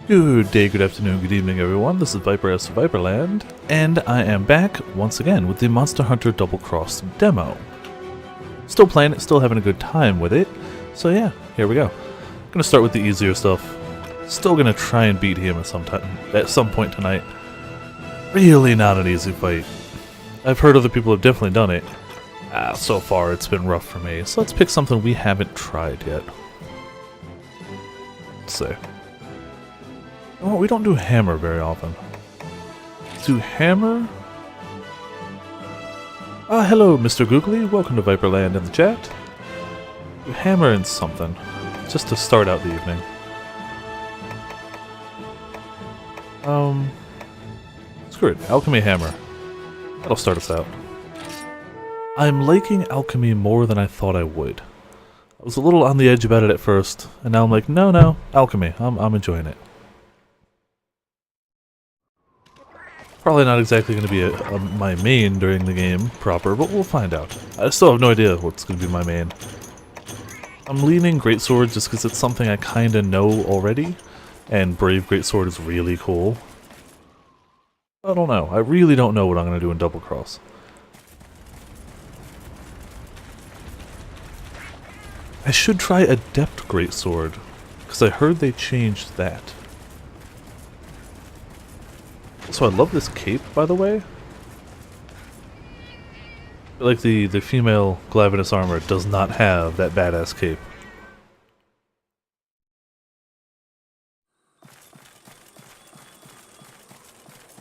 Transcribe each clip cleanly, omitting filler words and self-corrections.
Good day, good afternoon, good evening everyone, this is MHXX Viperland, and I am back once again with the Monster Hunter Double Cross demo. Still playing it, still having a good time with it, so yeah, here we go. Gonna start with the easier stuff. Still gonna try and beat him at some point tonight. Really not an easy fight. I've heard other people have definitely done it. So far it's been rough for me, so let's pick something we haven't tried yet. Let's see. Oh, we don't do hammer very often. Let's do hammer. Hello, Mr. Googly. Welcome to Viperland in the chat. Do hammer and something, just to start out the evening. Screw it. Alchemy hammer. That'll start us out. I'm liking alchemy more than I thought I would. I was a little on the edge about it at first, and now I'm like, no, alchemy. I'm enjoying it. Probably not exactly going to be my main during the game proper, but we'll find out. I still have no idea what's going to be my main. I'm leaning Greatsword just because it's something I kind of know already, and Brave Greatsword is really cool. I don't know. I really don't know what I'm going to do in Double Cross. I should try Adept Greatsword, because I heard they changed that. So I love this cape, by the way. Like the female Glavenus armor does not have that badass cape.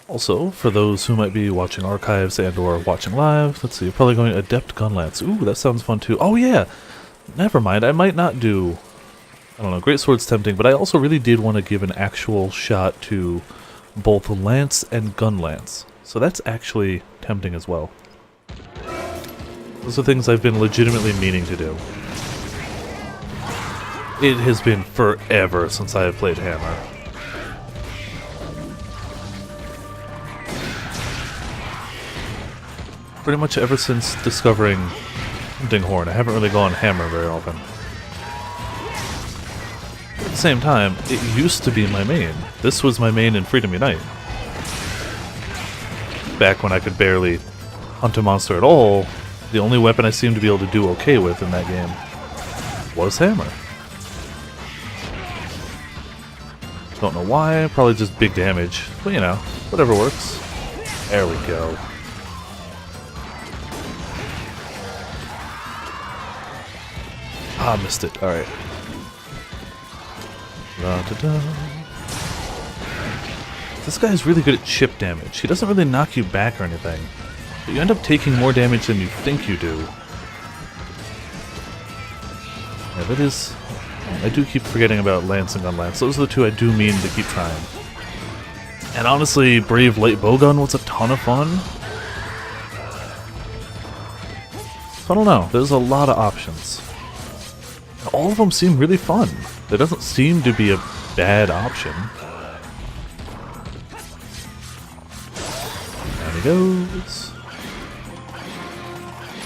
Also, for those who might be watching archives and or watching live, let's see, you're probably going Adept Gunlance. Ooh, that sounds fun too. Oh yeah! Never mind, I might not do... I don't know, Greatsword's tempting, but I also really did want to give an actual shot to both Lance and Gunlance. So that's actually tempting as well. Those are things I've been legitimately meaning to do. It has been forever since I have played Hammer. Pretty much ever since discovering Hunting Horn, I haven't really gone Hammer very often. At the same time, it used to be my main. This was my main in Freedom Unite. Back when I could barely hunt a monster at all, the only weapon I seemed to be able to do okay with in that game was Hammer. Don't know why, probably just big damage, but you know, whatever works. There we go. Missed it, alright. This guy is really good at chip damage. He doesn't really knock you back or anything, but you end up taking more damage than you think you do. Yeah, that is... I do keep forgetting about Lance and Gunlance. Those are the two I do mean to keep trying. And honestly, Brave Light Bowgun was a ton of fun. I don't know, there's a lot of options. All of them seem really fun. There doesn't seem to be a bad option. There he goes.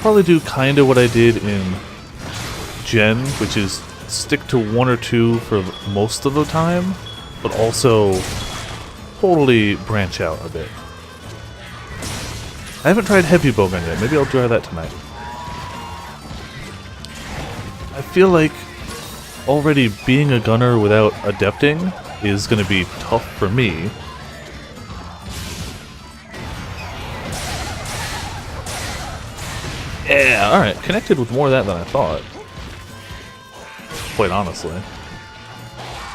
Probably do kind of what I did in Gen, which is stick to one or two for most of the time, but also totally branch out a bit. I haven't tried Heavy Bowgun yet. Maybe I'll try that tonight. I feel like already being a gunner without adepting is going to be tough for me. Yeah, alright, connected with more of that than I thought. Quite honestly.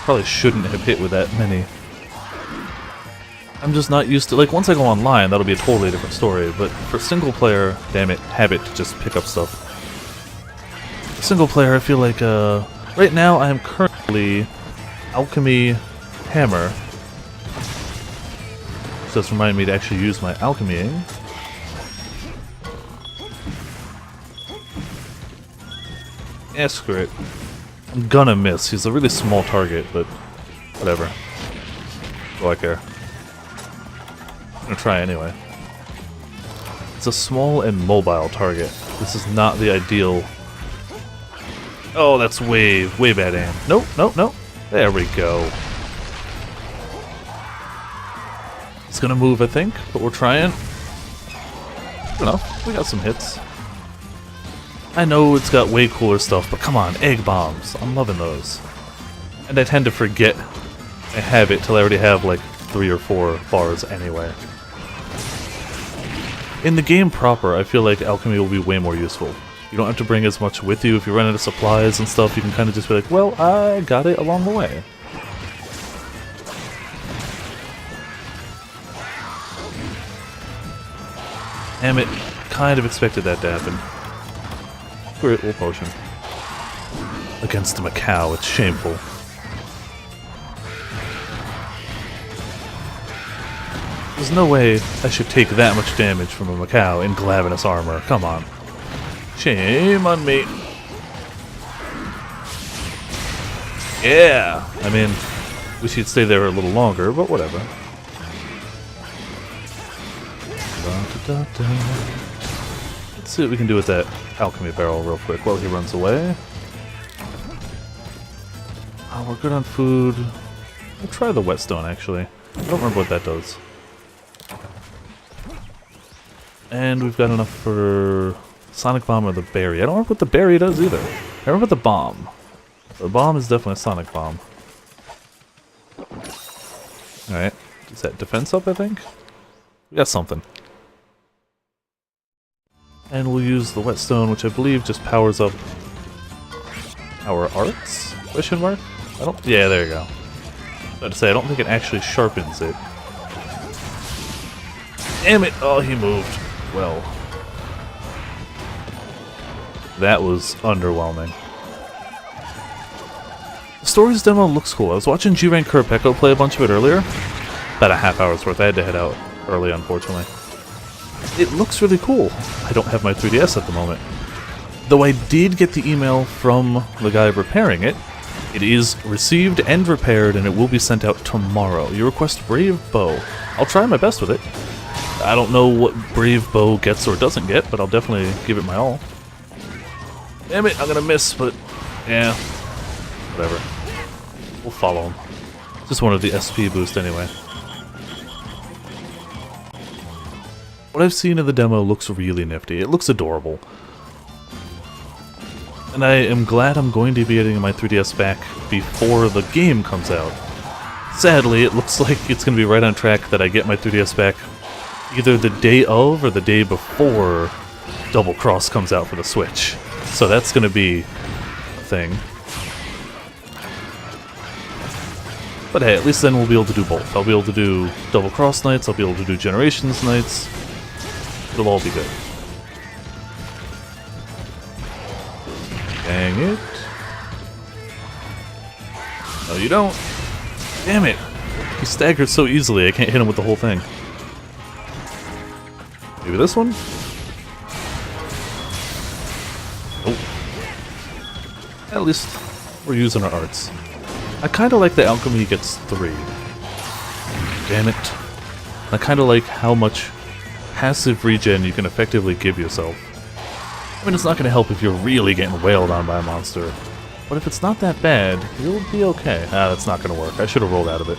Probably shouldn't have hit with that many. I'm just not used to, like, once I go online, that'll be a totally different story, but for single player, damn it, habit to just pick up stuff. Single player, I feel like, right now I am currently Alchemy Hammer. So that's reminding me to actually use my alchemying. Yeah, screw it. I'm gonna miss. He's a really small target, but whatever. Oh, I care. I'm gonna try anyway. It's a small and mobile target. This is not the ideal. Oh, that's way bad aim. Nope. There we go. gonna move, I think, but we're trying. Good enough. We got some hits. I know it's got way cooler stuff, but come on, egg bombs. I'm loving those. And I tend to forget I have it till I already have like 3 or 4 bars anyway. In the game proper, I feel like alchemy will be way more useful. You don't have to bring as much with you. If you run out of supplies and stuff, you can kind of just be like, well, I got it along the way. Damn it, kind of expected that to happen. Great little potion. Against a Macau, it's shameful. There's no way I should take that much damage from a Macau in Glavenus armor. Come on. Shame on me. Yeah! I mean, wish he'd stay there a little longer, but whatever. Let's see what we can do with that alchemy barrel real quick while he runs away. Oh, we're good on food. We'll try the whetstone, actually. I don't remember what that does. And we've got enough for Sonic Bomb or the berry. I don't remember what the berry does either. I remember the bomb. The bomb is definitely a Sonic Bomb. Alright. Is that defense up, I think? We got something. And we'll use the whetstone, which I believe just powers up our arts? Question mark? I don't... Yeah, there you go. I was about to say, I don't think it actually sharpens it. Damn it! Oh, he moved. Well. That was underwhelming. The stories demo looks cool. I was watching G-Rank Kurapeko play a bunch of it earlier. About a half hour's worth. I had to head out early, unfortunately. It looks really cool. I don't have my 3DS at the moment. Though I did get the email from the guy repairing it. It is received and repaired, and it will be sent out tomorrow. You request Brave Bow. I'll try my best with it. I don't know what Brave Bow gets or doesn't get, but I'll definitely give it my all. Damn it, I'm gonna miss, but yeah, whatever. We'll follow him. Just wanted the SP boost anyway. What I've seen of the demo looks really nifty. It looks adorable. And I am glad I'm going to be getting my 3DS back before the game comes out. Sadly, it looks like it's going to be right on track that I get my 3DS back either the day of or the day before Double Cross comes out for the Switch. So that's going to be a thing. But hey, at least then we'll be able to do both. I'll be able to do Double Cross nights, I'll be able to do Generations nights. It'll all be good. Dang it. No, you don't. Damn it. He staggered so easily, I can't hit him with the whole thing. Maybe this one? Oh. At least we're using our arts. I kinda like the alchemy gets 3. Damn it. I kinda like how much passive regen you can effectively give yourself. I mean, it's not going to help if you're really getting wailed on by a monster, but if it's not that bad, you'll be okay. Ah, that's not going to work. I should have rolled out of it.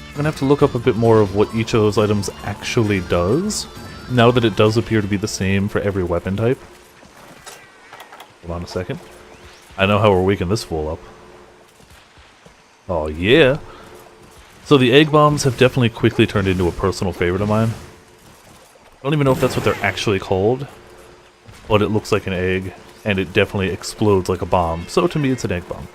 I'm going to have to look up a bit more of what each of those items actually does, now that it does appear to be the same for every weapon type. Hold on a second. I know how we're weakening this fool up. Oh yeah! So the egg bombs have definitely quickly turned into a personal favorite of mine. I don't even know if that's what they're actually called, but it looks like an egg, and it definitely explodes like a bomb, so to me it's an egg bomb.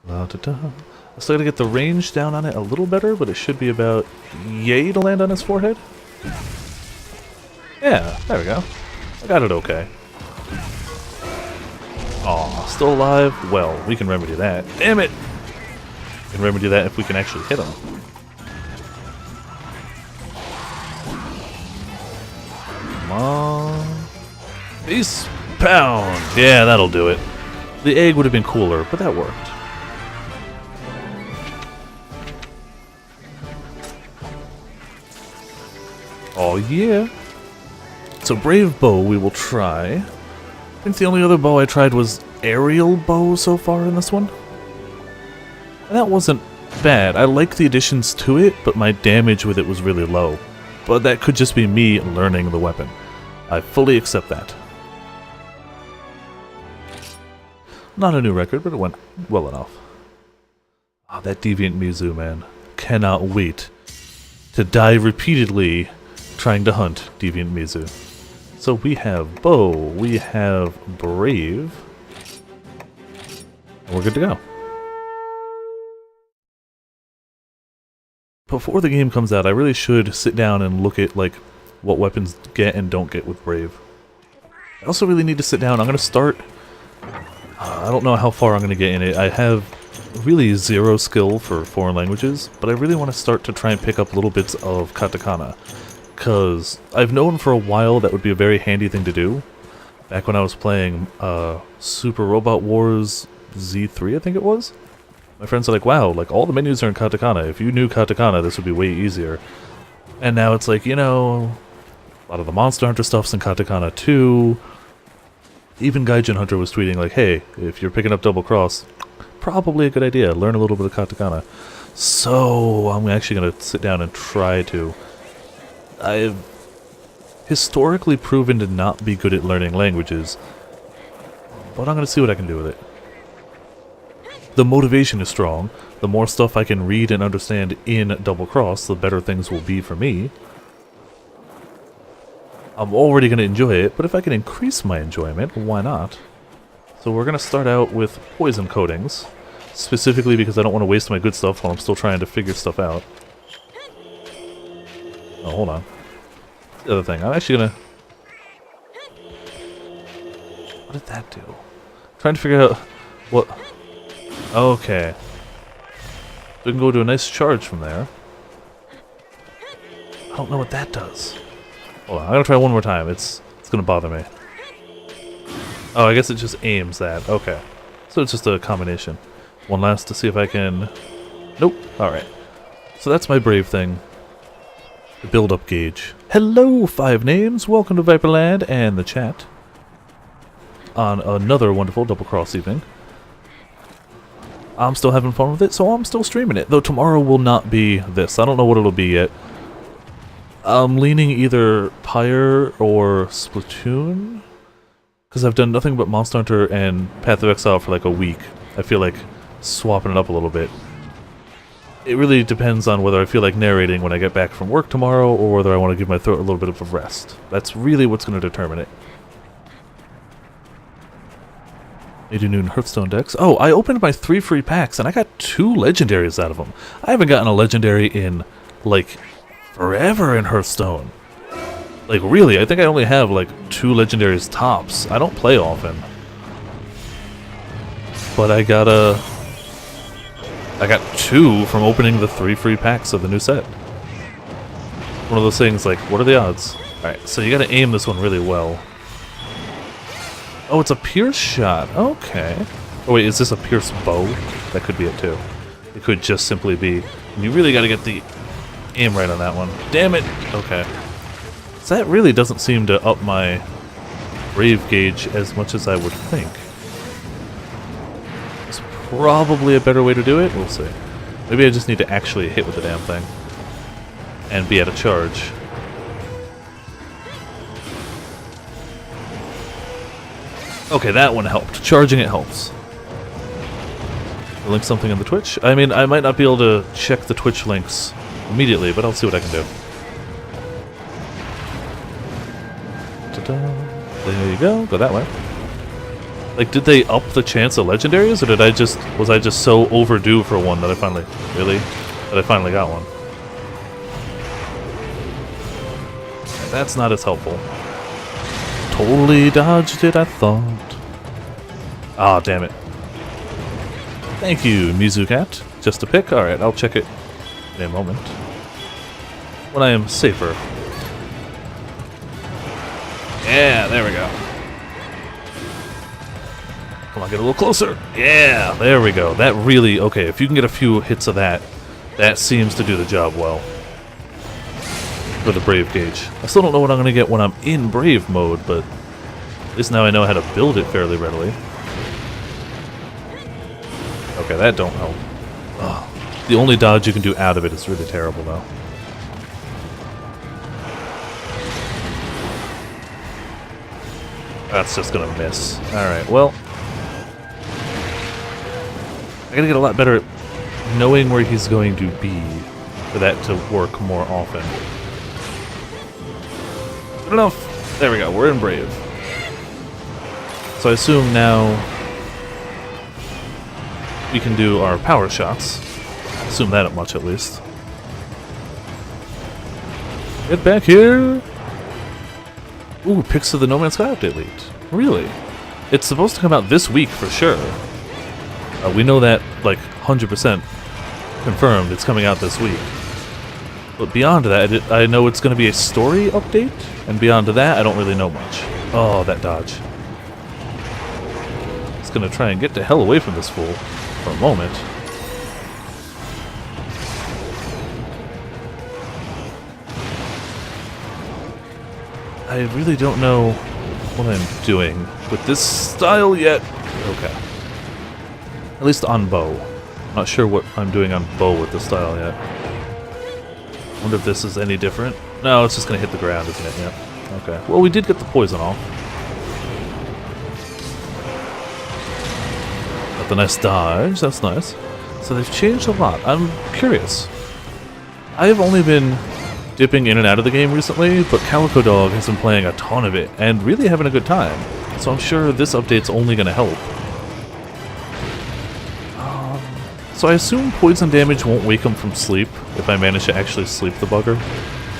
I still gotta get the range down on it a little better, but it should be about yay to land on his forehead. Yeah, there we go. I got it okay. Aw, still alive? Well, we can remedy that. Damn it! We can remedy that if we can actually hit him. Come on. Face pound! Yeah, that'll do it. The egg would have been cooler, but that worked. Oh yeah! so Brave Bow we will try. I think the only other bow I tried was Aerial Bow so far in this one. And that wasn't bad. I like the additions to it, but my damage with it was really low. But that could just be me learning the weapon. I fully accept that. Not a new record, but it went well enough. Oh, that Deviant Mizu, man. Cannot wait to die repeatedly trying to hunt Deviant Mizu. So we have Bow, we have Brave, and we're good to go. Before the game comes out, I really should sit down and look at like what weapons get and don't get with Brave. I also really need to sit down. I'm going to start... I don't know how far I'm going to get in it. I have really zero skill for foreign languages, but I really want to start to try and pick up little bits of katakana. Because I've known for a while that would be a very handy thing to do. Back when I was playing Super Robot Wars Z3, I think it was. My friends are like, wow, like all the menus are in katakana. If you knew katakana, this would be way easier. And now it's like, you know, a lot of the Monster Hunter stuff's in katakana too. Even Gaijin Hunter was tweeting like, hey, if you're picking up Double Cross, probably a good idea. Learn a little bit of katakana. So I'm actually going to sit down and try to. I've historically proven to not be good at learning languages, but I'm going to see what I can do with it. The motivation is strong. The more stuff I can read and understand in Double Cross, the better things will be for me. I'm already going to enjoy it, but if I can increase my enjoyment, why not? So we're going to start out with poison coatings, specifically because I don't want to waste my good stuff while I'm still trying to figure stuff out. Oh, hold on. The other thing, I'm actually going to... What did that do? Trying to figure out what... Okay. We can go to a nice charge from there. I don't know what that does. Hold on, I'm gonna try one more time. It's gonna bother me. Oh, I guess it just aims that. Okay. So it's just a combination. One last to see if I can... Nope. Alright. So that's my Brave thing. The build-up gauge. Hello, 5 names! Welcome to Viperland and the chat. On another wonderful Double Cross evening. I'm still having fun with it, so I'm still streaming it. Though tomorrow will not be this. I don't know what it'll be yet. I'm leaning either Pyre or Splatoon, because I've done nothing but Monster Hunter and Path of Exile for like a week. I feel like swapping it up a little bit. It really depends on whether I feel like narrating when I get back from work tomorrow, or whether I want to give my throat a little bit of a rest. That's really what's going to determine it. 80 noon Hearthstone decks. Oh, I opened my 3 free packs, and I got 2 legendaries out of them. I haven't gotten a legendary in, like... forever in Hearthstone. Like, really, I think I only have, like, 2 legendaries tops. I don't play often. But I got 2 from opening the 3 free packs of the new set. One of those things, like, what are the odds? Alright, so you gotta aim this one really well. Oh, it's a pierce shot. Okay. Oh, wait, is this a pierce bow? That could be it, too. It could just simply be... And you really gotta get the... aim right on that one. Damn it! Okay. So that really doesn't seem to up my Brave gauge as much as I would think. It's probably a better way to do it. We'll see. Maybe I just need to actually hit with the damn thing. And be at a charge. Okay, that one helped. Charging it helps. Link something in the Twitch? I mean, I might not be able to check the Twitch links immediately, but I'll see what I can do. Ta-da. There you go. Go that way. Like, did they up the chance of legendaries, or was I just so overdue for one that I finally got one? That's not as helpful. Totally dodged it, I thought. Ah, damn it. Thank you, Mizucat. Just a pick? Alright, I'll check it in a moment. When I am safer. Yeah, there we go. Come on, get a little closer. Yeah, there we go. That really... Okay, if you can get a few hits of that, that seems to do the job well. for the Brave gauge. I still don't know what I'm going to get when I'm in Brave mode, but at least now I know how to build it fairly readily. Okay, that don't help. Ugh. The only dodge you can do out of it is really terrible, though. That's just gonna miss. Alright, well, I gotta get a lot better at knowing where he's going to be for that to work more often. Good enough. There we go, we're in Brave. So I assume now we can do our power shots. Assume that much at least. Get back here! Ooh, pics of the No Man's Sky update leaked. Really? It's supposed to come out this week for sure. We know that, like, 100% confirmed it's coming out this week. But beyond that, I know it's going to be a story update, and beyond that, I don't really know much. Oh, that dodge. It's going to try and get the hell away from this fool for a moment. I really don't know what I'm doing with this style yet. Okay. At least on bow. Not sure what I'm doing on bow with this style yet. Wonder if this is any different. No, it's just gonna hit the ground, isn't it? Yeah. Okay. Well, we did get the poison off. Got the nice dodge. That's nice. So they've changed a lot. I'm curious. I have only been dipping in and out of the game recently, but Calico Dog has been playing a ton of it and really having a good time. So I'm sure this update's only gonna help. So I assume poison damage won't wake him from sleep if I manage to actually sleep the bugger.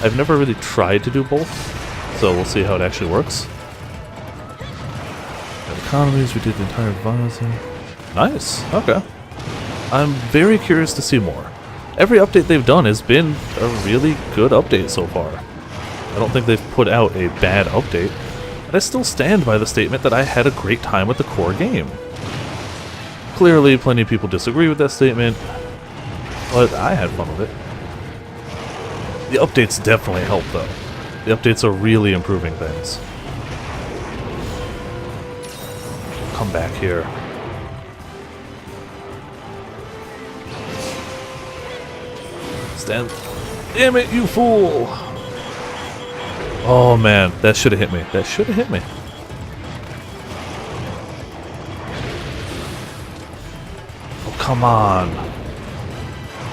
I've never really tried to do both, so we'll see how it actually works. Got economies, we did the entire visor. Nice, okay. I'm very curious to see more. Every update they've done has been a really good update so far. I don't think they've put out a bad update, but I still stand by the statement that I had a great time with the core game. Clearly, plenty of people disagree with that statement, but I had fun with it. The updates definitely help, though. The updates are really improving things. Come back here. Stand. Damn it, you fool! Oh man, that should have hit me. That should have hit me. Come on.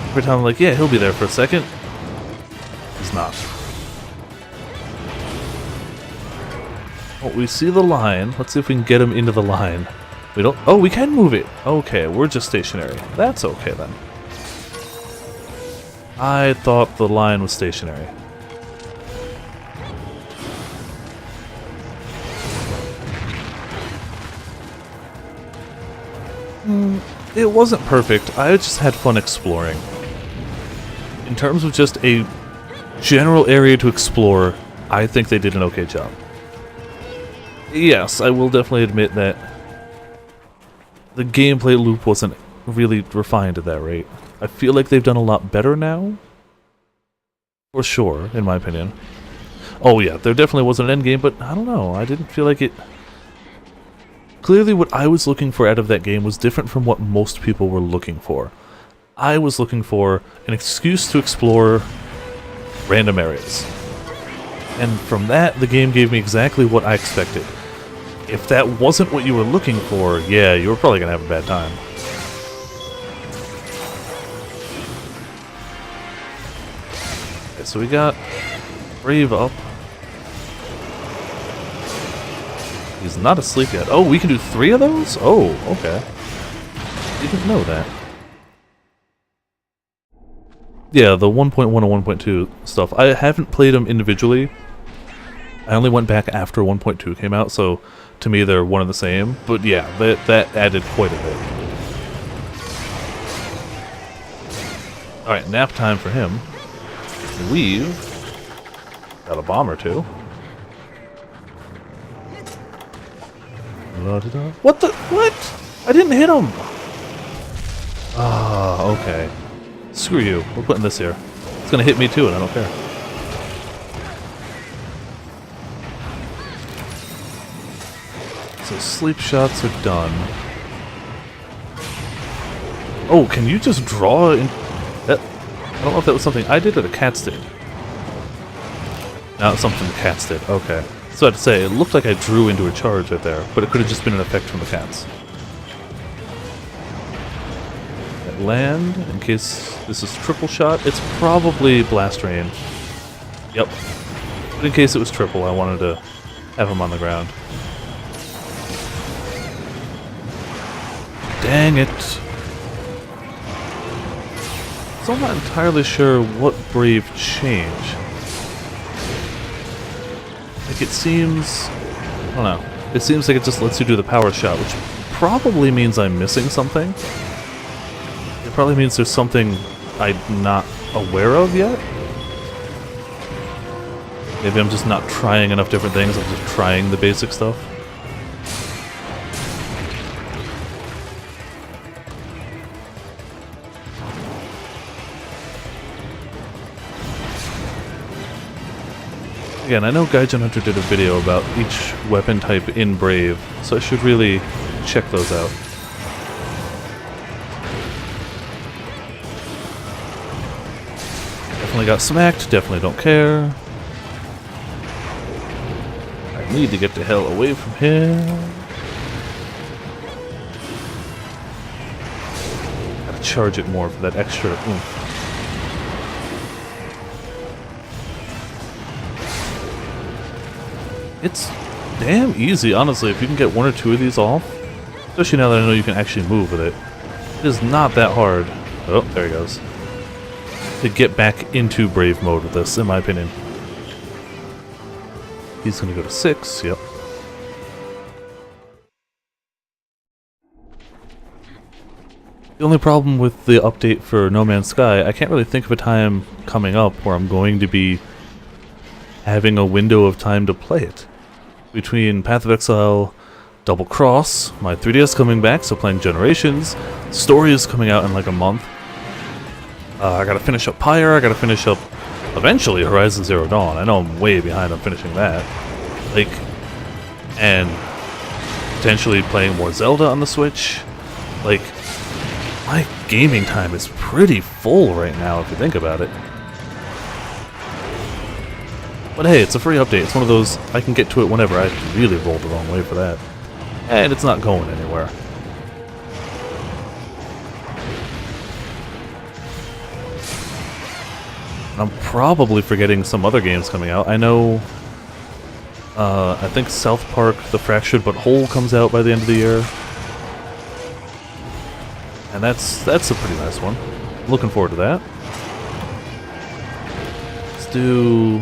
Every time I'm like, yeah, he'll be there for a second. He's not. Oh, we see the line. Let's see if we can get him into the line. We don't... Oh, we can move it. Okay, we're just stationary. That's okay then. I thought the line was stationary. It wasn't perfect, I just had fun exploring. In terms of just a general area to explore, I think they did an okay job. Yes, I will definitely admit that the gameplay loop wasn't really refined at that rate. I feel like they've done a lot better now. For sure, in my opinion. Oh yeah, there definitely was an endgame, but I don't know, I didn't feel like it... Clearly what I was looking for out of that game was different from what most people were looking for. I was looking for an excuse to explore random areas. And from that, the game gave me exactly what I expected. If that wasn't what you were looking for, yeah, you were probably going to have a bad time. Okay, so we got Brave up. He's not asleep yet. Oh, we can do 3 of those? Oh, okay. Didn't know that. Yeah, the 1.1 and 1.2 stuff. I haven't played them individually. I only went back after 1.2 came out, so to me they're one and the same. But yeah, that added quite a bit. Alright, nap time for him. We've got a bomb or two. What the? What? I didn't hit him! Ah, okay. Screw you. We're putting this here. It's gonna hit me too, and I don't care. So sleep shots are done. Oh, can you just draw in... That, I don't know if that was something I did or the cats did. No, it's something the cats did. Okay. So I had to say, it looked like I drew into a charge right there, but it could have just been an effect from the cats. At land, in case this is triple shot, it's probably Blast Rain. Yep. But in case it was triple, I wanted to have him on the ground. Dang it. So I'm not entirely sure what Brave changed. Like it seems... I don't know. It seems like it just lets you do the power shot, which probably means I'm missing something. It probably means there's something I'm not aware of yet. Maybe I'm just not trying enough different things, I'm just trying the basic stuff. Again, I know Gaijin Hunter did a video about each weapon type in Brave, so I should really check those out. Definitely got smacked, definitely don't care. I need to get the hell away from here. Gotta charge it more for that extra oomph. It's damn easy, honestly, if you can get one or two of these off. Especially now that I know you can actually move with it. It is not that hard. Oh, there he goes. To get back into Brave mode with this, in my opinion. He's gonna go to 6, yep. The only problem with the update for No Man's Sky, I can't really think of a time coming up where I'm going to be having a window of time to play it. Between Path of Exile, Double Cross, my 3DS coming back, so playing Generations, Story is coming out in like a month. I gotta finish up Pyre, I gotta finish up, eventually, Horizon Zero Dawn. I know I'm way behind on finishing that. Like, and potentially playing more Zelda on the Switch. Like, my gaming time is pretty full right now, if you think about it. But hey, it's a free update. It's one of those, I can get to it whenever. I really rolled the wrong way for that. And it's not going anywhere. And I'm probably forgetting some other games coming out. I know, I think South Park, The Fractured But Whole comes out by the end of the year. And that's a pretty nice one. Looking forward to that. Let's do...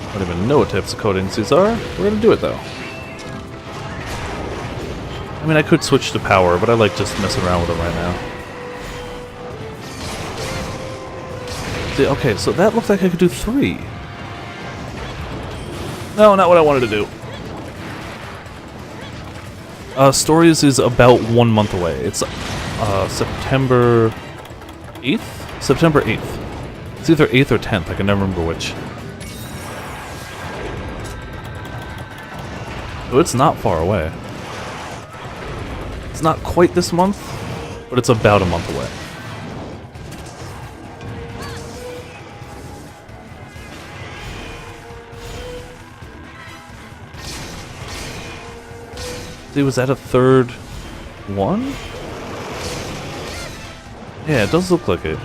I don't even know what types of coatings these are. We're gonna do it though. I mean, I could switch to power, but I like just messing around with it right now. See, okay, so that looked like I could do 3. No, not what I wanted to do. Stories is about 1 month away. It's September 8th? September 8th. It's either 8th or 10th, I can never remember which. So it's not far away. It's not quite this month, but it's about a month away. See, was that a third one? Yeah, it does look like it.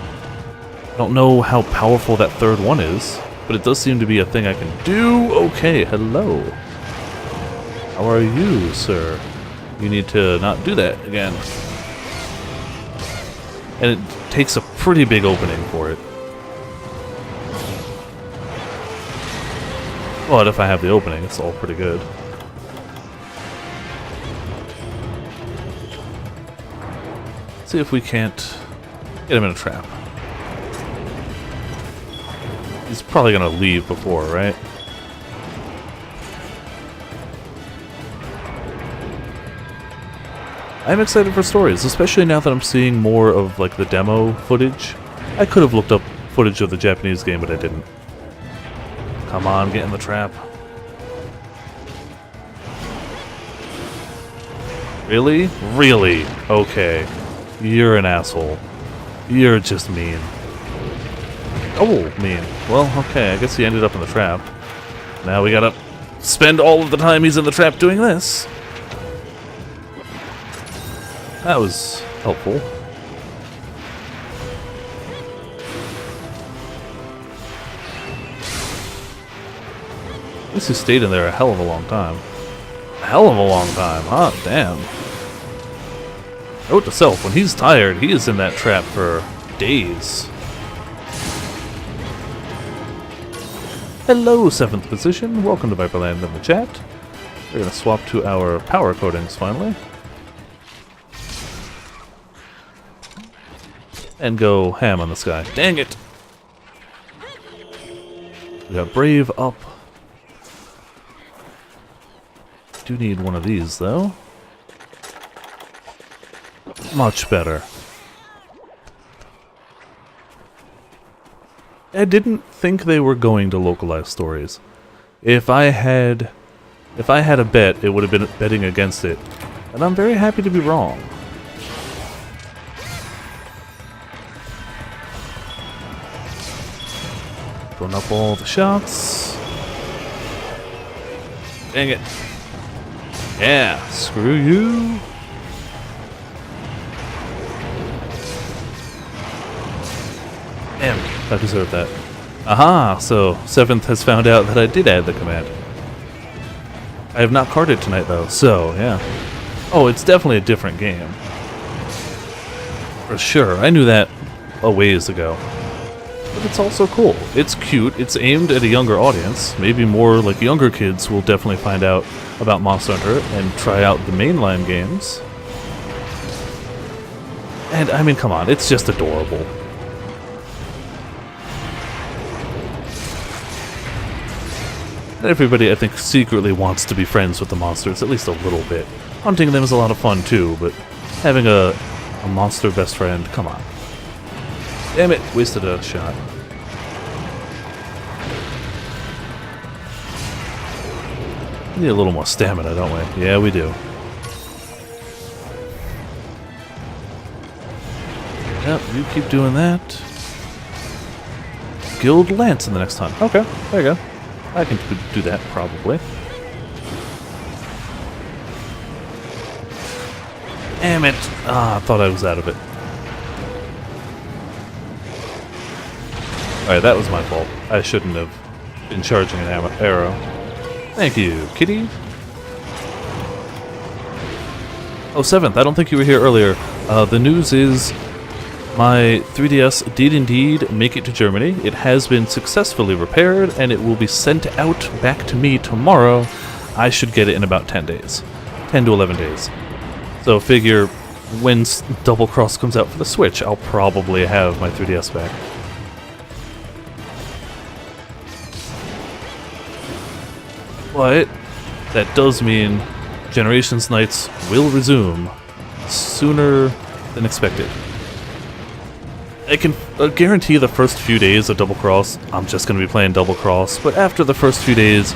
I don't know how powerful that third one is, but it does seem to be a thing I can do. Okay, hello. How are you, sir? You need to not do that again. And it takes a pretty big opening for it. But if I have the opening, it's all pretty good. Let's see if we can't get him in a trap. He's probably gonna leave before, right? I'm excited for stories, especially now that I'm seeing more of like the demo footage. I could have looked up footage of the Japanese game, but I didn't. Come on, get in the trap. Really? Really? Okay. You're an asshole. You're just mean. Oh, mean. Well, okay, I guess he ended up in the trap. Now we gotta spend all of the time he's in the trap doing this. That was helpful. At least he stayed in there a hell of a long time. A hell of a long time, huh? Damn. Note to self, when he's tired, he is in that trap for days. Hello, 7th position. Welcome to Viperland in the chat. We're going to swap to our power coatings finally. And go ham on this guy. Dang it! We got Brave up. Do need one of these, though. Much better. I didn't think they were going to localize stories. If I had a bet, it would have been betting against it. And I'm very happy to be wrong. Throwing up all the shots. Dang it. Yeah, screw you. Damn, I deserve that. Aha, so 7th has found out that I did add the command. I have not carded tonight though, so yeah. Oh, it's definitely a different game. For sure, I knew that a ways ago. But it's also cool. It's cute, it's aimed at a younger audience. Maybe more like younger kids will definitely find out about Monster Hunter and try out the mainline games. And I mean, come on, it's just adorable. And everybody, I think, secretly wants to be friends with the monsters, at least a little bit. Hunting them is a lot of fun too, but having a monster best friend, come on. Damn it, wasted a shot. We need a little more stamina, don't we? Yeah, we do. Yep, you keep doing that. Guild Lance in the next hunt. Okay, there you go. I can do that, probably. Damn it! Ah, I thought I was out of it. Alright, that was my fault. I shouldn't have been charging an arrow. Thank you, kitty. Oh, 7th, I don't think you were here earlier. The news is my 3DS did indeed make it to Germany. It has been successfully repaired, and it will be sent out back to me tomorrow. I should get it in about 10 days. 10 to 11 days. So figure when Double Cross comes out for the Switch, I'll probably have my 3DS back. But that does mean Generations Nights will resume sooner than expected. I can guarantee the first few days of Double Cross, I'm just going to be playing Double Cross, but after the first few days,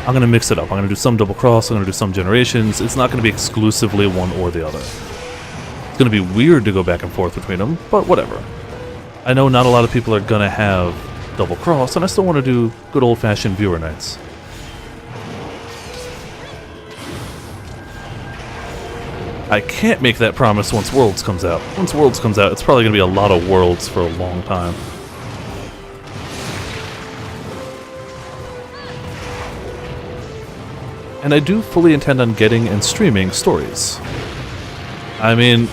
I'm going to mix it up. I'm going to do some Double Cross, I'm going to do some Generations. It's not going to be exclusively one or the other. It's going to be weird to go back and forth between them, but whatever. I know not a lot of people are going to have Double Cross, and I still want to do good old-fashioned viewer nights. I can't make that promise once Worlds comes out. Once Worlds comes out, it's probably going to be a lot of Worlds for a long time. And I do fully intend on getting and streaming stories. I mean,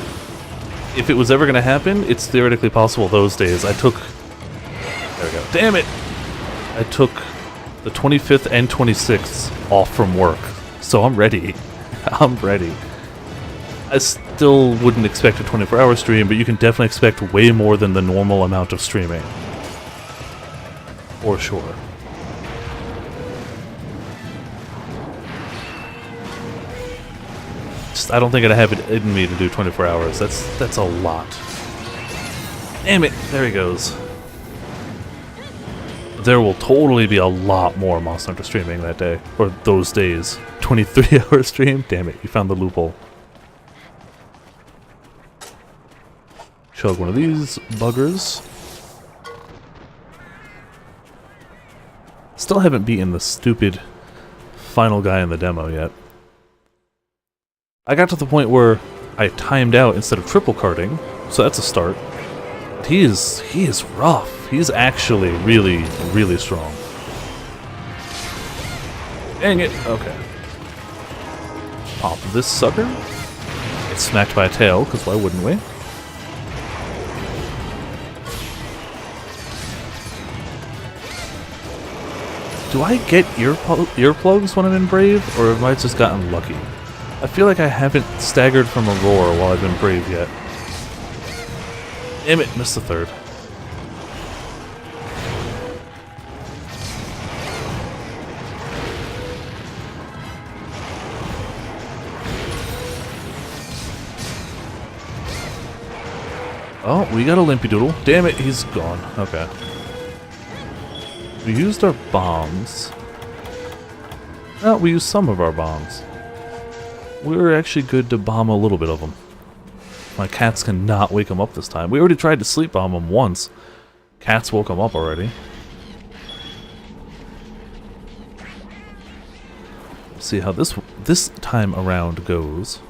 if it was ever going to happen, it's theoretically possible those days. There we go. Damn it! I took the 25th and 26th off from work. So I'm ready. I'm ready. I still wouldn't expect a 24-hour stream, but you can definitely expect way more than the normal amount of streaming. For sure. I don't think I'd have it in me to do 24 hours. That's a lot. Damn it! There he goes. There will totally be a lot more Monster Hunter streaming that day. Or those days. 23-hour stream? Damn it, you found the loophole. chug one of these buggers. Still haven't beaten the stupid final guy in the demo yet. I got to the point where I timed out instead of triple carding, so that's a start. But he is rough. He's actually really, really strong. Dang it. Okay. Pop this sucker. Get smacked by a tail, because why wouldn't we? Do I get earplugs when I'm in Brave, or have I just gotten lucky? I feel like I haven't staggered from a roar while I've been Brave yet. Damn it, missed the third. Oh, we got a Limpy Doodle. Damn it, he's gone. Okay. We used our bombs. No, we used some of our bombs. We were actually good to bomb a little bit of them. My cats cannot wake him up this time. We already tried to sleep bomb him once. Cats woke him up already. See how this time around goes.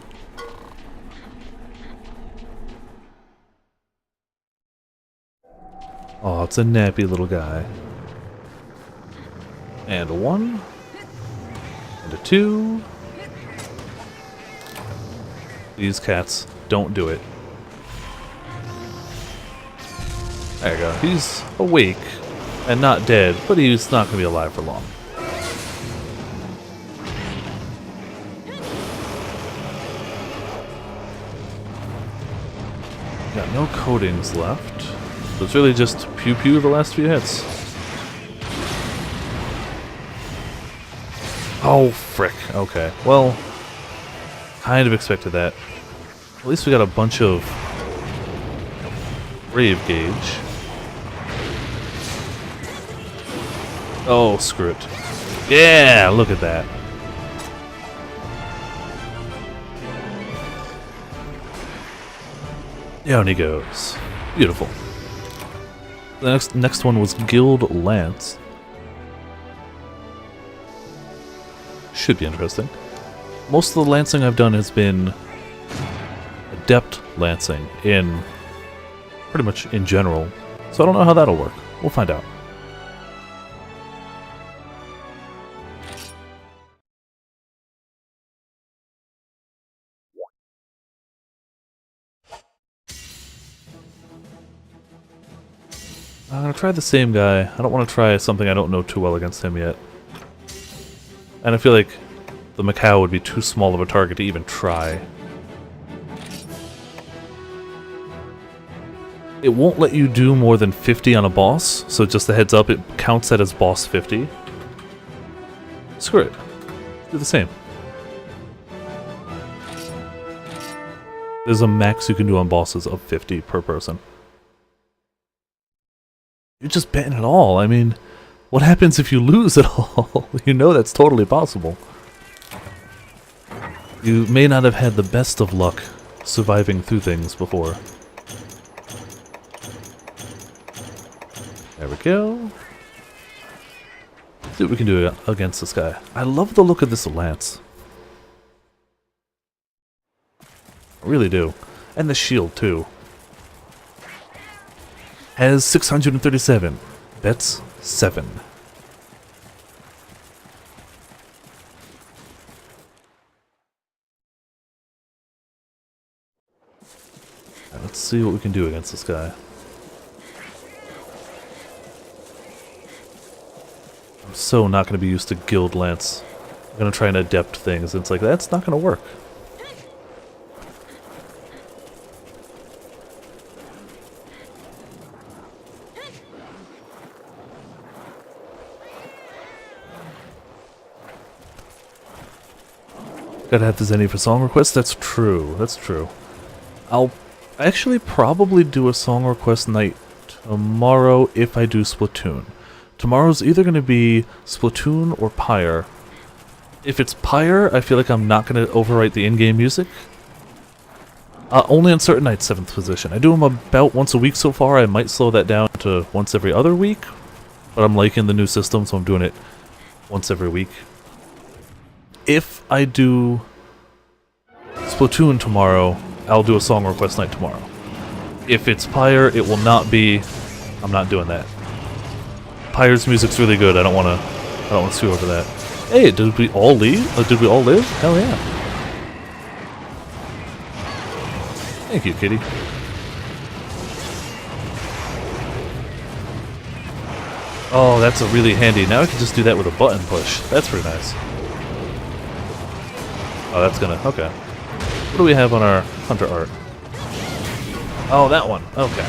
Oh, it's a nappy little guy. And a 1. And a 2. These cats don't do it. There you go. He's awake and not dead, but he's not going to be alive for long. Got no coatings left. So it's really just pew-pew the last few hits. Oh, frick. Okay. Well, kind of expected that. At least we got a bunch of Brave gauge. Oh, screw it. Yeah, look at that. Down he goes. Beautiful. The next one was Guild Lance. Should be interesting. Most of the lancing I've done has been adept lancing in pretty much in general. So I don't know how that'll work. We'll find out. I'm gonna try the same guy. I don't want to try something I don't know too well against him yet. And I feel like the Macau would be too small of a target to even try. It won't let you do more than 50 on a boss, so just a heads up, it counts that as boss 50. Screw it. Do the same. There's a max you can do on bosses of 50 per person. You're just betting it all. I mean, what happens if you lose it all? You know that's totally possible. You may not have had the best of luck surviving through things before. There we go. See what we can do against this guy. I love the look of this lance. I really do. And the shield, too. Has 637. Bets 7. Right, let's see what we can do against this guy. I'm so not going to be used to Guild Lance. I'm going to try and adept things, and it's like, that's not going to work. Gotta have the Zenny for song requests? That's true. That's true. I'll actually probably do a song request night tomorrow if I do Splatoon. Tomorrow's either going to be Splatoon or Pyre. If it's Pyre, I feel like I'm not going to overwrite the in-game music. Only on certain nights, 7th position. I do them about once a week so far. I might slow that down to once every other week. But I'm liking the new system, so I'm doing it once every week. If I do Splatoon tomorrow, I'll do a song request night tomorrow. If it's Pyre, it will not be. I'm not doing that. Pyre's music's really good. I don't want to screw over that. Hey, did we all leave? Did we all live? Hell yeah! Thank you, kitty. Oh, that's a really handy. Now I can just do that with a button push. That's pretty nice. Oh, that's gonna. Okay. What do we have on our hunter art? Oh, that one. Okay.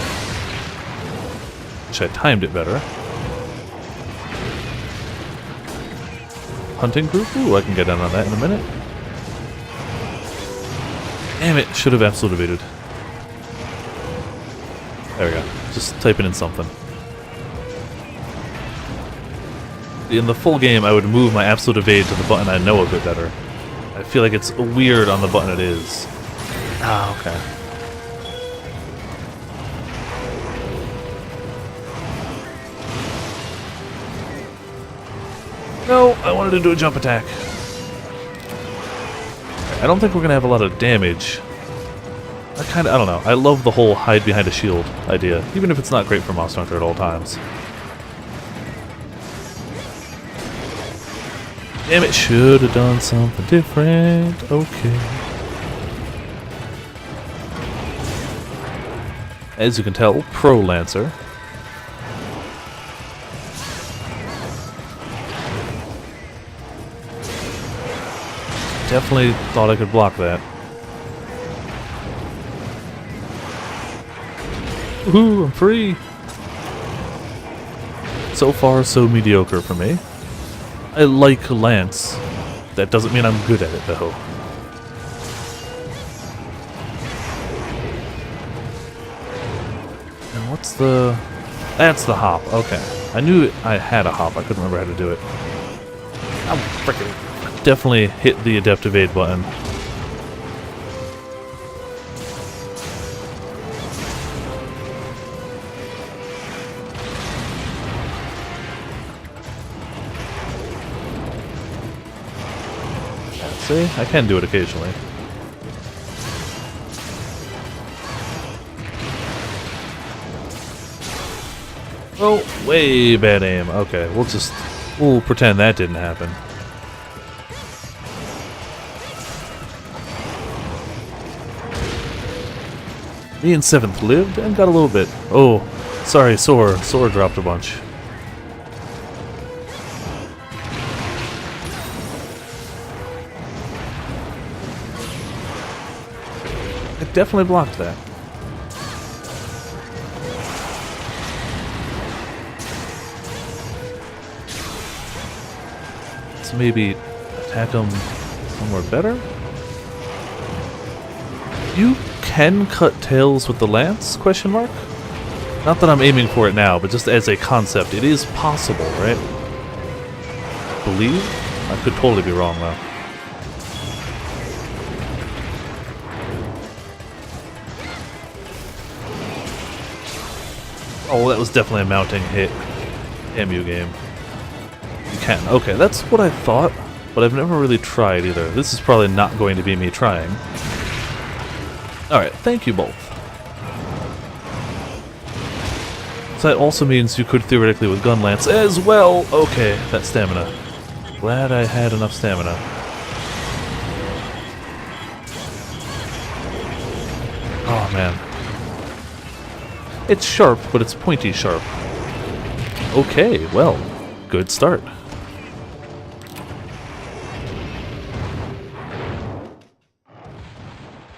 Wish I timed it better. Hunting group? Ooh, I can get in on that in a minute. Damn it, should have absolute evaded. There we go. Just typing in something. In the full game, I would move my absolute evade to the button I know a bit better. I feel like it's weird on the button it is. Ah, okay. No, I wanted to do a jump attack. I don't think we're gonna have a lot of damage. I don't know. I love the whole hide behind a shield idea, even if it's not great for Monster Hunter at all times. Damn it, should have done something different. Okay. As you can tell, Pro Lancer. Definitely thought I could block that. Woohoo, I'm free! So far, so mediocre for me. I like Lance. That doesn't mean I'm good at it, though. And what's the... That's the hop, okay. I knew I had a hop, I couldn't remember how to do it. I'm frickin'... Definitely hit the Adept Evade button. See? I can do it occasionally. Oh, way bad aim. Okay, we'll pretend that didn't happen. Me in 7th lived and got a little bit. Oh, sorry, Sore. Sore dropped a bunch. I definitely blocked that. Let's maybe attack him somewhere better. You can cut tails with the lance? Question mark? Not that I'm aiming for it now, but just as a concept, it is possible, right? I believe? I could totally be wrong though. Oh, that was definitely a mounting hit. Damn you, game. You can. Okay, that's what I thought, but I've never really tried either. This is probably not going to be me trying. Alright, thank you both. So that also means you could theoretically with Gun Lance as well. Okay, that stamina. Glad I had enough stamina. Oh man. It's sharp, but it's pointy sharp. Okay, well, good start.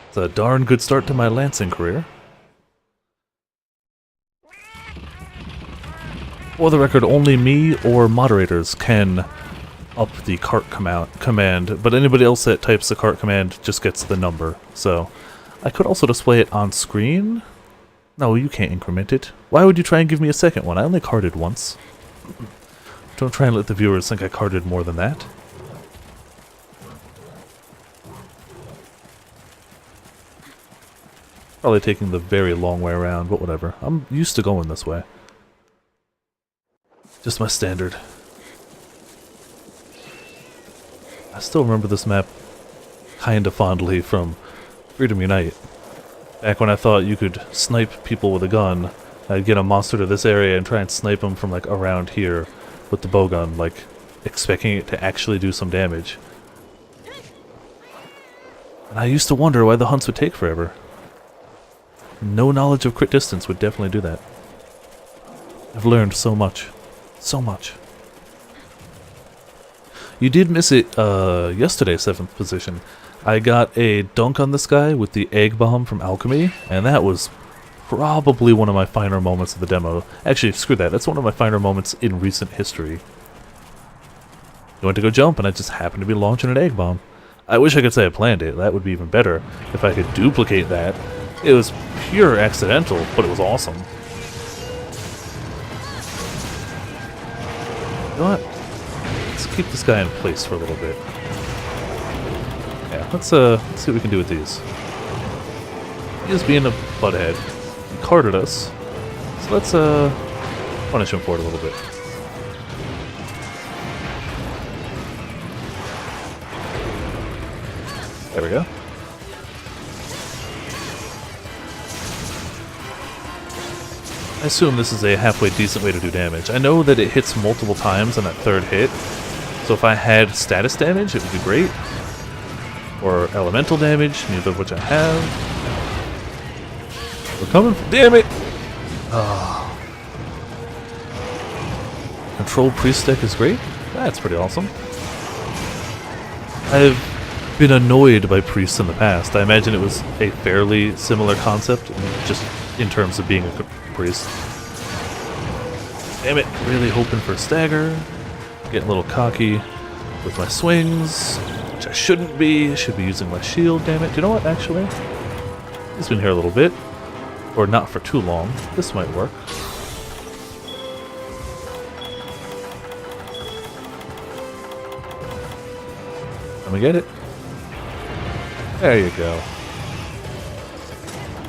It's a darn good start to my lancing career. For the record, only me or moderators can up the cart command, but anybody else that types the cart command just gets the number. So, I could also display it on screen. No, you can't increment it. Why would you try and give me a second one? I only carded once. Don't try and let the viewers think I carded more than that. Probably taking the very long way around, but whatever. I'm used to going this way. Just my standard. I still remember this map kinda fondly from Freedom Unite. Back when I thought you could snipe people with a gun, I'd get a monster to this area and try and snipe them from like around here with the bowgun, like expecting it to actually do some damage. And I used to wonder why the hunts would take forever. No knowledge of crit distance would definitely do that. I've learned so much. So much. You did miss it yesterday, 7th position. I got a dunk on this guy with the egg bomb from Alchemy, and that was probably one of my finer moments of the demo. Actually, screw that. That's one of my finer moments in recent history. I went to go jump, and I just happened to be launching an egg bomb. I wish I could say I planned it. That would be even better if I could duplicate that. It was pure accidental, but it was awesome. You know what? Let's keep this guy in place for a little bit. Yeah, let's see what we can do with these. He's being a butthead. He carded us. So let's punish him for it a little bit. There we go. I assume this is a halfway decent way to do damage. I know that it hits multiple times on that third hit, so if I had status damage, it would be great. Or elemental damage, neither of which I have. We're coming. Damn it! Oh. Control priest deck is great. That's pretty awesome. I've been annoyed by priests in the past. I imagine it was a fairly similar concept, just in terms of being a priest. Damn it! Really hoping for a stagger. Getting a little cocky with my swings, which I shouldn't be. I should be using my shield, damn it. You know what, actually? He's been here a little bit. Or not for too long. This might work. Let me get it. There you go.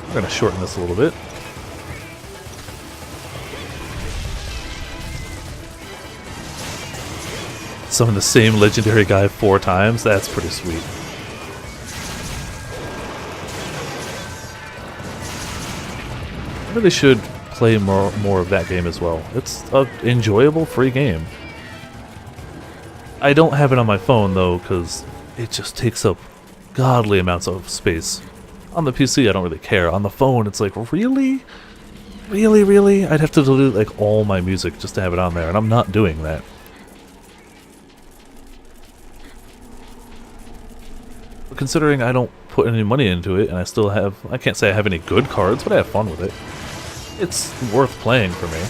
We're going to shorten this a little bit. Summon the same legendary guy 4 times. That's pretty sweet. I really should play more of that game as well. It's an enjoyable free game. I don't have it on my phone though, because it just takes up godly amounts of space. On the PC, I don't really care. On the phone, it's like, really? Really, really? I'd have to delete like all my music just to have it on there, and I'm not doing that. But considering I don't put any money into it, and I still have... I can't say I have any good cards, but I have fun with it. It's worth playing for me.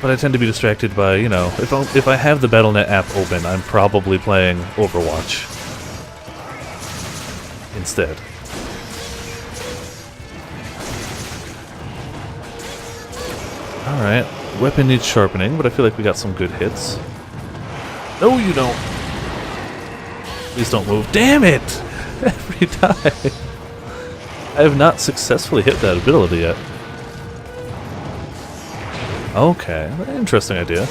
But I tend to be distracted by, you know, if I have the Battle.net app open, I'm probably playing Overwatch instead. Alright, weapon needs sharpening, but I feel like we got some good hits. No, you don't! Please don't move. Damn it! Every time! I have not successfully hit that ability yet. Okay, interesting idea.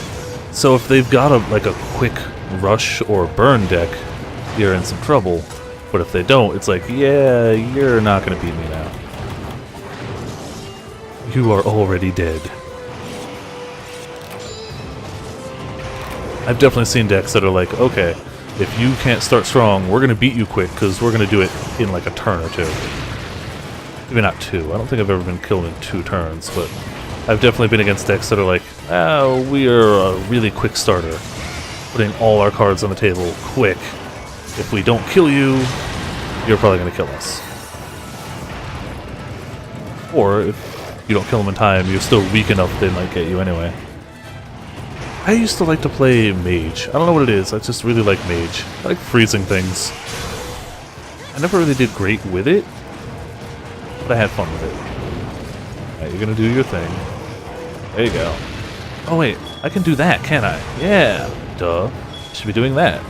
So if they've got a quick rush or burn deck, you're in some trouble. But if they don't, it's like, yeah, you're not going to beat me now. You are already dead. I've definitely seen decks that are like, okay, if you can't start strong, we're going to beat you quick, because we're going to do it in like a turn or 2. Maybe not 2. I don't think I've ever been killed in 2 turns, but I've definitely been against decks that are like, oh, we are a really quick starter. Putting all our cards on the table quick. If we don't kill you, you're probably going to kill us. Or if you don't kill them in time, you're still weak enough they might get you anyway. I used to like to play Mage. I don't know what it is, I just really like Mage. I like freezing things. I never really did great with it, but I had fun with it. Alright, you're gonna do your thing. There you go. Oh wait, I can do that, can't I? Yeah, duh. Should be doing that.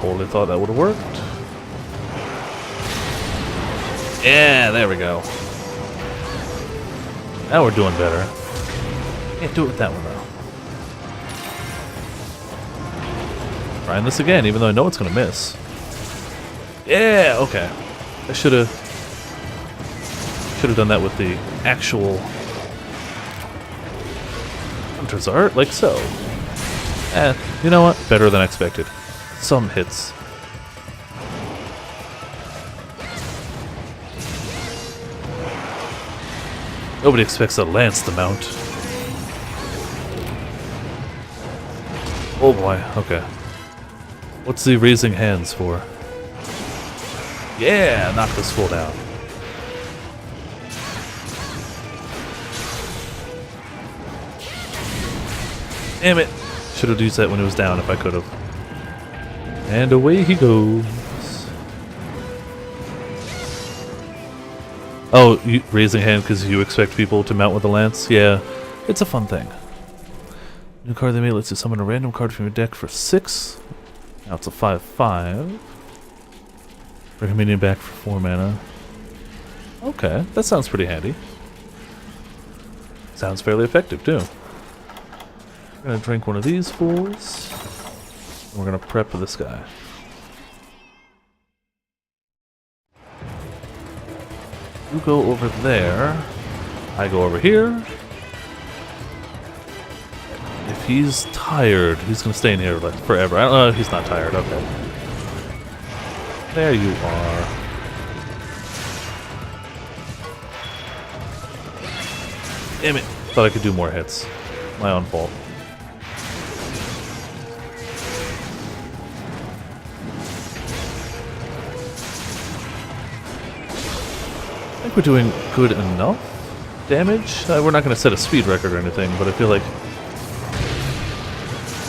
Totally thought that would have worked. Yeah, there we go. Now we're doing better. Can't do it with that one though. Trying this again, even though I know it's gonna miss. Yeah, okay. I should have done that with the actual Hunter's Art, like so. You know what? Better than expected. Some hits. Nobody expects a lance to mount. Oh boy, okay. What's the raising hands for? Yeah, knock this fool down. Damn it! Should have used that when it was down if I could have. And away he goes. Oh, raising hand because you expect people to mount with a lance? Yeah, it's a fun thing. New card they made lets you summon a random card from your deck for 6. Now it's a 5/5. Recommending back for 4 mana. Okay, that sounds pretty handy. Sounds fairly effective too. We're gonna drink one of these fools. And we're gonna prep for this guy. You go over there. I go over here. If he's tired, he's gonna stay in here like forever. I don't know if he's not tired. Okay. There you are. Damn it. Thought I could do more hits. My own fault. I think we're doing good enough damage. We're not going to set a speed record or anything, but I feel like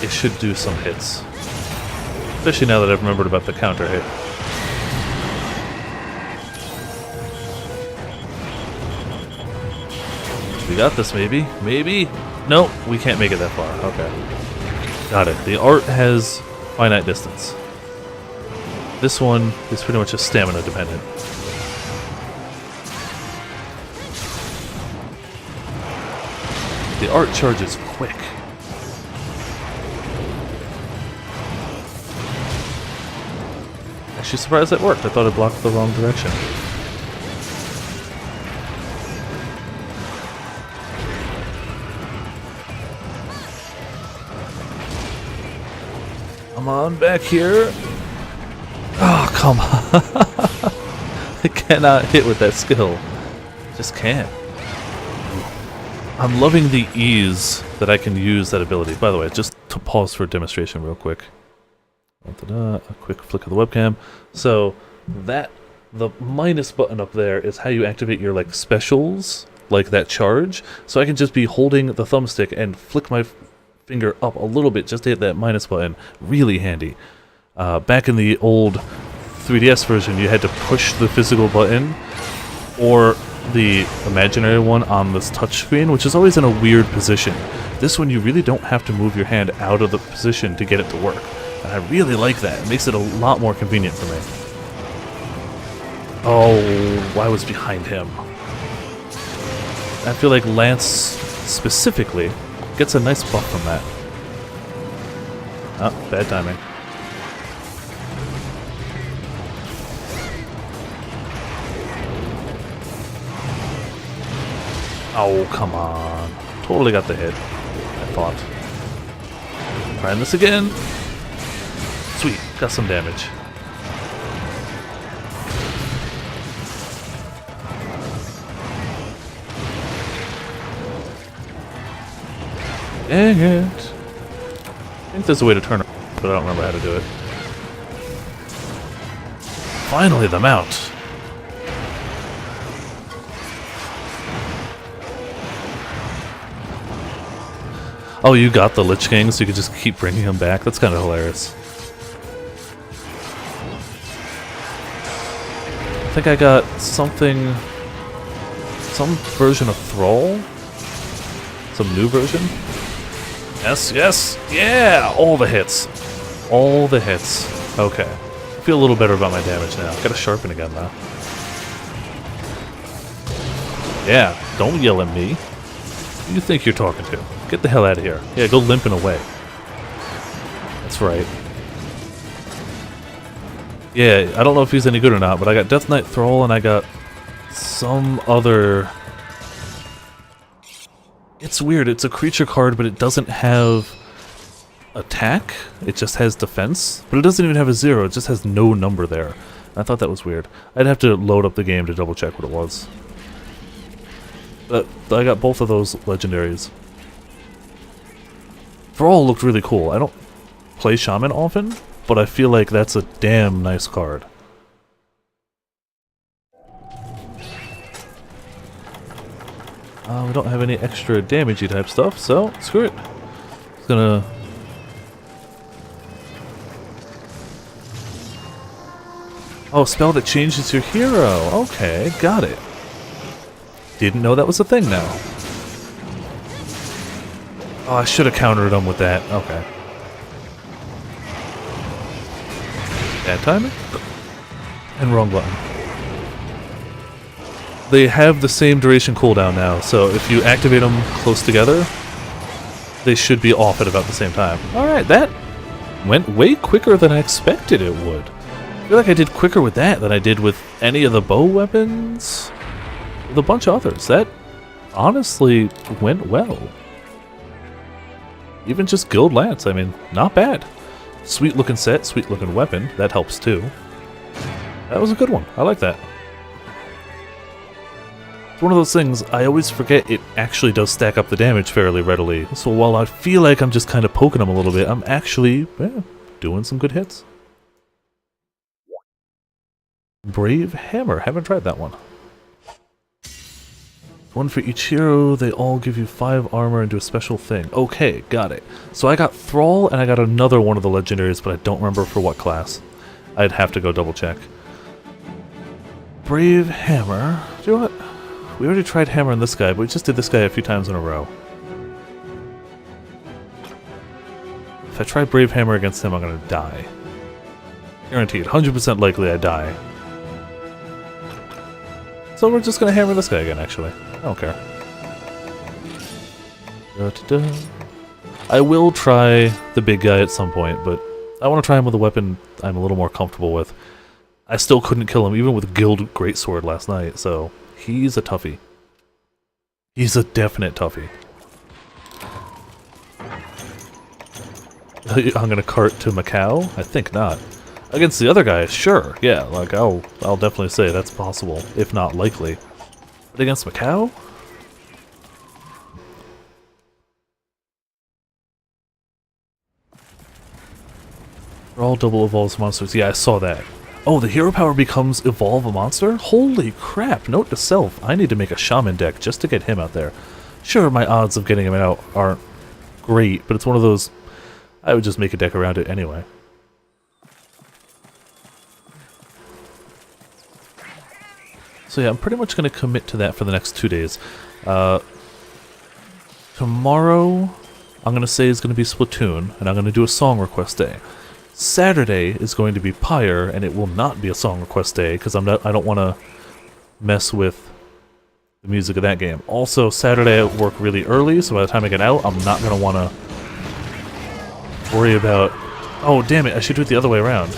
it should do some hits. Especially now that I've remembered about the counter hit. We got this, maybe? Maybe? No, we can't make it that far. Okay. Got it. The art has finite distance. This one is pretty much just stamina dependent. The art charges quick. Actually surprised that worked. I thought it blocked the wrong direction. Come on back here. Oh, come on. I cannot hit with that skill. Just can't. I'm loving the ease that I can use that ability. By the way, just to pause for a demonstration real quick. A quick flick of the webcam. So the minus button up there is how you activate your like specials, like that charge. So I can just be holding the thumbstick and flick my finger up a little bit just to hit that minus button. Really handy. Back in the old 3DS version, you had to push the physical button or the imaginary one on this touchscreen, which is always in a weird position. This one, you really don't have to move your hand out of the position to get it to work. And I really like that. It makes it a lot more convenient for me. Oh, I was behind him. I feel like Lance, specifically, gets a nice buff from that. Oh, bad timing. Oh, come on. Totally got the hit, I thought. Trying this again. Sweet, got some damage. Dang it. I think there's a way to turn it, but I don't remember how to do it. Finally, the mount. Oh, you got the Lich King, so you could just keep bringing him back? That's kind of hilarious. I think I got something... some version of Thrall? Some new version? Yes, yes, yeah! All the hits. All the hits. Okay. I feel a little better about my damage now. Gotta sharpen again, though. Yeah, don't yell at me. Who do you think you're talking to? Get the hell out of here. Yeah, go limping away. That's right. Yeah, I don't know if he's any good or not, but I got Death Knight Thrall and I got some other... It's weird, it's a creature card, but it doesn't have attack. It just has defense, but it doesn't even have a 0, it just has no number there. I thought that was weird. I'd have to load up the game to double check what it was. But I got both of those legendaries. Thrall looked really cool. I don't play Shaman often, but I feel like that's a damn nice card. We don't have any extra damagey type stuff, so screw it. It's gonna... Oh, spell that changes your hero. Okay, got it. Didn't know that was a thing now. Oh, I should have countered him with that. Okay. Bad timing? And wrong button. They have the same duration cooldown now, so if you activate them close together, they should be off at about the same time. Alright, that went way quicker than I expected it would. I feel like I did quicker with that than I did with any of the bow weapons. With a bunch of others. That honestly went well. Even just Guild Lance, I mean, not bad. Sweet looking set, sweet looking weapon, that helps too. That was a good one, I like that. It's one of those things, I always forget it actually does stack up the damage fairly readily. So while I feel like I'm just kind of poking them a little bit, I'm actually, doing some good hits. Brave Hammer, haven't tried that one. One for each hero, they all give you 5 armor and do a special thing. Okay, got it. So I got Thrall and I got another one of the legendaries, but I don't remember for what class. I'd have to go double check. Brave Hammer. Do you know what? We already tried Hammer on this guy, but we just did this guy a few times in a row. If I try Brave Hammer against him, I'm gonna die. Guaranteed. 100% likely I die. So we're just gonna hammer this guy again, actually. I don't care. Da-da-da. I will try the big guy at some point, but I want to try him with a weapon I'm a little more comfortable with. I still couldn't kill him, even with Guild Greatsword last night, so he's a toughie. He's a definite toughie. I'm gonna cart to Macau? I think not. Against the other guy, sure, yeah, like I'll definitely say that's possible, if not likely. But against Macau? They're all double evolves monsters. Yeah, I saw that. Oh, the hero power becomes evolve a monster? Holy crap, note to self, I need to make a shaman deck just to get him out there. Sure, my odds of getting him out aren't great, but it's one of those, I would just make a deck around it anyway. So yeah, I'm pretty much going to commit to that for the next 2 days. Tomorrow, I'm going to say is going to be Splatoon, and I'm going to do a song request day. Saturday is going to be Pyre, and it will not be a song request day, because I don't want to mess with the music of that game. Also, Saturday I work really early, so by the time I get out, I'm not going to want to worry about... Oh, damn it, I should do it the other way around.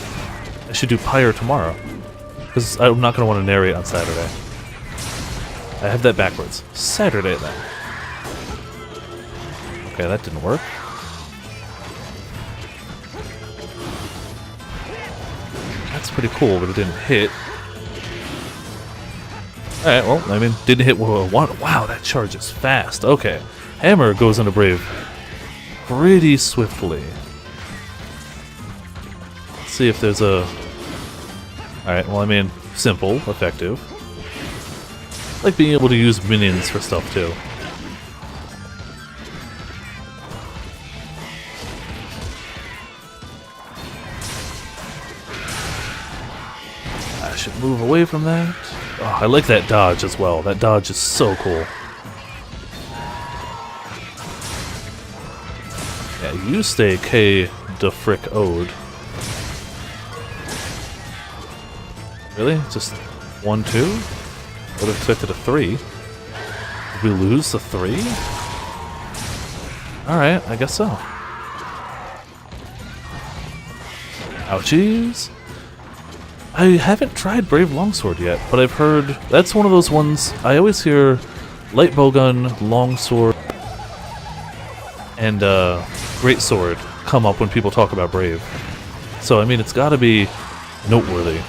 I should do Pyre tomorrow. Because I'm not going to want to narrate on Saturday. I have that backwards. Saturday, then. Okay, that didn't work. That's pretty cool, but it didn't hit. Alright, well, I mean, didn't hit what I wanted. Wow, that charge is fast. Okay. Hammer goes into Brave pretty swiftly. Let's see if there's a... Alright, well, I mean, simple, effective. I like being able to use minions for stuff, too. I should move away from that. Oh, I like that dodge as well. That dodge is so cool. Yeah, you stay K the frick ode. Really? Just 1, 2? I would have expected a 3. Did we lose the 3? Alright, I guess so. Ouchies! I haven't tried Brave Longsword yet, but I've heard that's one of those ones. I always hear Light Bowgun, Longsword, and Great Sword come up when people talk about Brave. So, I mean, it's gotta be noteworthy.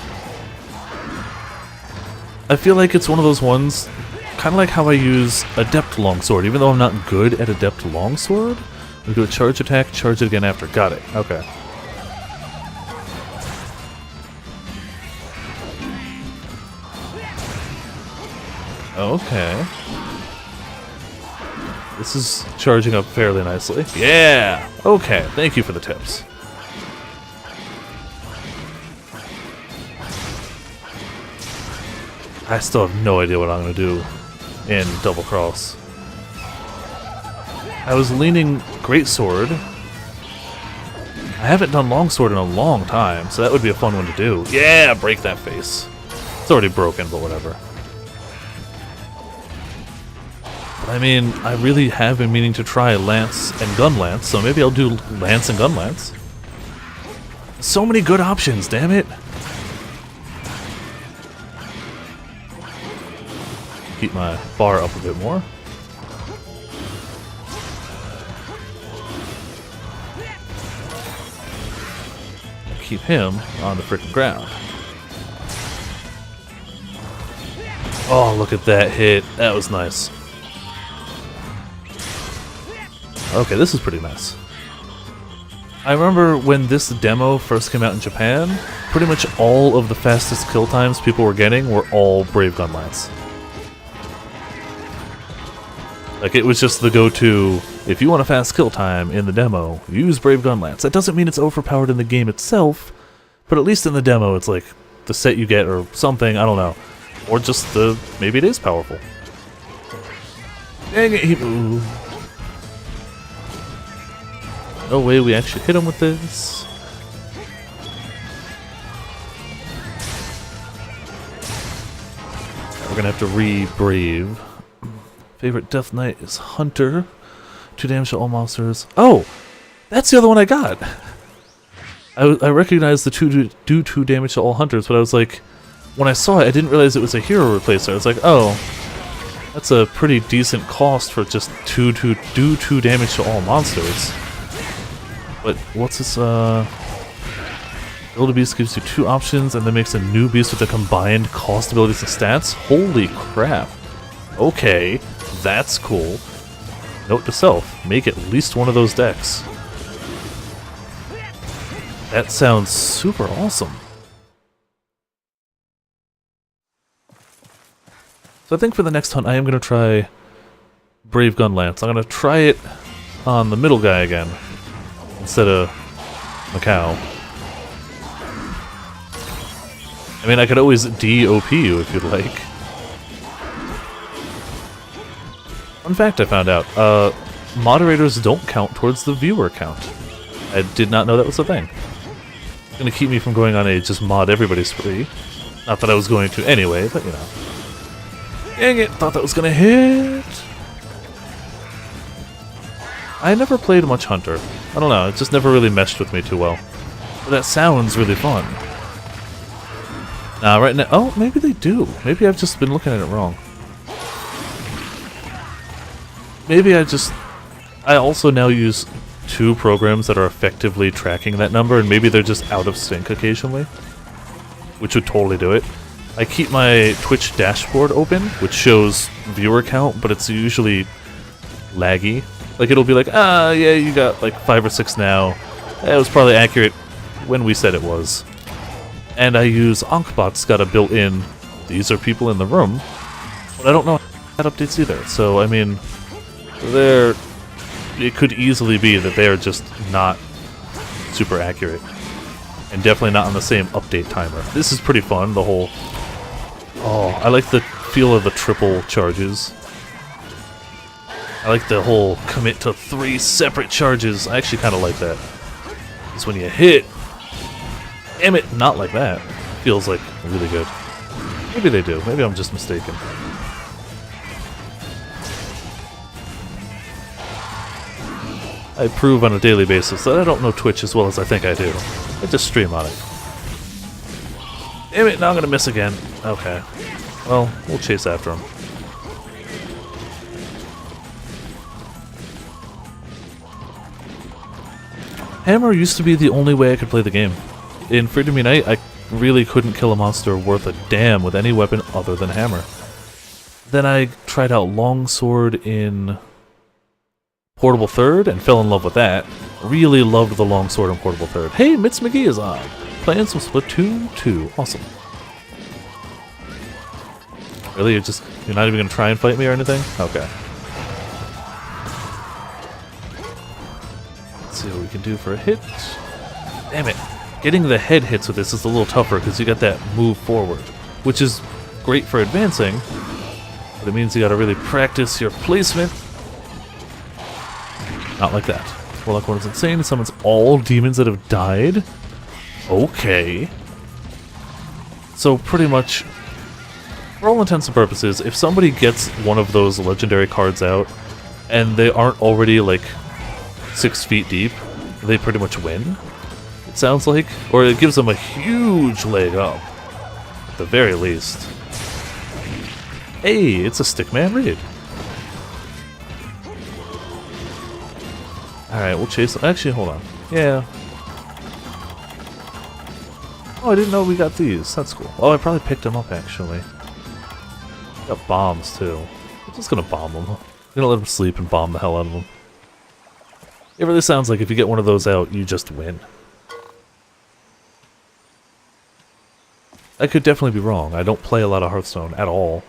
I feel like it's one of those ones, kind of like how I use Adept Longsword. Even though I'm not good at Adept Longsword, we do a charge attack, charge it again after. Got it. Okay. Okay. This is charging up fairly nicely. Yeah! Okay, thank you for the tips. I still have no idea what I'm going to do in Double Cross. I was leaning Greatsword. I haven't done Longsword in a long time, so that would be a fun one to do. Yeah! Break that face. It's already broken, but whatever. I mean, I really have been meaning to try Lance and Gun Lance, so maybe I'll do Lance and Gun Lance. So many good options, damn it! Keep my bar up a bit more. Keep him on the frickin' ground. Oh, look at that hit. That was nice. Okay, this is pretty nice. I remember when this demo first came out in Japan, pretty much all of the fastest kill times people were getting were all Brave Gun Lance. Like, it was just the go-to, if you want a fast kill time in the demo, use Brave Gun Lance. That doesn't mean it's overpowered in the game itself, but at least in the demo it's like the set you get or something, I don't know. Or just the, maybe it is powerful. Dang it, ooh. No way we actually hit him with this. We're gonna have to re-brave. Favorite Death Knight is Hunter. 2 damage to all monsters. Oh! That's the other one I got! I recognized the do 2 damage to all hunters, but I was like, when I saw it, I didn't realize it was a hero replacer. I was like, oh, that's a pretty decent cost for just do 2 damage to all monsters. But what's this, build a beast gives you 2 options and then makes a new beast with the combined cost, abilities, and stats? Holy crap. Okay, that's cool. Note to self, make at least one of those decks. That sounds super awesome. So I think for the next hunt I am going to try Brave Gun Lance. I'm going to try it on the middle guy again, instead of Macau. I mean, I could always DOP you if you'd like. Fun fact I found out, moderators don't count towards the viewer count. I did not know that was a thing. It's gonna keep me from going on a just mod everybody spree. Not that I was going to anyway, but you know. Dang it, thought that was gonna hit! I never played much Hunter. I don't know, it just never really meshed with me too well. But that sounds really fun. Right now... Oh, maybe they do. Maybe I've just been looking at it wrong. Maybe I also now use 2 programs that are effectively tracking that number, and maybe they're just out of sync occasionally. Which would totally do it. I keep my Twitch dashboard open, which shows viewer count, but it's usually laggy. Like, it'll be like, yeah, you got like 5 or 6 now. It was probably accurate when we said it was. And I use Ankbot's got a built-in, these are people in the room, but I don't know how that updates either. So, I mean, it could easily be that they're just not super accurate. And definitely not on the same update timer. This is pretty fun, the whole... Oh, I like the feel of the triple charges. I like the whole commit to 3 separate charges. I actually kind of like that. Because when you hit... Damn it, not like that. feels like really good. Maybe they do. Maybe I'm just mistaken. I prove on a daily basis that I don't know Twitch as well as I think I do. I just stream on it. Damn it, now I'm gonna miss again. Okay. Well, we'll chase after him. Hammer used to be the only way I could play the game. In Freedom Unite, I really couldn't kill a monster worth a damn with any weapon other than hammer. Then I tried out Longsword in Portable Third and fell in love with that. Really loved the Longsword in Portable Third. Hey, Mitz McGee is on! Playing some Splatoon 2. Awesome. Really? You're not even gonna try and fight me or anything? Okay. Let's see what we can do for a hit. Damn it. Getting the head hits with this is a little tougher because you got that move forward, which is great for advancing, but it means you gotta really practice your placement. Not like that. Warlock 1 is insane. It summons all demons that have died. Okay. So pretty much, for all intents and purposes, if somebody gets one of those legendary cards out, and they aren't already like 6 feet deep, they pretty much win. It sounds like, or it gives them a huge leg up, at the very least. Hey, it's a Stickman raid. Alright, we'll chase. Actually, hold on. Yeah. Oh, I didn't know we got these. That's cool. Oh, I probably picked them up, actually. Got bombs, too. I'm just gonna bomb them. I'm gonna let them sleep and bomb the hell out of them. It really sounds like if you get one of those out, you just win. I could definitely be wrong. I don't play a lot of Hearthstone at all.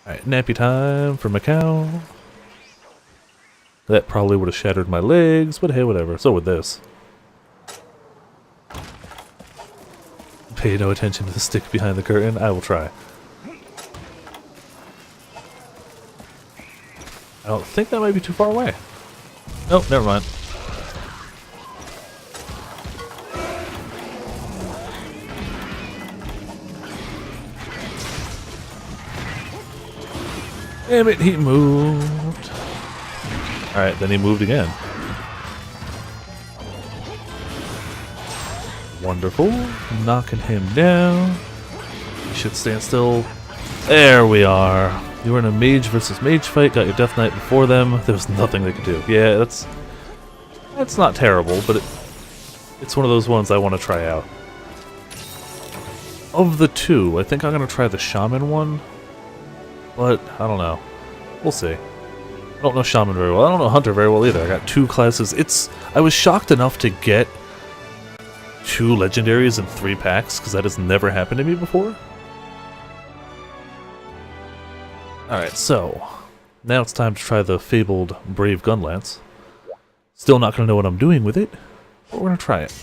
Alright, nappy time for Macau. That probably would have shattered my legs, but hey, whatever. So would this. Pay no attention to the stick behind the curtain. I will try. I don't think that might be too far away. Nope, never mind. Damn it, he moved. Alright, then he moved again. Wonderful. Knocking him down. You should stand still. There we are. You were in a mage versus mage fight, got your Death Knight before them. There was nothing they could do. Yeah, that's not terrible, but it's one of those ones I want to try out. Of the two, I think I'm going to try the Shaman one. But, I don't know. We'll see. I don't know Shaman very well. I don't know Hunter very well either. I got 2 classes. I was shocked enough to get 2 legendaries in 3 packs, because that has never happened to me before. Alright, so now it's time to try the fabled Brave Gunlance. Still not going to know what I'm doing with it, but we're going to try it.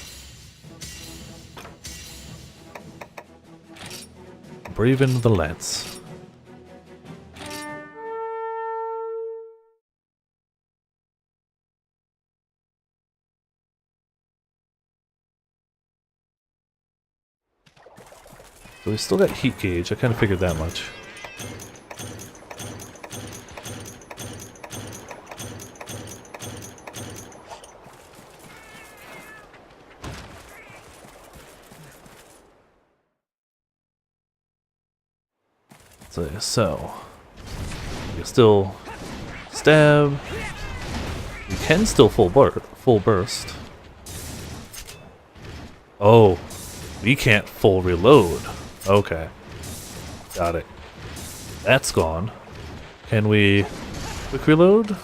Braven the Lance. So we still got heat gauge, I kind of figured that much. So you can still stab. You can still full burst. Oh, we can't full reload. Okay, got it. That's gone. Can we quick reload?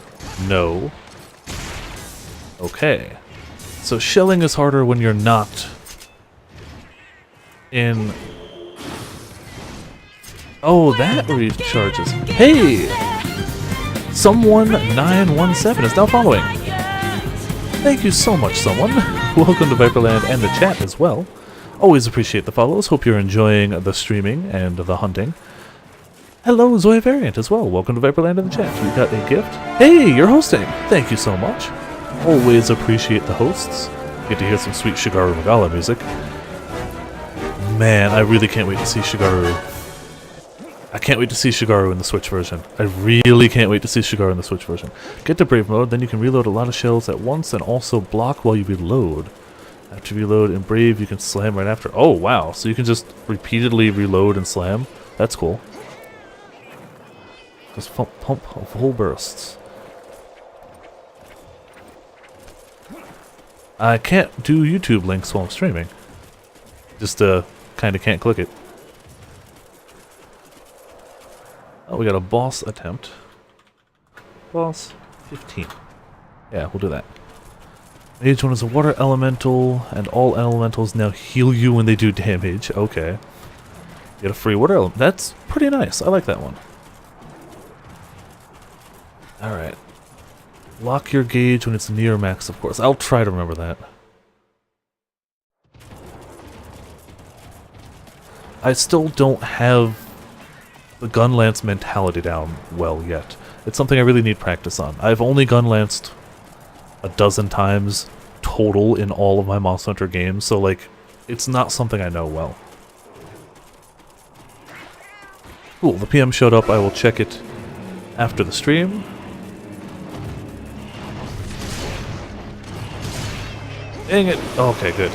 No. Okay. So shelling is harder when you're not in... Oh, that recharges. Hey! Someone 917 is now following. Thank you so much, someone. Welcome to Viperland and the chat as well. Always appreciate the follows. Hope you're enjoying the streaming and the hunting. Hello, Zoya Variant as well. Welcome to Viperland and the chat. We got a gift. Hey, you're hosting. Thank you so much. Always appreciate the hosts. Get to hear some sweet Shigaru Magala music. man, I really can't wait to see Shigaru. I can't wait to see Shigaru in the Switch version. I really can't wait to see Shigaru in the Switch version. Get to Brave mode, then you can reload a lot of shells at once and also block while you reload. After you reload in Brave, you can slam right after. Oh, wow. So you can just repeatedly reload and slam. That's cool. Just pump full bursts. I can't do YouTube links while I'm streaming. Just, kinda can't click it. Oh, we got a boss attempt. Boss 15. Yeah, we'll do that. Mage 1 is a water elemental, and all elementals now heal you when they do damage. Okay. You get a free water element. That's pretty nice. I like that one. Alright. Lock your gauge when it's near max, of course. I'll try to remember that. I still don't have the gun-lance mentality down well yet. It's something I really need practice on. I've only gun-lanced a dozen times total in all of my Monster Hunter games, so like, it's not something I know well. Cool, the PM showed up. I will check it after the stream. Dang it! Okay, good.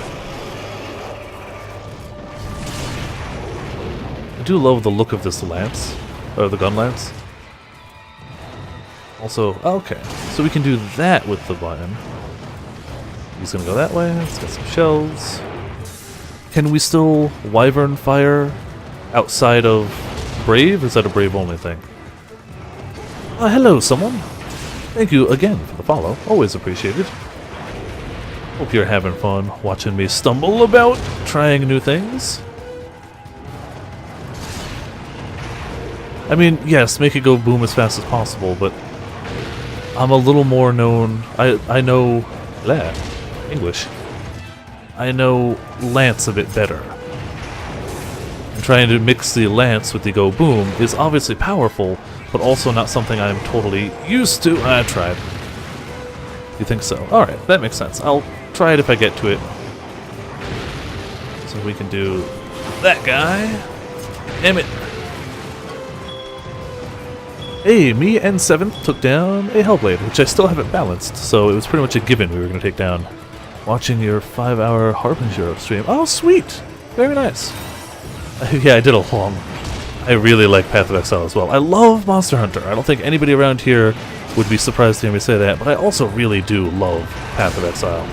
I do love the look of this lance, or the gun lance. Also, okay, so we can do that with the button. He's gonna go that way. Let's get some shells. Can we still wyvern fire outside of Brave? Or is that a Brave only thing? Hello, someone. Thank you again for the follow. Always appreciated. Hope you're having fun watching me stumble about, trying new things. I mean, yes, make it go boom as fast as possible, but I'm a little more known. I know English. I know Lance a bit better. And trying to mix the Lance with the go boom is obviously powerful, but also not something I'm totally used to. I tried. You think so? Alright, that makes sense. I'll try it if I get to it. So we can do that guy. Damn it. Hey, me and 7th took down a Hellblade, which I still haven't balanced, so it was pretty much a given we were going to take down. Watching your 5-hour Harbinger stream. Oh, sweet! Very nice. Yeah, I did a long. I really like Path of Exile as well. I love Monster Hunter. I don't think anybody around here would be surprised to hear me say that, but I also really do love Path of Exile.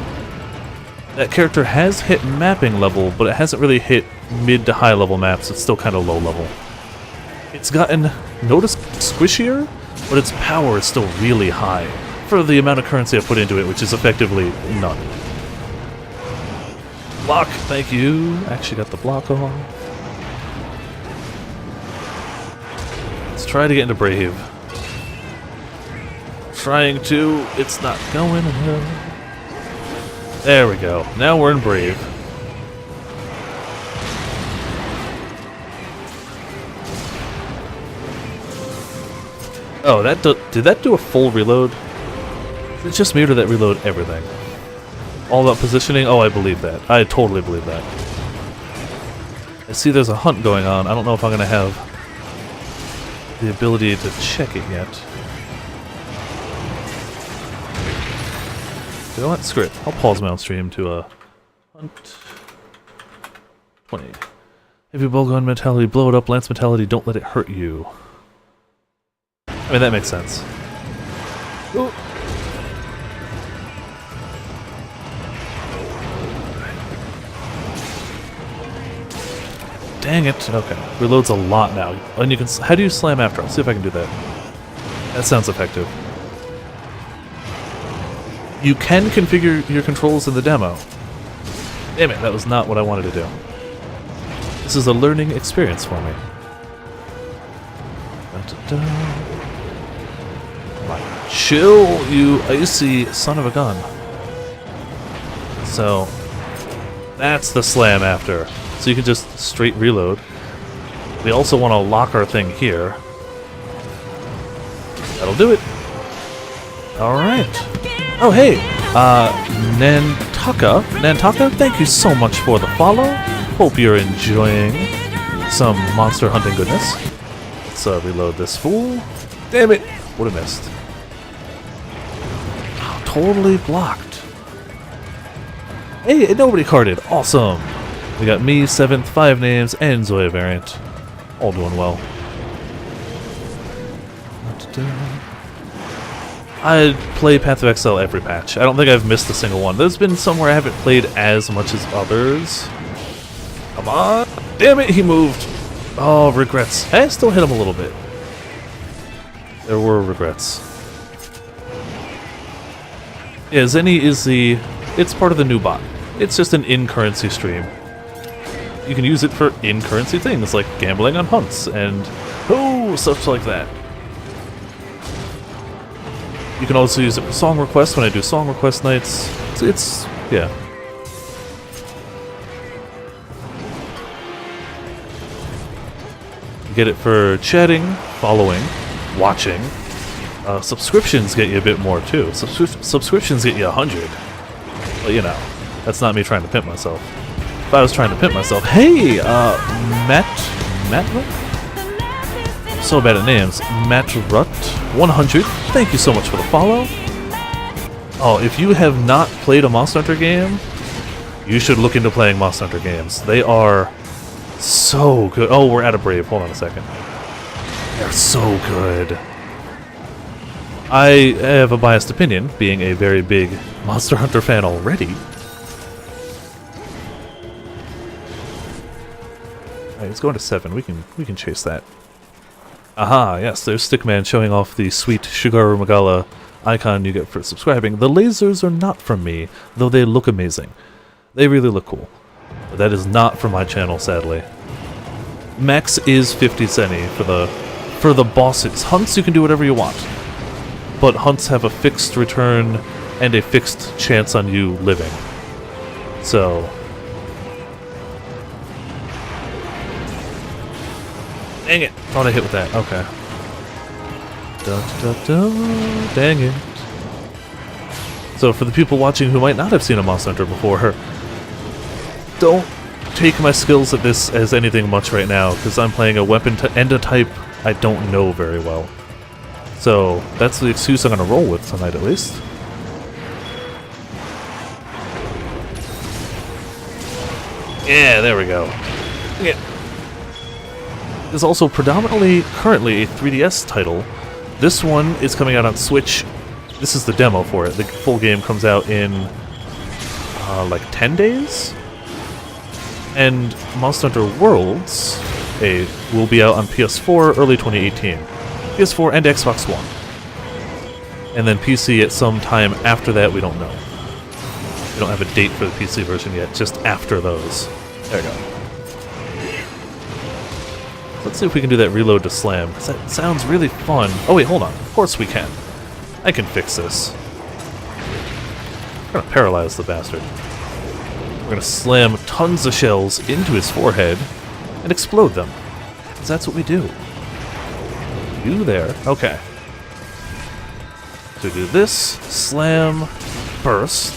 That character has hit mapping level, but it hasn't really hit mid to high level maps. It's still kind of low level. It's gotten, notice, squishier, but its power is still really high for the amount of currency I put into it, which is effectively none. Block, thank you. Actually got the block on. Let's try to get into Brave. Trying to, it's not going well. There we go. Now we're in Brave. Oh, did that do a full reload? Is it just me or did that reload everything? All about positioning? Oh, I believe that. I totally believe that. I see there's a hunt going on. I don't know if I'm going to have the ability to check it yet. You know what? Screw it. I'll pause my own stream to hunt. 20. If you bowgun mentality, blow it up. Lance mentality, don't let it hurt you. I mean, that makes sense. Ooh. Dang it. Okay. Reloads a lot now. And you can. How do you slam after? I'll see if I can do that. That sounds effective. You can configure your controls in the demo. Damn it, that was not what I wanted to do. This is a learning experience for me. Come on. Chill, you icy son of a gun. So, that's the slam after. So you can just straight reload. We also want to lock our thing here. That'll do it. Alright. Oh, hey! Nantaka, thank you so much for the follow. Hope you're enjoying some monster hunting goodness. Let's reload this fool. Damn it! Would have missed. Oh, totally blocked. Hey, nobody carded. Awesome. We got me, 7th, 5 names, and Zoya variant. All doing well. I play Path of Exile every patch. I don't think I've missed a single one. There's been some where I haven't played as much as others. Come on! Damn it, he moved! Oh, regrets. Hey, I still hit him a little bit. There were regrets. Yeah, Zenny is it's part of the new bot. It's just an in-currency stream. You can use it for in-currency things, like gambling on hunts, and stuff like that. You can also use it for song requests when I do song request nights. Yeah. You get it for chatting, following, watching. Subscriptions get you a bit more too. Subscriptions get you 100. But you know, that's not me trying to pimp myself. If I was trying to pimp myself, hey, Matt? So bad at names. Matt Rutt, 100. Thank you so much for the follow. Oh, if you have not played a Monster Hunter game, you should look into playing Monster Hunter games. They are so good. Oh, we're out of Brave. Hold on a second. They're so good. I have a biased opinion, being a very big Monster Hunter fan already. Alright, it's going to 7. We can chase that. Aha, yes, there's Stickman showing off the sweet Shigaru Magala icon you get for subscribing. The lasers are not from me, though they look amazing. They really look cool. But that is not from my channel, sadly. Max is 50 Zenny for the bosses. Hunts, you can do whatever you want. But hunts have a fixed return and a fixed chance on you living. So... Dang it! Thought I hit with that. Okay. Dang it. So for the people watching who might not have seen a Monster Hunter before, don't take my skills at this as anything much right now, because I'm playing a weapon and a type I don't know very well. So that's the excuse I'm going to roll with tonight at least. Yeah, there we go. Yeah. Is also predominantly currently a 3DS title. This one is coming out on Switch. This is the demo for it. The full game comes out in like 10 days. And Monster Hunter Worlds will be out on PS4 early 2018. PS4 and Xbox One. And then PC at some time after that, we don't know. We don't have a date for the PC version yet, just after those. There we go. Let's see if we can do that reload to slam, because that sounds really fun. Oh wait, hold on. Of course we can. I can fix this. We're gonna paralyze the bastard. We're gonna slam tons of shells into his forehead and explode them. Because that's what we do. You there. Okay. So we do this, slam, burst.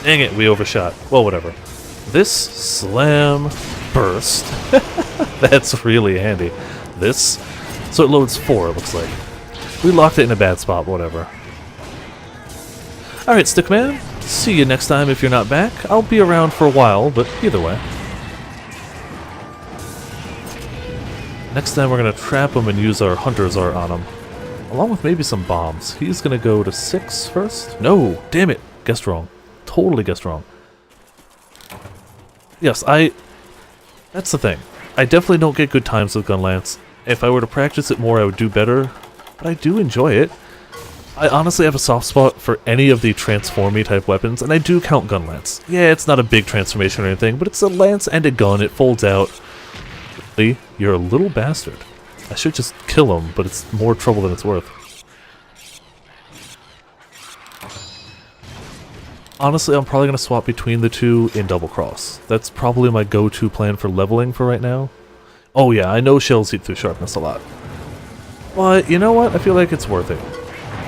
Dang it, we overshot. Well, whatever. This, slam, burst. That's really handy. This. So it loads 4, it looks like. We locked it in a bad spot, whatever. Alright, Stickman. See you next time if you're not back. I'll be around for a while, but either way. Next time we're going to trap him and use our Hunter's Art on him. Along with maybe some bombs. He's going to go to 6 first? No! Damn it! Guessed wrong. Totally guessed wrong. Yes, that's the thing. I definitely don't get good times with Gunlance. If I were to practice it more, I would do better. But I do enjoy it. I honestly have a soft spot for any of the transformy type weapons, and I do count Gunlance. Yeah, it's not a big transformation or anything, but it's a lance and a gun. It folds out. Lee, you're a little bastard. I should just kill him, but it's more trouble than it's worth. Honestly, I'm probably going to swap between the two in Double Cross. That's probably my go-to plan for leveling for right now. Oh yeah, I know shells eat through sharpness a lot. But, you know what? I feel like it's worth it.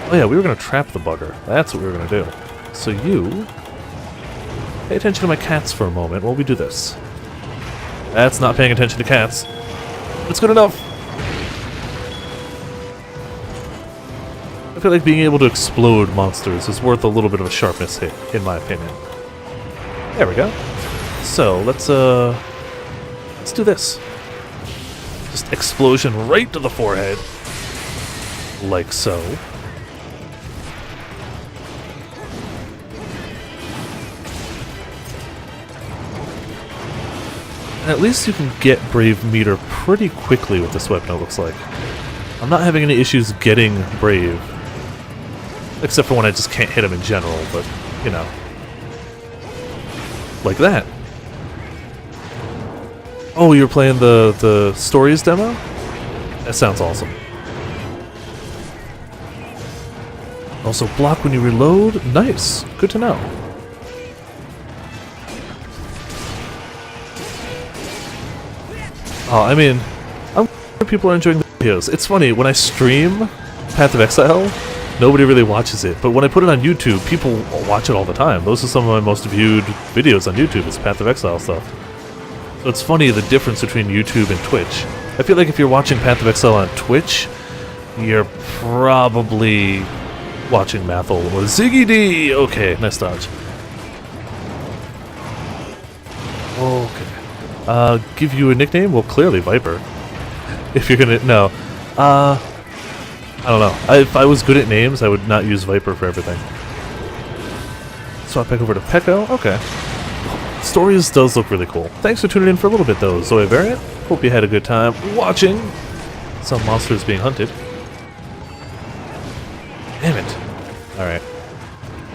Oh yeah, we were going to trap the bugger. That's what we were going to do. So you... Pay attention to my cats for a moment while we do this. That's not paying attention to cats. It's good enough. I feel like being able to explode monsters is worth a little bit of a sharpness hit, in my opinion. There we go. So, let's do this. Just explosion right to the forehead. Like so. And at least you can get Brave meter pretty quickly with this weapon, it looks like. I'm not having any issues getting Brave. Except for when I just can't hit him in general, but, you know. Like that. Oh, you're playing the Stories demo? That sounds awesome. Also, block when you reload? Nice. Good to know. Oh, I mean, I'm glad people are enjoying the videos. It's funny, when I stream Path of Exile, nobody really watches it, but when I put it on YouTube, people watch it all the time. Those are some of my most viewed videos on YouTube, is Path of Exile stuff. So it's funny, the difference between YouTube and Twitch. I feel like if you're watching Path of Exile on Twitch, you're probably watching Mathel or Ziggy D! Okay, nice dodge. Okay. Give you a nickname? Well, clearly Viper. If you're gonna... No. I don't know. If I was good at names, I would not use Viper for everything. Swap back over to Pecco. Okay. Stories does look really cool. Thanks for tuning in for a little bit, though, Zoe Variant. Hope you had a good time watching some monsters being hunted. Damn it. Alright.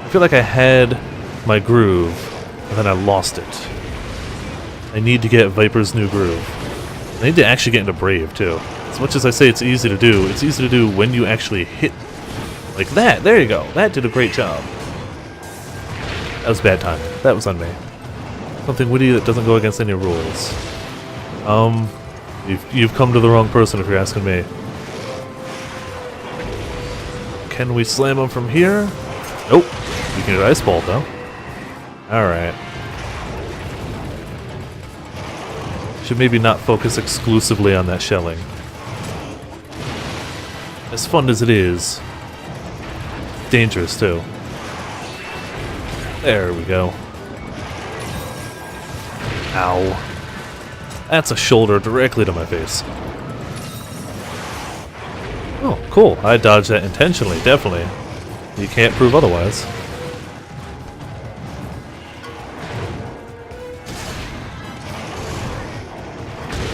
I feel like I had my groove, and then I lost it. I need to get Viper's new groove. I need to actually get into Brave, too. As much as I say it's easy to do, it's easy to do when you actually hit like that. There you go. That did a great job. That was bad timing. That was on me. Something witty that doesn't go against any rules. You've come to the wrong person if you're asking me. Can we slam him from here? Nope. You can get Ice Ball, though. Alright. Should maybe not focus exclusively on that shelling. As fun as it is, dangerous too. There we go. Ow. That's a shoulder directly to my face. Oh, cool. I dodged that intentionally, definitely. You can't prove otherwise.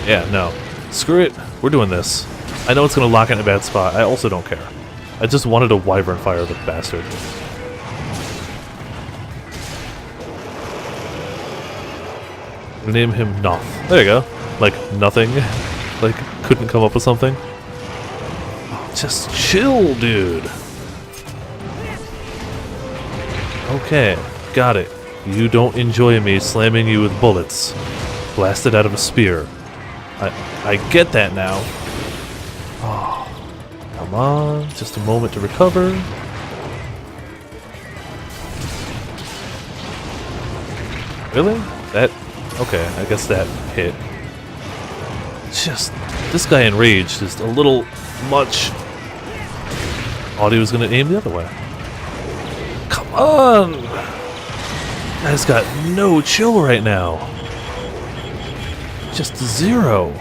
Yeah, no. Screw it. We're doing this. I know it's going to lock in a bad spot. I also don't care. I just wanted to Wyvern Fire the bastard. Name him Noth. There you go. Like, nothing. Like, couldn't come up with something. Oh, just chill, dude. Okay, got it. You don't enjoy me slamming you with bullets. Blasted out of a spear. I get that now. Oh, come on. Just a moment to recover. Really? That... Okay, I guess that hit. Just... This guy enraged is a little much. Thought he was going to aim the other way. Come on! Guy's got no chill right now. Just zero.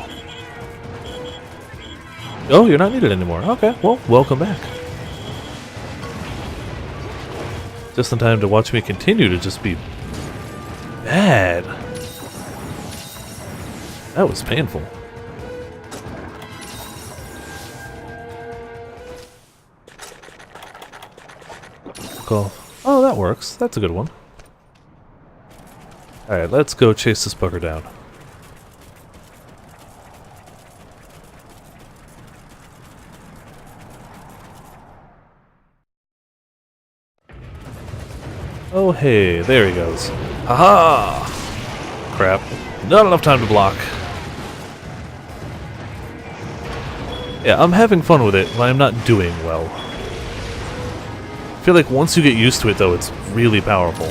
Oh, you're not needed anymore. Okay, well, welcome back. Just in time to watch me continue to just be bad. That was painful. Cool. Oh, that works. That's a good one. Alright, let's go chase this bugger down. Oh, hey, there he goes. Haha! Crap. Not enough time to block. Yeah, I'm having fun with it, but I'm not doing well. I feel like once you get used to it, though, it's really powerful.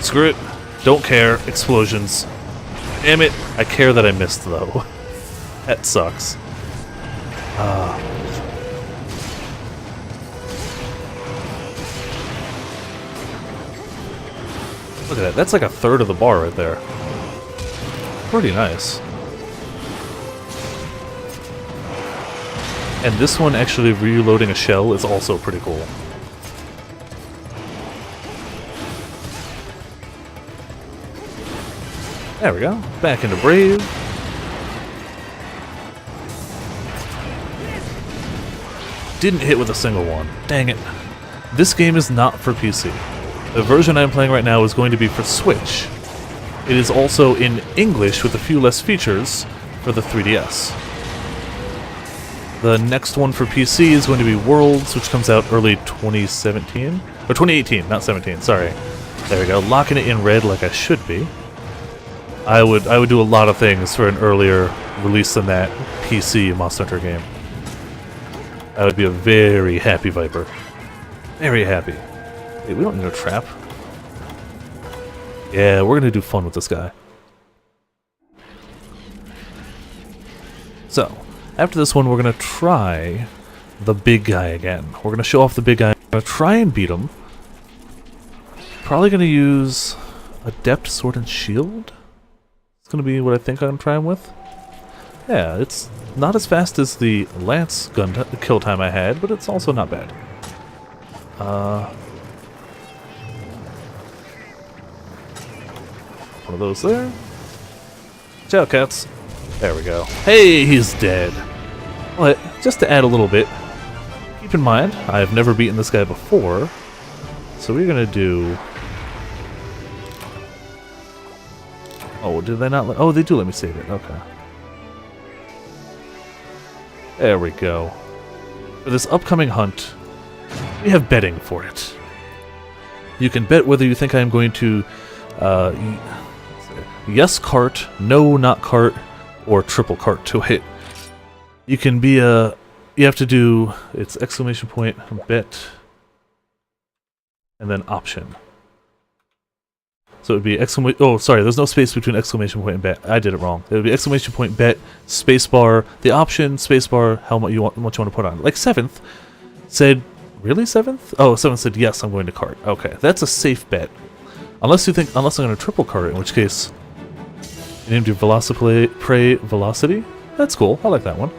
Screw it. Don't care. Explosions. Damn it! I care that I missed, though. That sucks. Look at that. That's like a third of the bar right there. Pretty nice. And this one actually reloading a shell is also pretty cool. There we go. Back into Brave. Didn't hit with a single one. Dang it. This game is not for PC. The version I'm playing right now is going to be for Switch. It is also in English with a few less features for the 3DS. The next one for PC is going to be Worlds, which comes out early 2017? Or 2018, not 17, sorry. There we go, locking it in red like I should be. I would do a lot of things for an earlier release than that PC Monster Hunter game. I would be a very happy Viper. Very happy. Wait, we don't need a trap. Yeah, we're gonna do fun with this guy. So, after this one, we're gonna try the big guy again. We're gonna show off the big guy. We're gonna try and beat him. Probably gonna use Adept Sword and Shield. It's gonna be what I think I'm trying with. Yeah, it's not as fast as the Lance gun kill time I had, but it's also not bad. One of those there. Ciao, cats. There we go. Hey, he's dead. But just to add a little bit, keep in mind, I have never beaten this guy before, so we're gonna do... Oh, did they not let... Oh, they do let me save it. Okay. There we go. For this upcoming hunt, we have betting for it. You can bet whether you think I'm going to yes cart, no not cart, or triple cart to hit. You can be a... You have to do... It's exclamation point, bet, and then option. So it would be exclamation... Oh, sorry, there's no space between exclamation point and bet. I did it wrong. It would be exclamation point, bet, spacebar, the option, spacebar, how much you want to put on. Like 7th said... Really, 7th? Oh, 7th said, yes, I'm going to cart. Okay, that's a safe bet. Unless you think... Unless I'm going to triple cart, in which case... You named your Prey Velocity? That's cool. I like that one.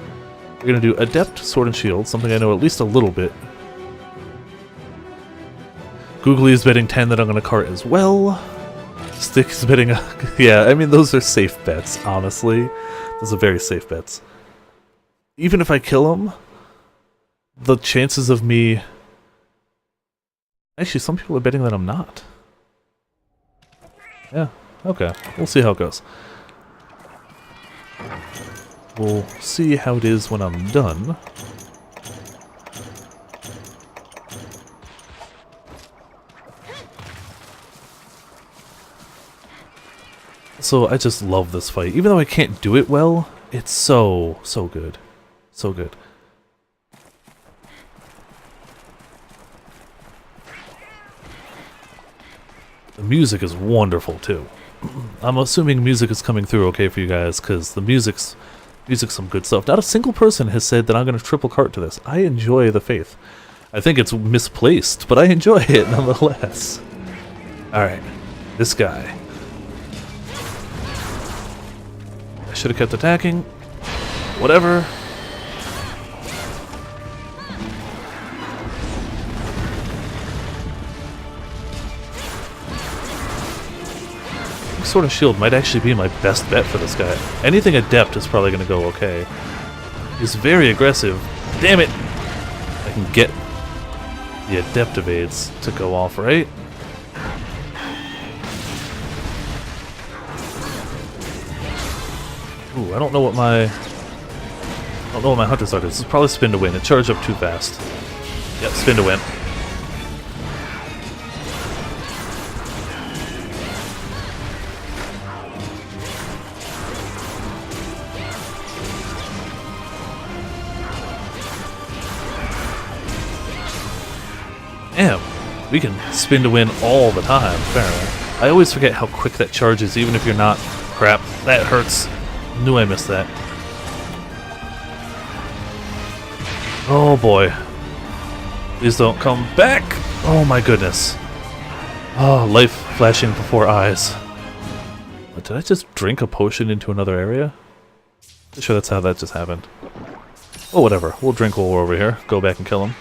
We're going to do Adept Sword and Shield, something I know at least a little bit. Googly is betting 10 that I'm going to cart as well. Stick is betting... Yeah, I mean, those are safe bets, honestly. Those are very safe bets. Even if I kill him, the chances of me... Actually, some people are betting that I'm not. Yeah, okay. We'll see how it goes. We'll see how it is when I'm done. So I just love this fight. Even though I can't do it well, it's so good. So good. The music is wonderful too. I'm assuming music is coming through okay for you guys, because the music's some good stuff. Not a single person has said that I'm going to triple cart to this. I enjoy the faith. I think it's misplaced, but I enjoy it nonetheless. Alright, this guy. I should have kept attacking. Whatever. Sword and Shield might actually be my best bet for this guy. Anything Adept is probably going to go okay. He's very aggressive. Damn it! I can get the Adept evades to go off, right? Ooh, I don't know what my hunters are. This is probably spin to win. It charged up too fast. Yep, spin to win. Damn, we can spin to win all the time, apparently. I always forget how quick that charges, even if you're not crap. That hurts. Knew I missed that. Oh boy. Please don't come back. Oh my goodness. Oh, life flashing before eyes. Did I just drink a potion into another area? Pretty sure that's how that just happened. Oh, whatever. We'll drink while we're over here. Go back and kill him.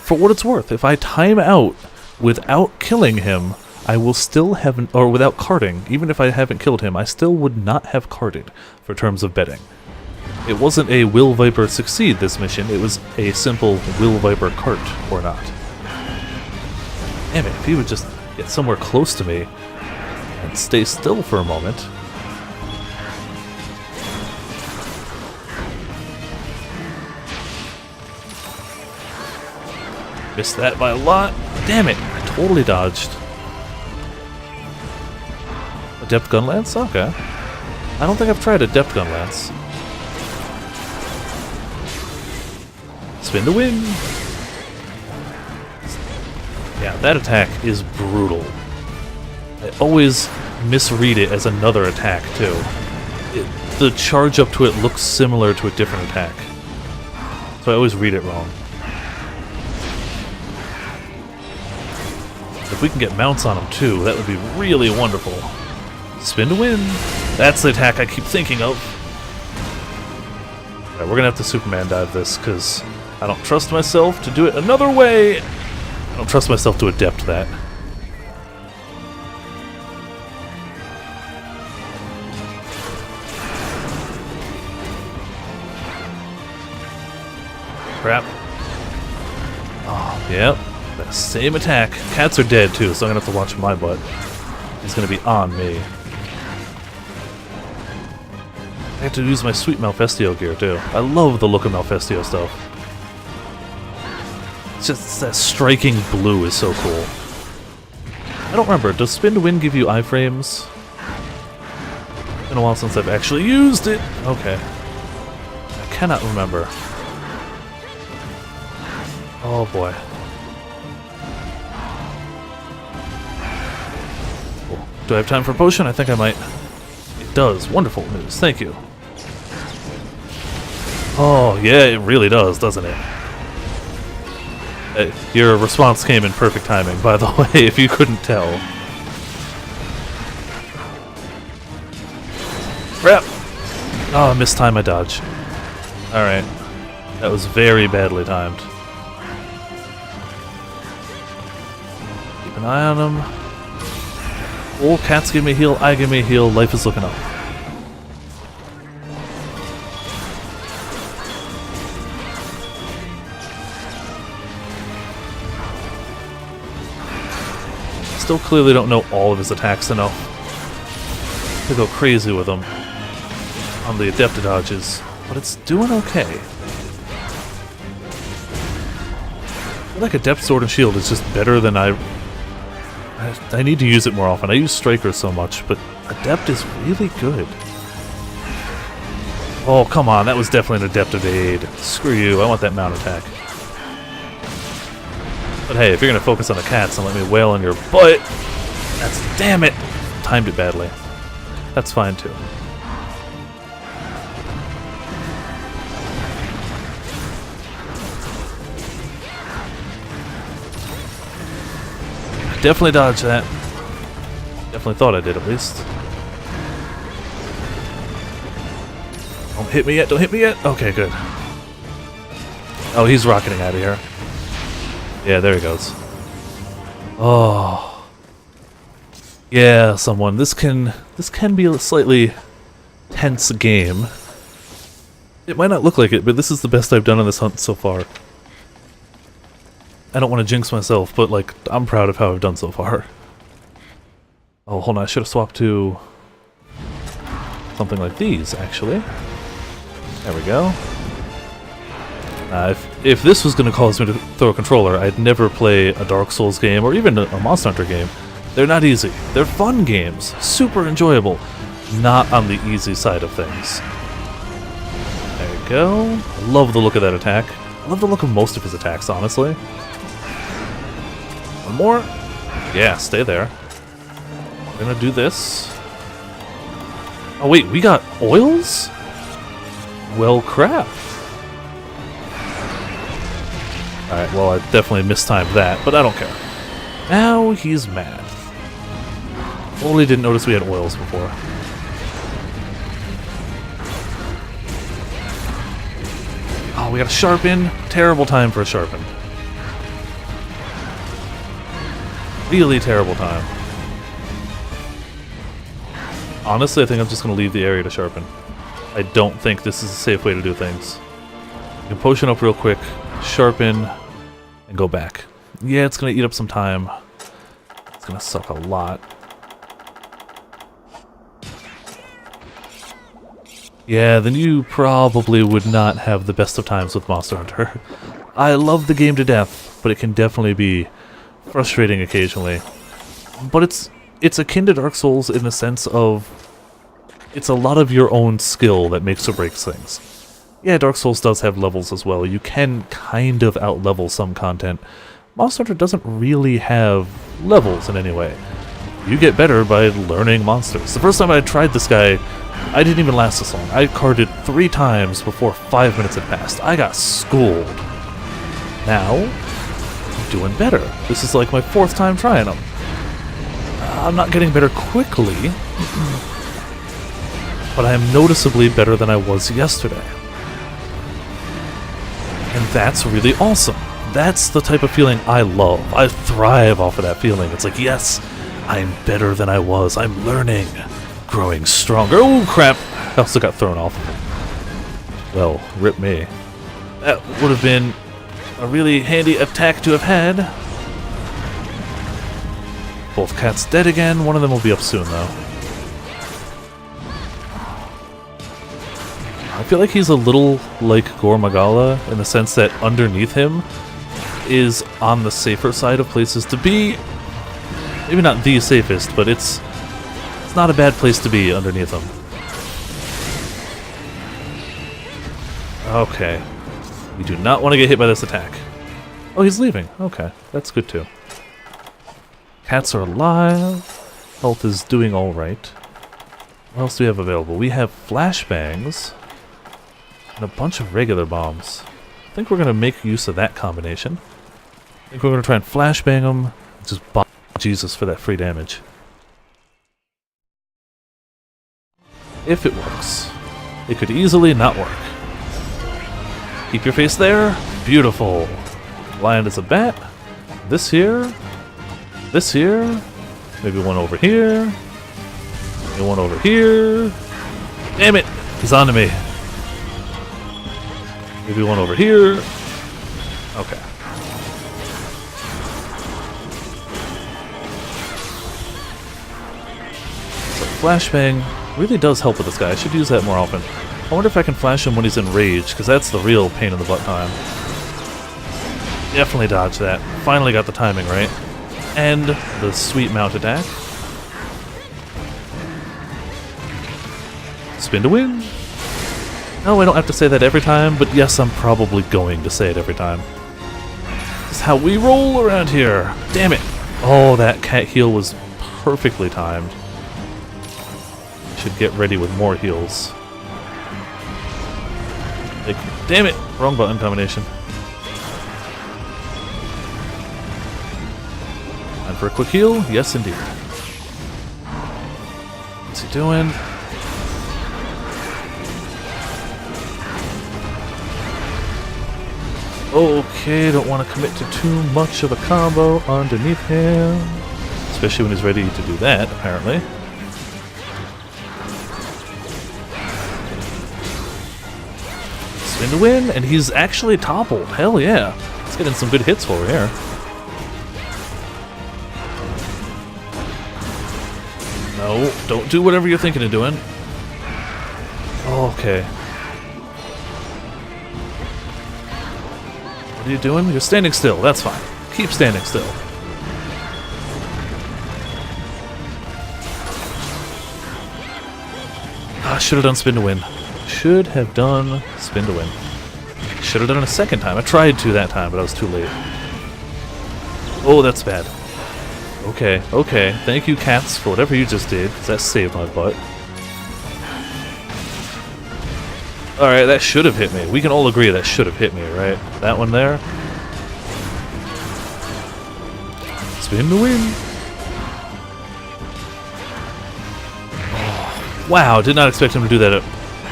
For what it's worth, if I time out without killing him, I will still have, or without carding, even if I haven't killed him, I still would not have carded for terms of betting. It wasn't a will Viper succeed this mission, it was a simple will Viper cart or not. Damn it, if he would just get somewhere close to me and stay still for a moment. Missed that by a lot. Damn it, I totally dodged. Adept Gun Lance? Okay. I don't think I've tried Adept Gun Lance. Spin to win! Yeah, that attack is brutal. I always misread it as another attack, too. The charge up to it looks similar to a different attack. So I always read it wrong. If we can get mounts on him, too, that would be really wonderful. Spin to win! That's the attack I keep thinking of. Alright, we're gonna have to Superman dive this, because I don't trust myself to do it another way! I don't trust myself to adept that. Crap. Oh, yep. That same attack. Cats are dead too, so I'm gonna have to watch my butt. He's gonna be on me. I have to use my sweet Malfestio gear too. I love the look of Malfestio stuff. It's just that striking blue is so cool. I don't remember, does Spin to Win give you iframes? It's been a while since I've actually used it! Okay. I cannot remember. Oh boy. Cool. Do I have time for a potion? I think I might. It does. Wonderful news. Thank you. Oh, yeah, it really does, doesn't it? Your response came in perfect timing, by the way, if you couldn't tell. Crap! Oh, I missed time my dodge. Alright. That was very badly timed. Keep an eye on him. Oh, cats give me a heal, I give me a heal, life is looking up. Still clearly don't know all of his attacks enough to go crazy with them on the adept dodges, but it's doing okay. I feel like Adept Sword and Shield is just better than I need to use it more often. I use Striker so much, but Adept is really good. Oh, come on, that was definitely an Adept Evade. Screw you, I want that mount attack. But hey, if you're gonna focus on the cats and let me wail on your butt, that's damn it! Timed it badly. That's fine too. Definitely dodged that. Definitely thought I did at least. Don't hit me yet, don't hit me yet! Okay, good. Oh, he's rocketing out of here. Yeah, there he goes. Oh. Yeah, someone. This can be a slightly tense game. It might not look like it, but this is the best I've done on this hunt so far. I don't want to jinx myself, but like, I'm proud of how I've done so far. Oh, hold on, I should have swapped to something like these, actually. There we go. If this was going to cause me to throw a controller, I'd never play a Dark Souls game or even a Monster Hunter game. They're not easy. They're fun games. Super enjoyable. Not on the easy side of things. There you go. I love the look of that attack. I love the look of most of his attacks, honestly. One more. Yeah, stay there. We're going to do this. Oh wait, we got oils? Well, crap. Alright, well, I definitely mistimed that, but I don't care. Now he's mad. Totally didn't notice we had oils before. Oh, we got a sharpen. Terrible time for a sharpen. Really terrible time. Honestly, I think I'm just going to leave the area to sharpen. I don't think this is a safe way to do things. You can potion up real quick, sharpen, and go back. Yeah, it's going to eat up some time. It's going to suck a lot. Yeah, then you probably would not have the best of times with Monster Hunter. I love the game to death, but it can definitely be frustrating occasionally. But it's akin to Dark Souls in the sense of it's a lot of your own skill that makes or breaks things. Yeah, Dark Souls does have levels as well. You can kind of out-level some content. Monster Hunter doesn't really have levels in any way. You get better by learning monsters. The first time I tried this guy, I didn't even last this long. I carded 3 times before 5 minutes had passed. I got schooled. Now, I'm doing better. This is like my 4th time trying them. I'm not getting better quickly, but I am noticeably better than I was yesterday. And that's really awesome. That's the type of feeling I love. I thrive off of that feeling. It's like, yes, I'm better than I was. I'm learning, growing stronger. Oh, crap. I also got thrown off. Well, rip me. That would have been a really handy attack to have had. Both cats dead again. One of them will be up soon, though. I feel like he's a little like Gore Magala in the sense that underneath him is on the safer side of places to be. Maybe not the safest, but it's not a bad place to be underneath him. Okay. We do not want to get hit by this attack. Oh, he's leaving. Okay, that's good too. Cats are alive. Health is doing alright. What else do we have available? We have flashbangs and a bunch of regular bombs. I think we're going to make use of that combination. I think we're going to try and flashbang them and just bomb Jesus for that free damage. If it works. It could easily not work. Keep your face there. Beautiful. Lion as a bat. This here. This here. Maybe one over here. Maybe one over here. Damn it! He's onto me. Maybe one over here. Okay. So flashbang really does help with this guy. I should use that more often. I wonder if I can flash him when he's in rage, because that's the real pain in the butt time. Definitely dodge that. Finally got the timing right. And the sweet mount attack. Spin to win. No, I don't have to say that every time, but yes, I'm probably going to say it every time. This is how we roll around here. Damn it. Oh, that cat heal was perfectly timed. Should get ready with more heals. Like, damn it! Wrong button combination. And for a quick heal? Yes, indeed. What's he doing? Okay, don't want to commit to too much of a combo underneath him. Especially when he's ready to do that, apparently. Spin to win, and he's actually toppled. Hell yeah. He's getting some good hits over here. No, don't do whatever you're thinking of doing. Okay. What are you doing? You're standing still. That's fine. Keep standing still. Ah, should have done spin to win. Should have done spin to win. Should have done it a second time. I tried to that time, but I was too late. Oh, that's bad. Okay, okay. Thank you, cats, for whatever you just did, because that saved my butt. Alright, that should have hit me. We can all agree that should have hit me, right? That one there. Spin to win. Oh, wow, did not expect him to do that at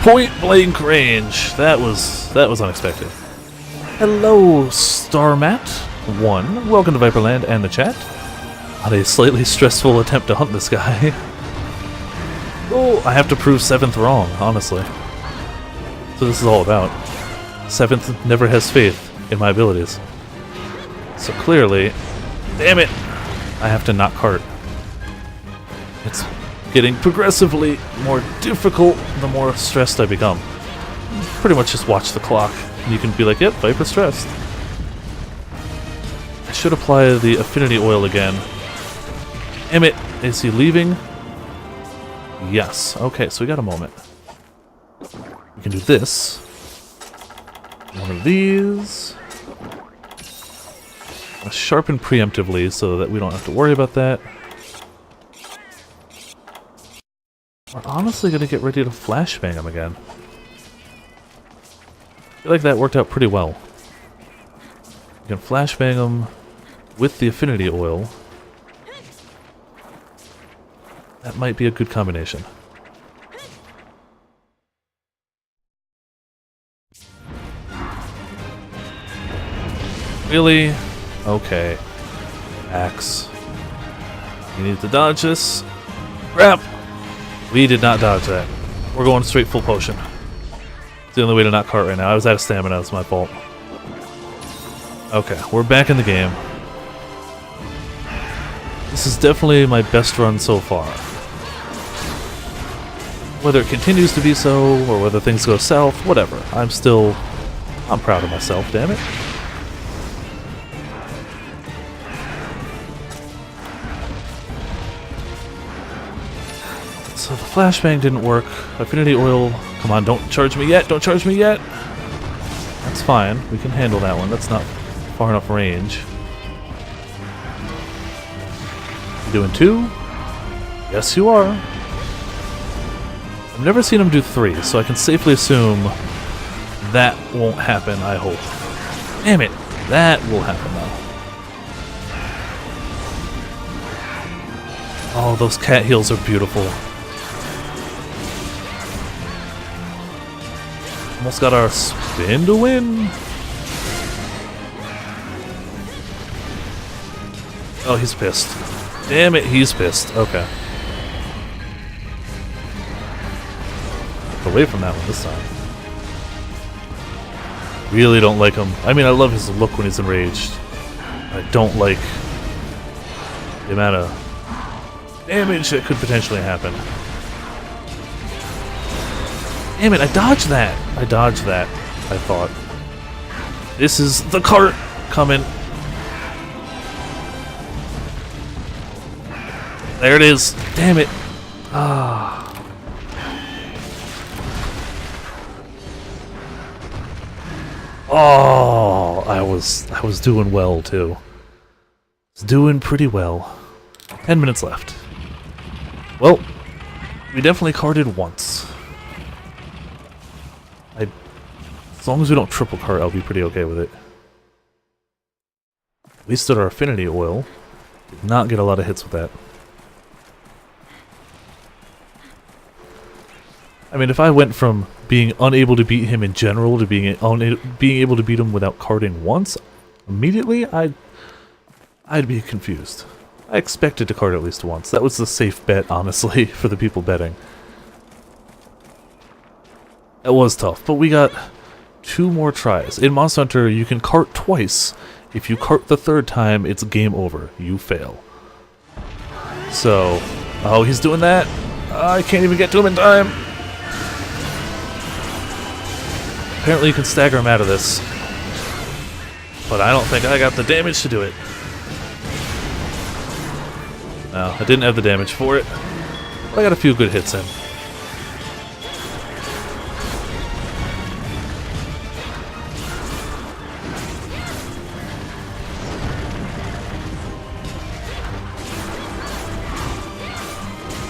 point blank range. That was unexpected. Hello, StarMat1. Welcome to Viperland and the chat. On a slightly stressful attempt to hunt this guy. Oh, I have to prove 7th wrong, honestly. So this is all about. 7th never has faith in my abilities. So clearly, damn it, I have to not cart. It's getting progressively more difficult the more stressed I become. Pretty much just watch the clock, and you can be like, yep, Viper stressed. I should apply the affinity oil again. Damn it, is he leaving? Yes. Okay, so we got a moment. We can do this. One of these. I'll sharpen preemptively so that we don't have to worry about that. We're honestly going to get ready to flashbang him again. I feel like that worked out pretty well. We can flashbang him with the affinity oil. That might be a good combination. Really? Okay. Axe. You need to dodge this. Crap! We did not dodge that. We're going straight full potion. It's the only way to not cart right now. I was out of stamina, that's my fault. Okay, we're back in the game. This is definitely my best run so far. Whether it continues to be so, or whether things go south, whatever. I'm proud of myself, damn it. So the flashbang didn't work. Affinity oil, come on, don't charge me yet, don't charge me yet! That's fine, we can handle that one, that's not far enough range. You doing 2? Yes you are. I've never seen him do 3, so I can safely assume that won't happen, I hope. Damn it! That will happen though. Oh, those cat heels are beautiful. Almost got our spin to win. Oh, he's pissed. Damn it, he's pissed. Okay. Away from that one this time. Really don't like him. I mean, I love his look when he's enraged. I don't like the amount of damage that could potentially happen. Damn it, I dodged that! I dodged that, I thought. This is the cart coming. There it is. Damn it. Ah. Oh, I was doing well too. I was doing pretty well. 10 minutes left. Well, we definitely carded once. As long as we don't triple cart, I'll be pretty okay with it. We stood our affinity oil. Did not get a lot of hits with that. I mean, if I went from being unable to beat him in general to being able to beat him without carding once, immediately, I'd be confused. I expected to card at least once. That was the safe bet, honestly, for the people betting. It was tough, but we got 2 more tries. In Monster Hunter, you can cart twice. If you cart the 3rd time, it's game over. You fail. So, oh, he's doing that. I can't even get to him in time. Apparently you can stagger him out of this. But I don't think I got the damage to do it. No, I didn't have the damage for it. But I got a few good hits in.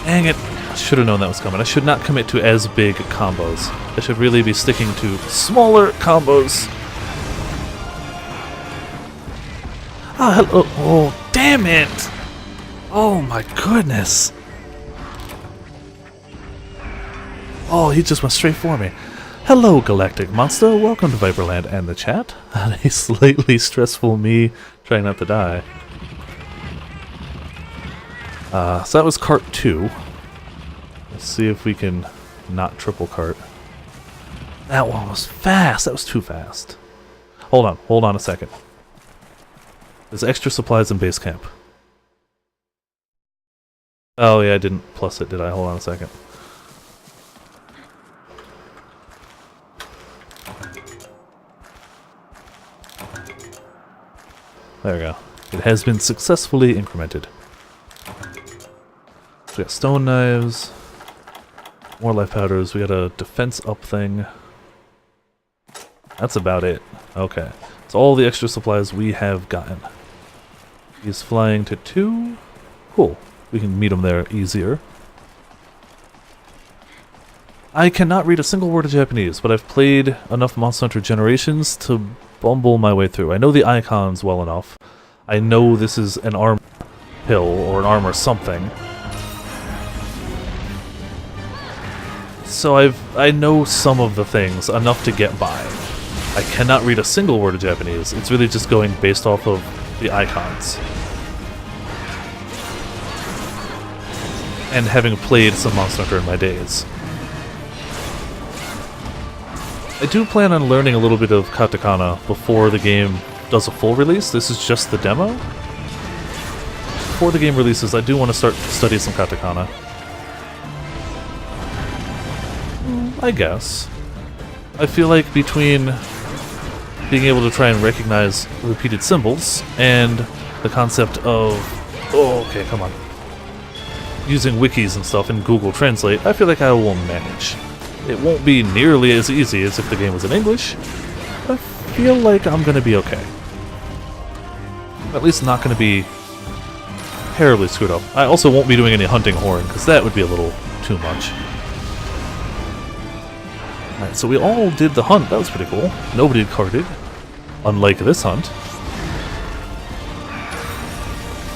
Dang it. should have known that was coming. I should not commit to as big combos. I should really be sticking to smaller combos. Oh, hello. Oh, damn it! Oh my goodness. Oh, he just went straight for me. Hello, Galactic Monster. Welcome to Viperland and the chat. And a slightly stressful me trying not to die. So that was cart 2. Let's see if we can not triple cart. That one was fast. That was too fast. Hold on a second. There's extra supplies in base camp. Oh yeah, I didn't plus it, did I? Hold on a second. There we go. It has been successfully incremented. We got stone knives, more life powders, we got a defense up thing. That's about it. Okay. It's all the extra supplies we have gotten. He's flying to 2. Cool. We can meet him there easier. I cannot read a single word of Japanese, but I've played enough Monster Hunter Generations to bumble my way through. I know the icons well enough. I know this is an arm hill or an armor something. So I know some of the things, enough to get by. I cannot read a single word of Japanese. It's really just going based off of the icons. And having played some Monster Hunter in my days. I do plan on learning a little bit of katakana before the game does a full release. This is just the demo. Before the game releases, I do want to start studying some katakana. I guess. I feel like between being able to try and recognize repeated symbols and the concept of... Oh, okay, come on. Using wikis and stuff in Google Translate, I feel like I will manage. It won't be nearly as easy as if the game was in English, but I feel like I'm going to be okay. I'm at least not going to be terribly screwed up. I also won't be doing any hunting horn, because that would be a little too much. Alright, so we all did the hunt. That was pretty cool. Nobody carted, unlike this hunt.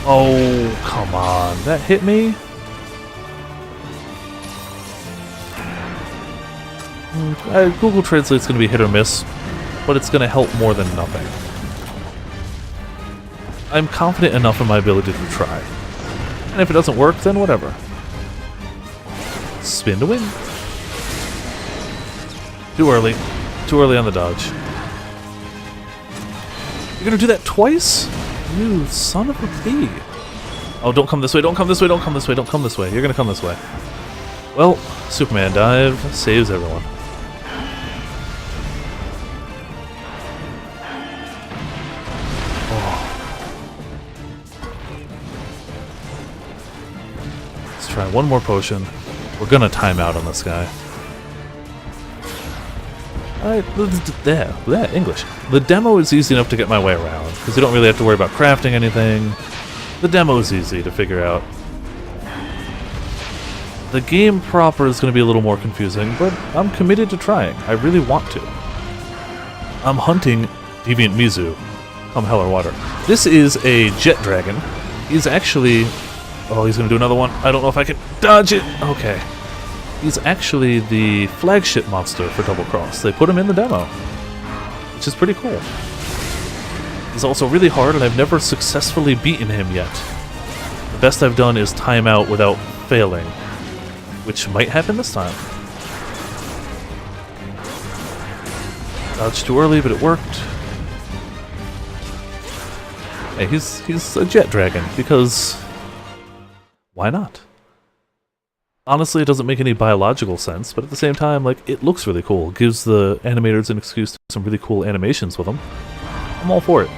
Oh, come on. That hit me? Google Translate's going to be hit or miss, but it's going to help more than nothing. I'm confident enough in my ability to try. And if it doesn't work, then whatever. Spin to win. Too early. Too early on the dodge. You're going to do that twice? You son of a bee. Oh, don't come this way, don't come this way, don't come this way, don't come this way. You're going to come this way. Well, Superman dive saves everyone. Try one more potion. We're gonna time out on this guy. Alright, there, English. The demo is easy enough to get my way around, because you don't really have to worry about crafting anything. The demo is easy to figure out. The game proper is going to be a little more confusing, but I'm committed to trying. I really want to. I'm hunting Deviant Mizu, come hell or water. This is a jet dragon. He's actually... Oh, he's going to do another one. I don't know if I can dodge it. Okay. He's actually the flagship monster for Double Cross. They put him in the demo, which is pretty cool. He's also really hard, and I've never successfully beaten him yet. The best I've done is time out without failing, which might happen this time. Dodged too early, but it worked. Hey, he's a jet dragon, because... why not? Honestly, it doesn't make any biological sense, but at the same time, like, it looks really cool. It gives the animators an excuse to do some really cool animations with them. I'm all for it.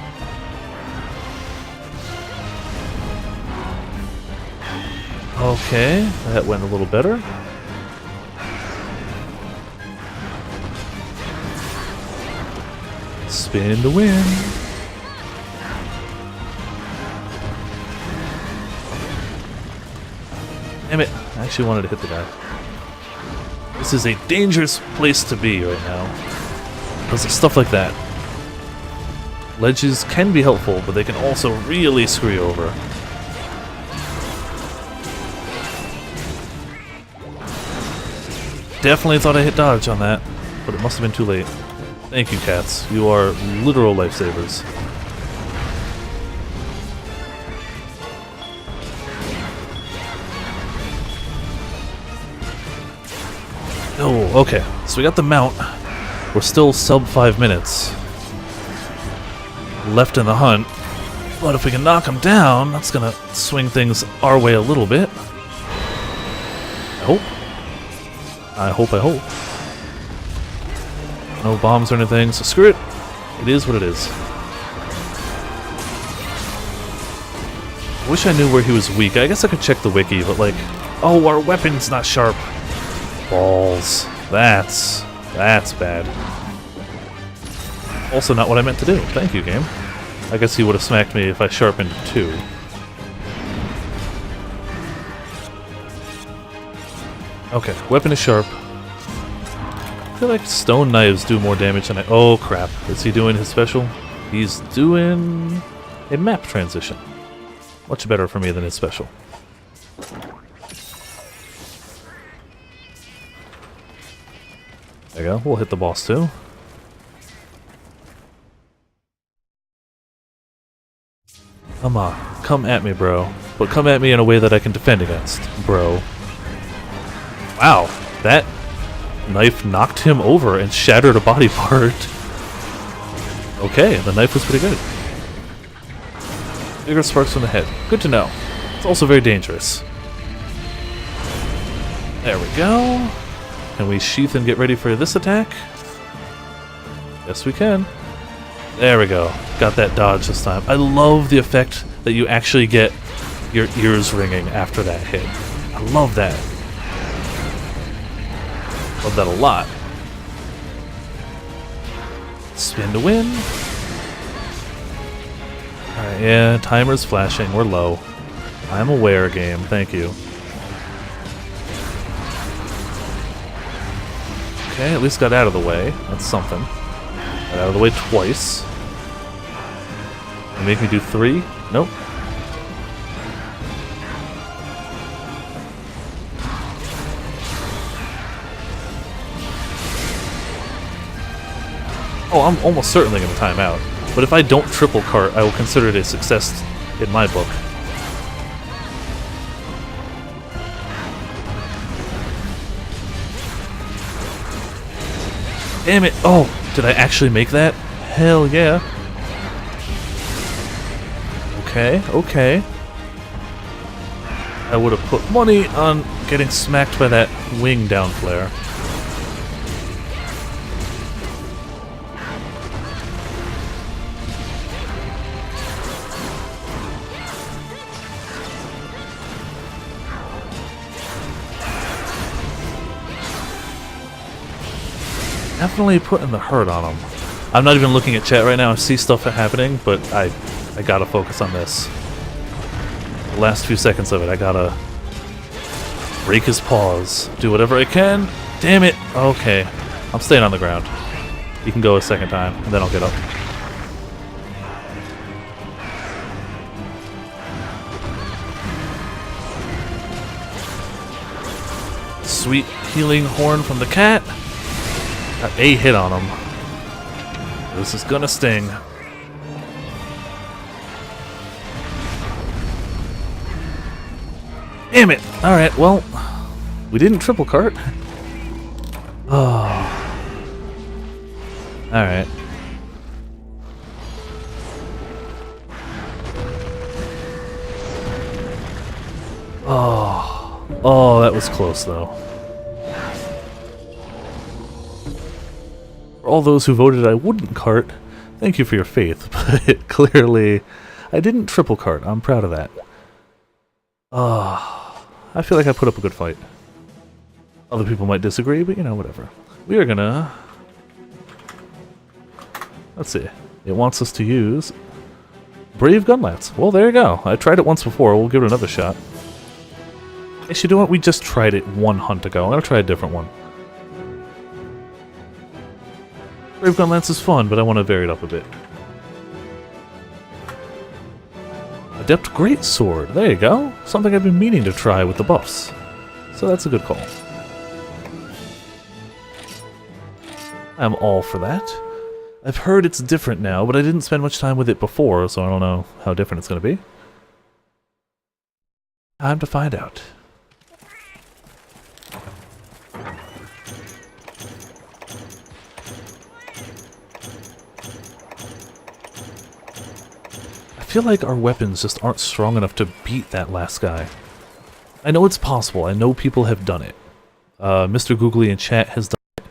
Okay, that went a little better. Spin to win. Damn it. I actually wanted to hit the guy. This is a dangerous place to be right now. Because of stuff like that. Ledges can be helpful, but they can also really screw you over. Definitely thought I hit dodge on that, but it must have been too late. Thank you, cats. You are literal lifesavers. Oh, okay. So we got the mount. We're still sub 5 minutes left in the hunt. But if we can knock him down, that's gonna swing things our way a little bit. I hope. I hope. No bombs or anything, so screw it. It is what it is. I wish I knew where he was weak. I guess I could check the wiki, but like... Oh, our weapon's not sharp. Balls. That's bad. Also not what I meant to do. Thank you, game. I guess he would have smacked me if I sharpened 2. Okay, weapon is sharp. I feel like stone knives do more damage than I... Oh, crap. Is he doing his special? He's doing a map transition. Much better for me than his special. There you go. We'll hit the boss, too. Come on. Come at me, bro. But come at me in a way that I can defend against, bro. Wow. That knife knocked him over and shattered a body part. Okay, the knife was pretty good. Bigger sparks from the head. Good to know. It's also very dangerous. There we go. Can we sheath and get ready for this attack? Yes, we can. There we go. Got that dodge this time. I love the effect that you actually get your ears ringing after that hit. I love that. Love that a lot. Spin to win. Alright, yeah, timer's flashing. We're low. I'm aware, game. Thank you. Okay, at least got out of the way. That's something. Got out of the way twice. You make me do 3? Nope. Oh, I'm almost certainly going to time out. But if I don't triple cart, I will consider it a success in my book. Damn it! Oh, did I actually make that? Hell yeah. Okay, okay. I would have put money on getting smacked by that wing down flare. Definitely putting the hurt on him. I'm not even looking at chat right now. I see stuff happening, but I gotta focus on this. The last few seconds of it, I gotta break his paws. Do whatever I can. Damn it! Okay. I'm staying on the ground. He can go a second time, and then I'll get up. Sweet healing horn from the cat. Got a hit on him. This is gonna sting. Damn it! Alright, well, we didn't triple cart. Oh. Alright. Oh. Oh, that was close though. For all those who voted I wouldn't cart, thank you for your faith, but clearly I didn't triple cart. I'm proud of that. I feel like I put up a good fight. Other people might disagree, but you know, whatever. We are gonna... Let's see. It wants us to use Brave Gunlats. Well, there you go. I tried it once before. We'll give it another shot. Actually, you know what? We just tried it one hunt ago. I'm gonna try a different one. Brave Gun Lance is fun, but I want to vary it up a bit. Adept Greatsword. There you go. Something I've been meaning to try with the buffs. So that's a good call. I'm all for that. I've heard it's different now, but I didn't spend much time with it before, so I don't know how different it's going to be. Time to find out. I feel like our weapons just aren't strong enough to beat that last guy. I know it's possible. I know people have done it. Mr. Googly in chat has done it.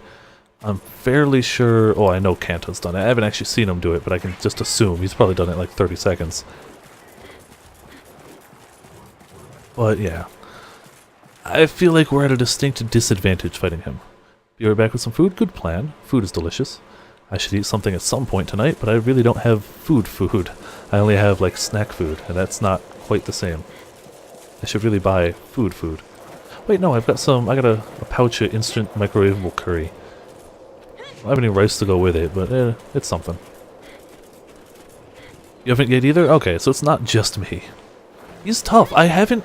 I'm fairly sure... Oh, I know Kanto's done it. I haven't actually seen him do it, but I can just assume. He's probably done it in like 30 seconds. But yeah. I feel like we're at a distinct disadvantage fighting him. Be right back with some food? Good plan. Food is delicious. I should eat something at some point tonight, but I really don't have food. I only have like snack food, and that's not quite the same. I should really buy food. Wait, no, I've got some... I got a pouch of instant microwavable curry. I don't have any rice to go with it, but it's something. You haven't yet either? Okay, so it's not just me. He's tough. I haven't...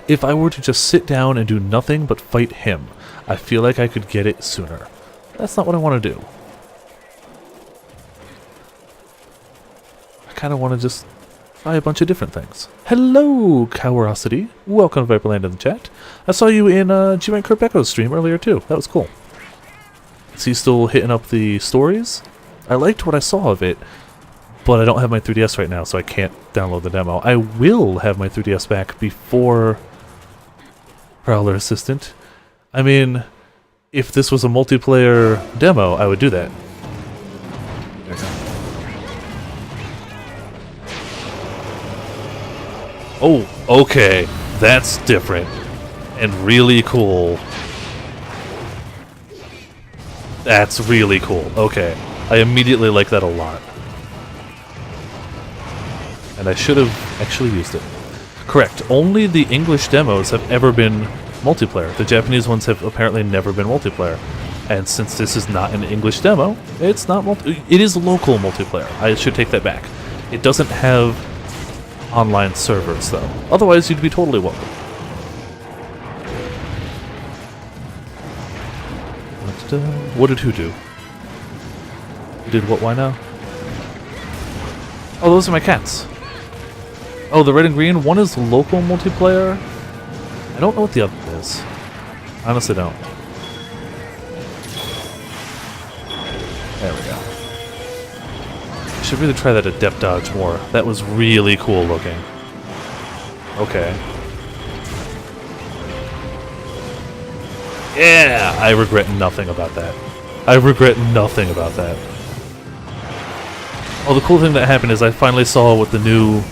If I were to just sit down and do nothing but fight him, I feel like I could get it sooner. That's not what I want to do. I kind of want to just try a bunch of different things. Hello, Cowerosity. Welcome to Viperland in the chat. I saw you in G-Man Kurt Becko's stream earlier too. That was cool. Is he still hitting up the stories? I liked what I saw of it, but I don't have my 3DS right now, so I can't download the demo. I will have my 3DS back before Prowler Assistant. I mean, if this was a multiplayer demo, I would do that. There we go. Oh, okay. That's different. And really cool. That's really cool. Okay. I immediately like that a lot. And I should have actually used it. Correct. Only the English demos have ever been multiplayer. The Japanese ones have apparently never been multiplayer. And since this is not an English demo, it's not it is local multiplayer. I should take that back. It doesn't have online servers, though. Otherwise, you'd be totally welcome. What did who do? Who did what, why now? Oh, those are my cats. Oh, the red and green? One is local multiplayer? I don't know what the other is. I honestly don't. There we go. I should really try that adept dodge more. That was really cool looking. Okay. Yeah! I regret nothing about that. I regret nothing about that. Oh, the cool thing that happened is I finally saw what the new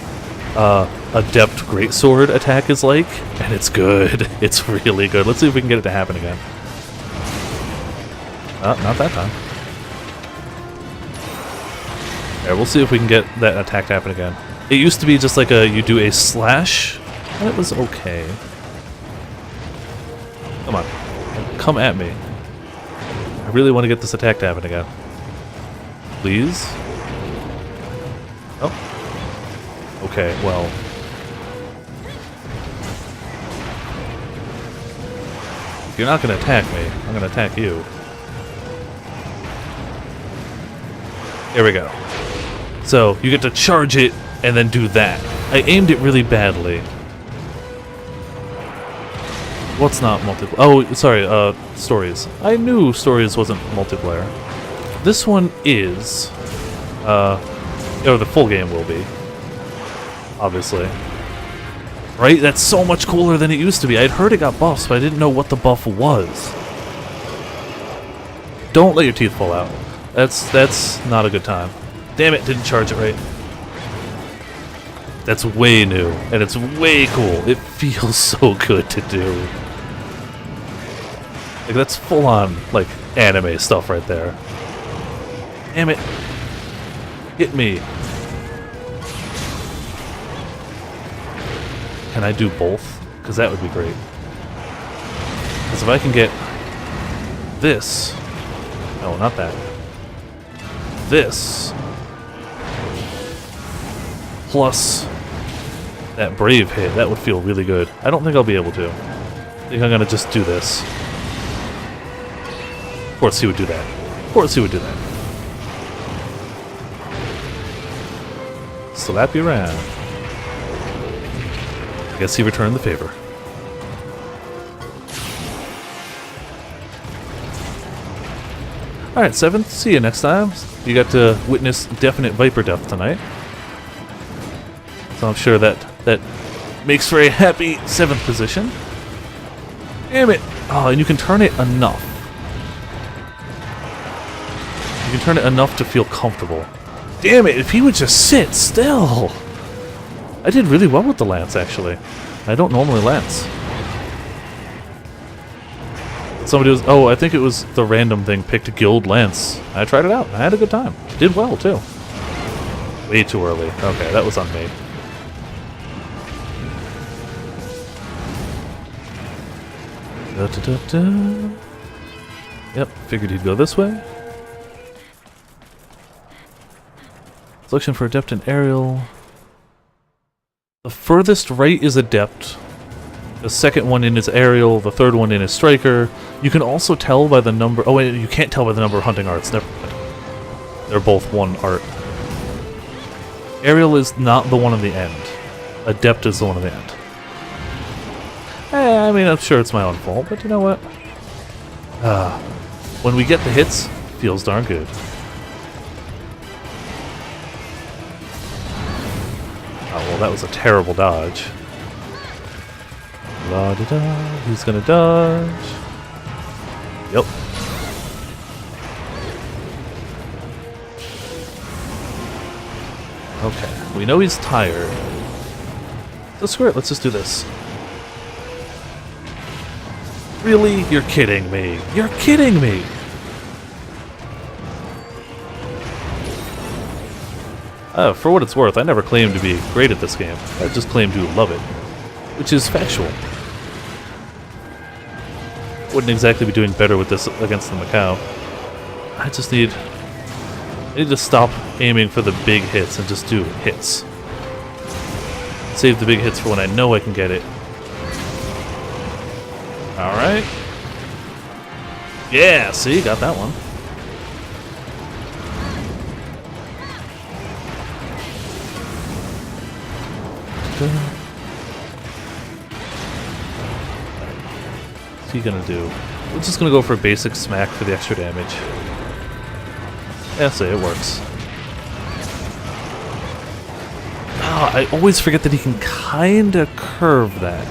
Adept Greatsword attack is like, and it's good. It's really good. Let's see if we can get it to happen again. Not that time. There, we'll see if we can get that attack to happen again. It used to be just like you do a slash, and it was okay. Come on. Come at me. I really want to get this attack to happen again. Please? Oh. Okay, well. If you're not going to attack me, I'm going to attack you. There we go. So, you get to charge it and then do that. I aimed it really badly. What's not multiplayer? Oh, sorry, stories. I knew stories wasn't multiplayer. This one is, or the full game will be. Obviously. Right? That's so much cooler than it used to be. I'd heard it got buffs, but I didn't know what the buff was. Don't let your teeth fall out. That's not a good time. Damn it, didn't charge it right. That's way new, and it's way cool. It feels so good to do. Like, that's full-on, like, anime stuff right there. Damn it. Hit me. Can I do both? Because that would be great. Because if I can get this... No, not that. This... plus that brave hit, that would feel really good. I don't think I'll be able to. I think I'm gonna just do this. Of course he would do that. Of course he would do that. Slap you around. I guess he returned the favor. Alright, 7th. See you next time. You got to witness definite Viper death tonight. So I'm sure that makes for a happy 7th position. Damn it! Oh, and you can turn it enough. You can turn it enough to feel comfortable. Damn it, if he would just sit still! I did really well with the lance, actually. I don't normally lance. Somebody was... Oh, I think it was the random thing picked Guild Lance. I tried it out. I had a good time. Did well, too. Way too early. Okay, that was on me. Da, da, da, da. Yep, figured he'd go this way. Selection for Adept and Aerial. The furthest right is Adept. The second one in is Aerial. The third one in is Striker. You can also tell by the number... Oh, wait, you can't tell by the number of hunting arts. Never mind. They're both one art. Aerial is not the one in the end. Adept is the one in the end. I mean, I'm sure it's my own fault, but you know what? When we get the hits, feels darn good. Oh, well, that was a terrible dodge. La-da-da, he's gonna dodge. Yep. Okay, we know he's tired. So screw it, let's just do this. Really? You're kidding me. You're kidding me! For what it's worth, I never claimed to be great at this game. I just claimed to love it. Which is factual. Wouldn't exactly be doing better with this against the Macau. I just need... I need to stop aiming for the big hits and just do hits. Save the big hits for when I know I can get it. Alright. Yeah, see? Got that one. What's he gonna do? We're just gonna go for a basic smack for the extra damage. Yeah, see, it works. Oh, I always forget that he can kinda curve that.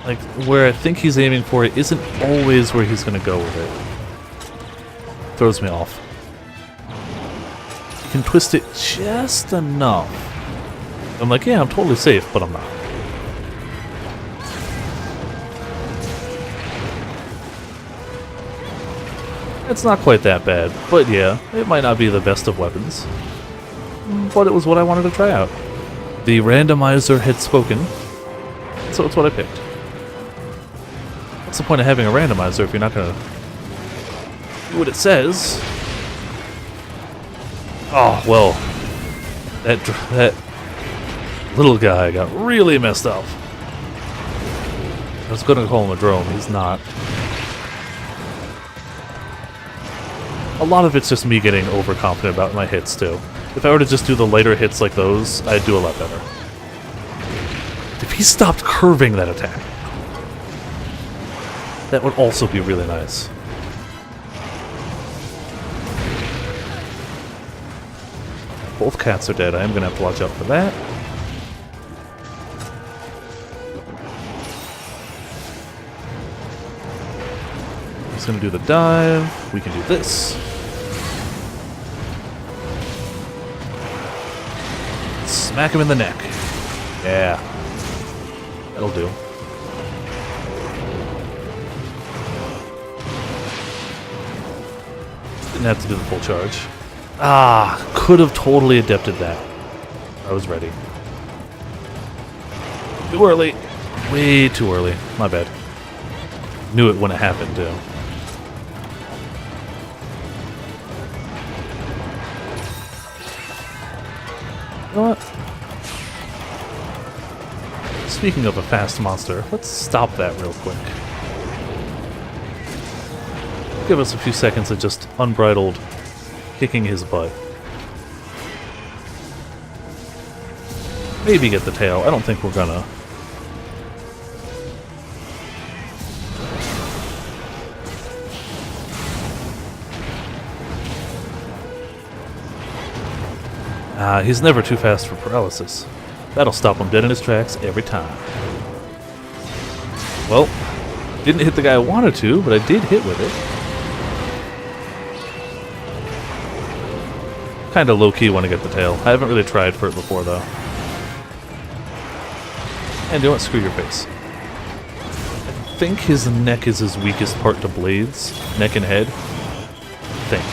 Like, where I think he's aiming for it isn't always where he's gonna go with it. Throws me off. You can twist it just enough. I'm like, yeah, I'm totally safe, but I'm not. It's not quite that bad, but yeah, it might not be the best of weapons. But it was what I wanted to try out. The randomizer had spoken, so it's what I picked. What's the point of having a randomizer if you're not gonna do what it says? Oh, well, that little guy got really messed up. I was gonna call him a drone, he's not. A lot of it's just me getting overconfident about my hits, too. If I were to just do the lighter hits like those, I'd do a lot better. If he stopped curving that attack, that would also be really nice. Both cats are dead. I am going to have to watch out for that. He's going to do the dive. We can do this. Smack him in the neck. Yeah. That'll do. Didn't have to do the full charge. Ah, could have totally adepted that. I was ready. Too early. Way too early. My bad. Knew it when it happened, too. You know what? Speaking of a fast monster, let's stop that real quick. Give us a few seconds of just unbridled kicking his butt. Maybe get the tail. I don't think we're gonna. He's never too fast for paralysis. That'll stop him dead in his tracks every time. Well, didn't hit the guy I wanted to, but I did hit with it. Kinda low-key want to get the tail. I haven't really tried for it before, though. And don't screw your face. I think his neck is his weakest part to blades. Neck and head. I think.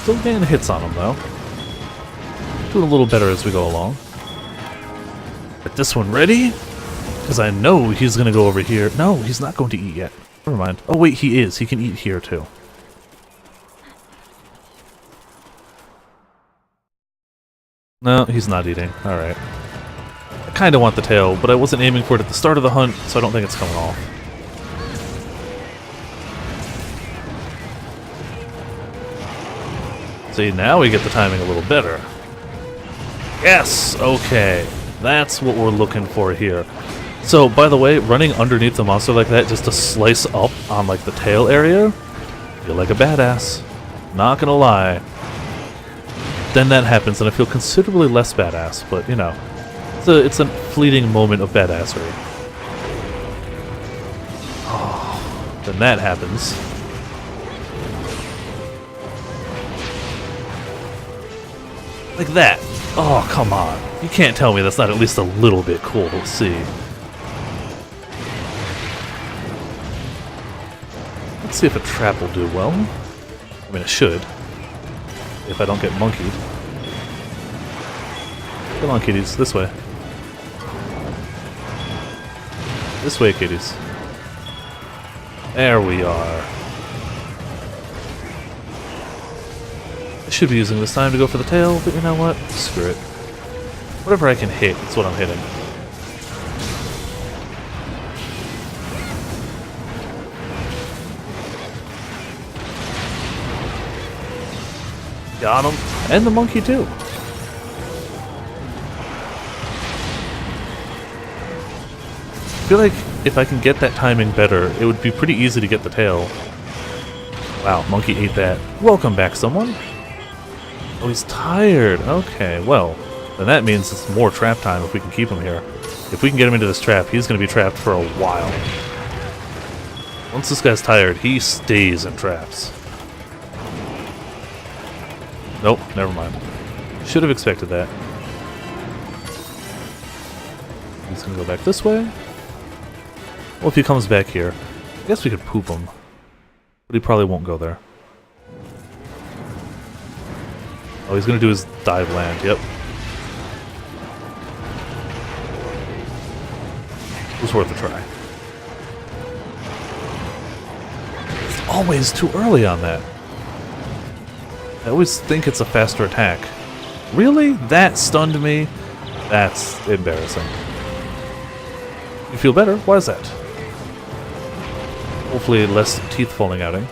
Still getting hits on him, though. Doing a little better as we go along. Get this one ready, because I know he's going to go over here. No, he's not going to eat yet. Never mind. Oh, wait, he is. He can eat here, too. No, he's not eating. Alright. I kind of want the tail, but I wasn't aiming for it at the start of the hunt, so I don't think it's coming off. See, now we get the timing a little better. Yes! Okay. That's what we're looking for here. So, by the way, running underneath the monster like that just to slice up on, like, the tail area, feel like a badass. Not gonna lie. Then that happens, and I feel considerably less badass, but, you know, it's a fleeting moment of badassery. Oh, then that happens. Like that. Oh, come on. You can't tell me that's not at least a little bit cool. Let's see. Let's see if a trap will do well. I mean, it should. If I don't get monkeyed. Come on, kitties. This way. This way, kitties. There we are. I should be using this time to go for the tail, but you know what? Screw it. Whatever I can hit, that's what I'm hitting. Got him. And the monkey, too. I feel like if I can get that timing better, it would be pretty easy to get the tail. Wow, monkey ate that. Welcome back, someone. Oh, he's tired. Okay, well, then that means it's more trap time if we can keep him here. If we can get him into this trap, he's going to be trapped for a while. Once this guy's tired, he stays in traps. Nope, never mind. Should have expected that. He's going to go back this way. Well, if he comes back here, I guess we could poop him. But he probably won't go there. Oh, he's going to do his dive land, yep. It was worth a try. It's always too early on that. I always think it's a faster attack. Really? That stunned me? That's embarrassing. You feel better? Why is that? Hopefully less teeth falling out, eh?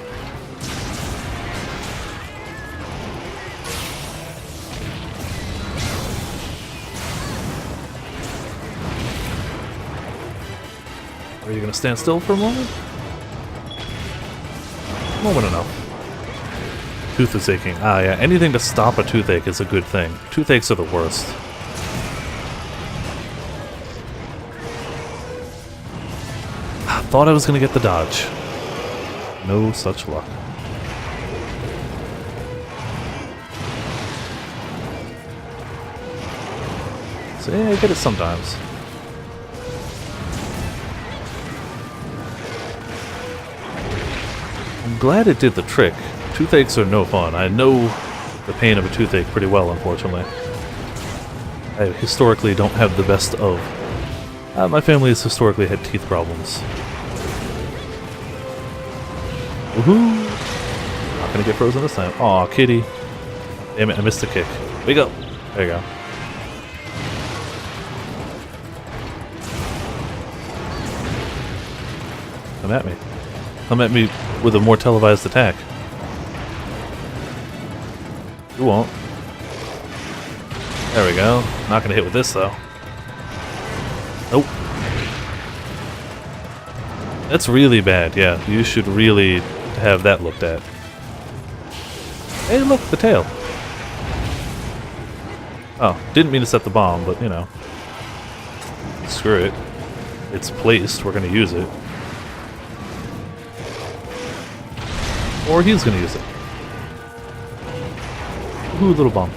Are you going to stand still for a moment? Moment enough. Tooth is aching. Ah, yeah. Anything to stop a toothache is a good thing. Toothaches are the worst. Thought I was going to get the dodge. No such luck. So yeah, I get it sometimes. I'm glad it did the trick. Toothaches are no fun. I know the pain of a toothache pretty well, unfortunately. I historically don't have the best of... my family has historically had teeth problems. Woohoo! Not gonna get frozen this time. Aw, kitty. Damn it, I missed the kick. Wake up! There you go. Come at me. Come at me with a more televised attack. You won't. There we go. Not gonna hit with this, though. Nope. That's really bad, yeah. You should really have that looked at. Hey, look, the tail. Oh, didn't mean to set the bomb, but, you know. Screw it. It's placed, we're gonna use it. Or he's gonna use it. Ooh, little bomb.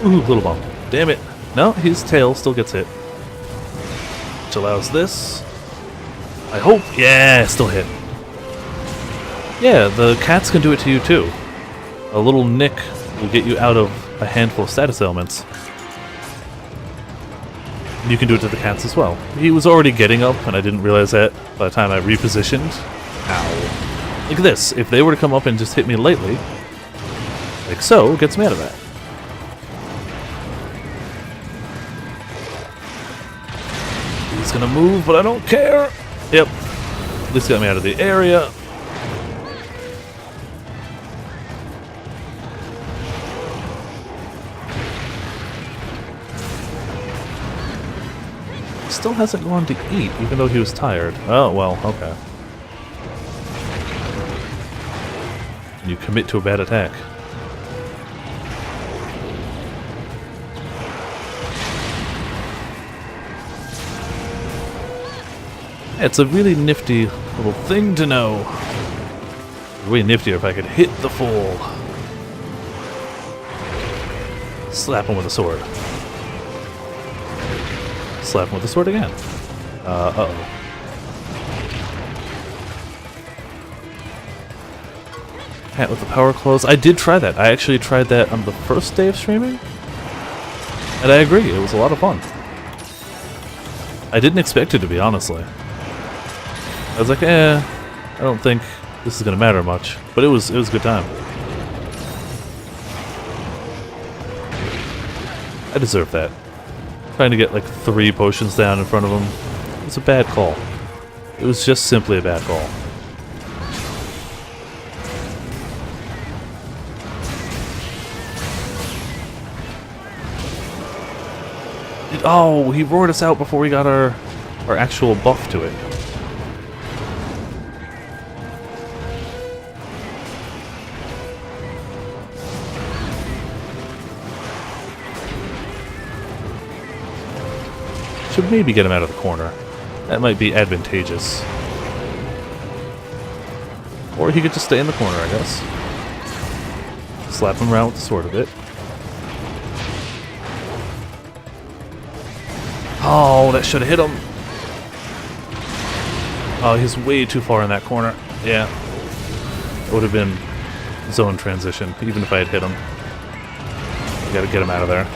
Ooh, little bomb. Damn it. No, his tail still gets hit. Which allows this. I hope. Yeah, still hit. Yeah, the cats can do it to you too. A little nick will get you out of a handful of status ailments. You can do it to the cats as well. He was already getting up, and I didn't realize that by the time I repositioned. Ow. Like this. If they were to come up and just hit me lightly, like so, it gets me out of that. He's gonna move, but I don't care. Yep. At least got me out of the area. Still hasn't gone to eat, even though he was tired. Oh, well, okay. You commit to a bad attack. It's a really nifty little thing to know. Way niftier if I could hit the fool. Slap him with a sword. Slap him with the sword again. Uh-oh. Cat with the power claws. I did try that. I actually tried that on the first day of streaming. And I agree, it was a lot of fun. I didn't expect it to be, honestly. I was like, I don't think this is gonna matter much. But it was a good time. I deserve that. Trying to get like 3 potions down in front of him. It was a bad call. It was just simply a bad call. Oh, he roared us out before we got our actual buff to it. Should maybe get him out of the corner. That might be advantageous. Or he could just stay in the corner, I guess. Slap him around with the sword a bit. Oh, that should have hit him. Oh, he's way too far in that corner. Yeah. It would have been zone transition, even if I had hit him. I gotta get him out of there.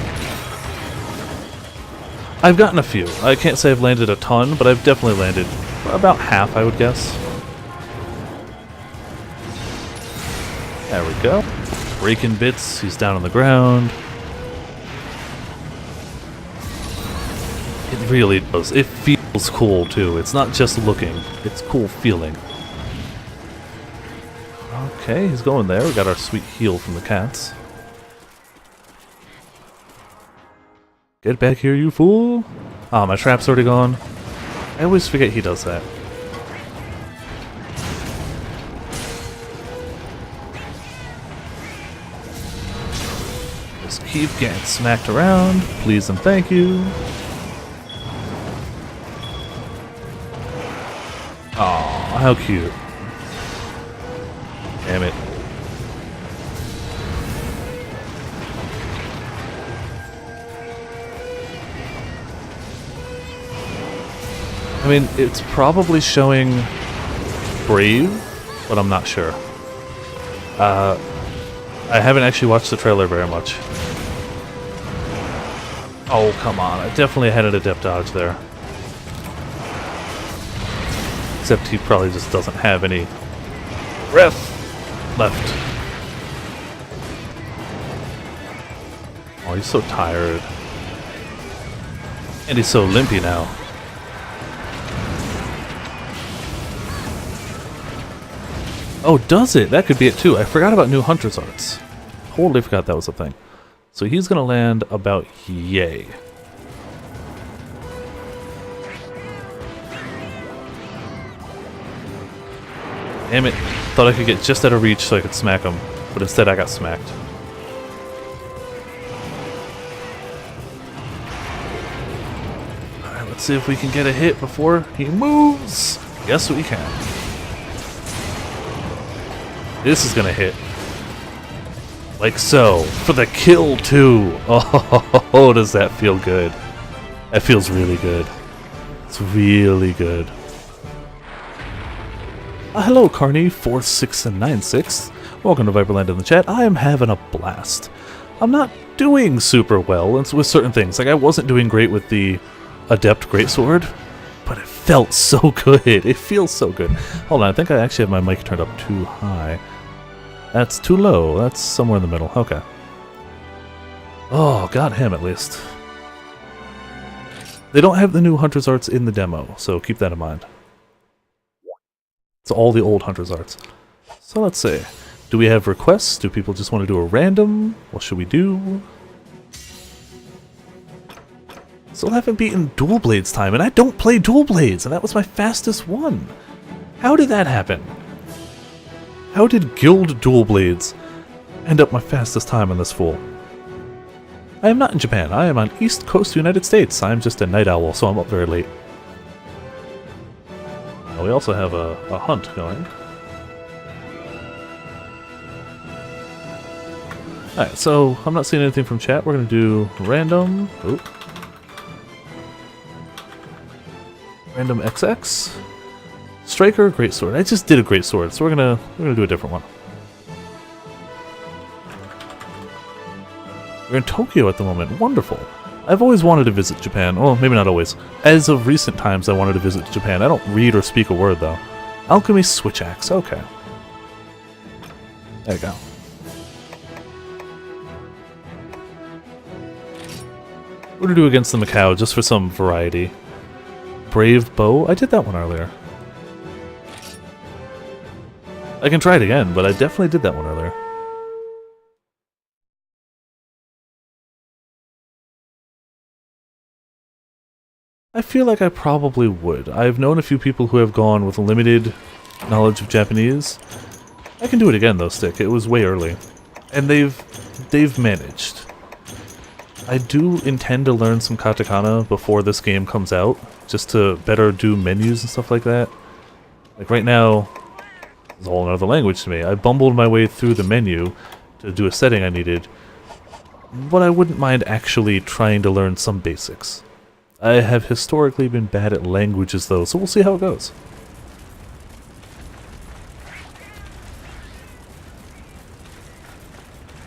I've gotten a few. I can't say I've landed a ton, but I've definitely landed about half, I would guess. There we go. Breaking bits. He's down on the ground. It really does. It feels cool, too. It's not just looking. It's cool feeling. Okay, he's going there. We got our sweet heal from the cats. Get back here, you fool! Ah, my trap's already gone. I always forget he does that. Just keep getting smacked around. Please and thank you. Aw, how cute. Damn it. I mean, it's probably showing Brave, but I'm not sure. I haven't actually watched the trailer very much. Oh, come on. I definitely had an adept dodge there. Except he probably just doesn't have any breath left. Oh, he's so tired. And he's so limpy now. Oh, does it? That could be it too. I forgot about new Hunter's Arts. Totally forgot that was a thing. So he's gonna land about yay. Damn it. Thought I could get just out of reach so I could smack him, but instead I got smacked. Alright, let's see if we can get a hit before he moves. Yes, we can. This is gonna hit. Like so. For the kill, too. Oh, does that feel good. That feels really good. It's really good. Hello, Carney 4696. Welcome to Viperland in the chat. I am having a blast. I'm not doing super well with certain things. Like, I wasn't doing great with the Adept Greatsword, but it felt so good. It feels so good. Hold on, I think I actually have my mic turned up too high. That's too low. That's somewhere in the middle. Okay. Oh, got him at least. They don't have the new Hunter's Arts in the demo, so keep that in mind. It's all the old Hunter's Arts. So let's see. Do we have requests? Do people just want to do a random? What should we do? Still haven't beaten Dual Blades time, and I don't play Dual Blades, and that was my fastest one. How did that happen? How did Guild Dual Blades end up my fastest time on this fool? I am not in Japan. I am on East Coast United States. I'm just a night owl, so I'm up very late. We also have a hunt going. Alright, so I'm not seeing anything from chat. We're going to do random. Oop. Random XX. Striker, Greatsword. I just did a Greatsword, so we're gonna do a different one. We're in Tokyo at the moment. Wonderful. I've always wanted to visit Japan. Well, maybe not always. As of recent times, I wanted to visit Japan. I don't read or speak a word, though. Alchemy Switch Axe. Okay. There you go. We're gonna do against the Macau, just for some variety. Brave Bow? I did that one earlier. I can try it again, but I definitely did that one earlier. I feel like I probably would. I've known a few people who have gone with limited knowledge of Japanese. I can do it again though, Stick. It was way early. And they've managed. I do intend to learn some katakana before this game comes out, just to better do menus and stuff like that. Like right now, it's a whole another language to me. I bumbled my way through the menu to do a setting I needed, but I wouldn't mind actually trying to learn some basics. I have historically been bad at languages though, so we'll see how it goes.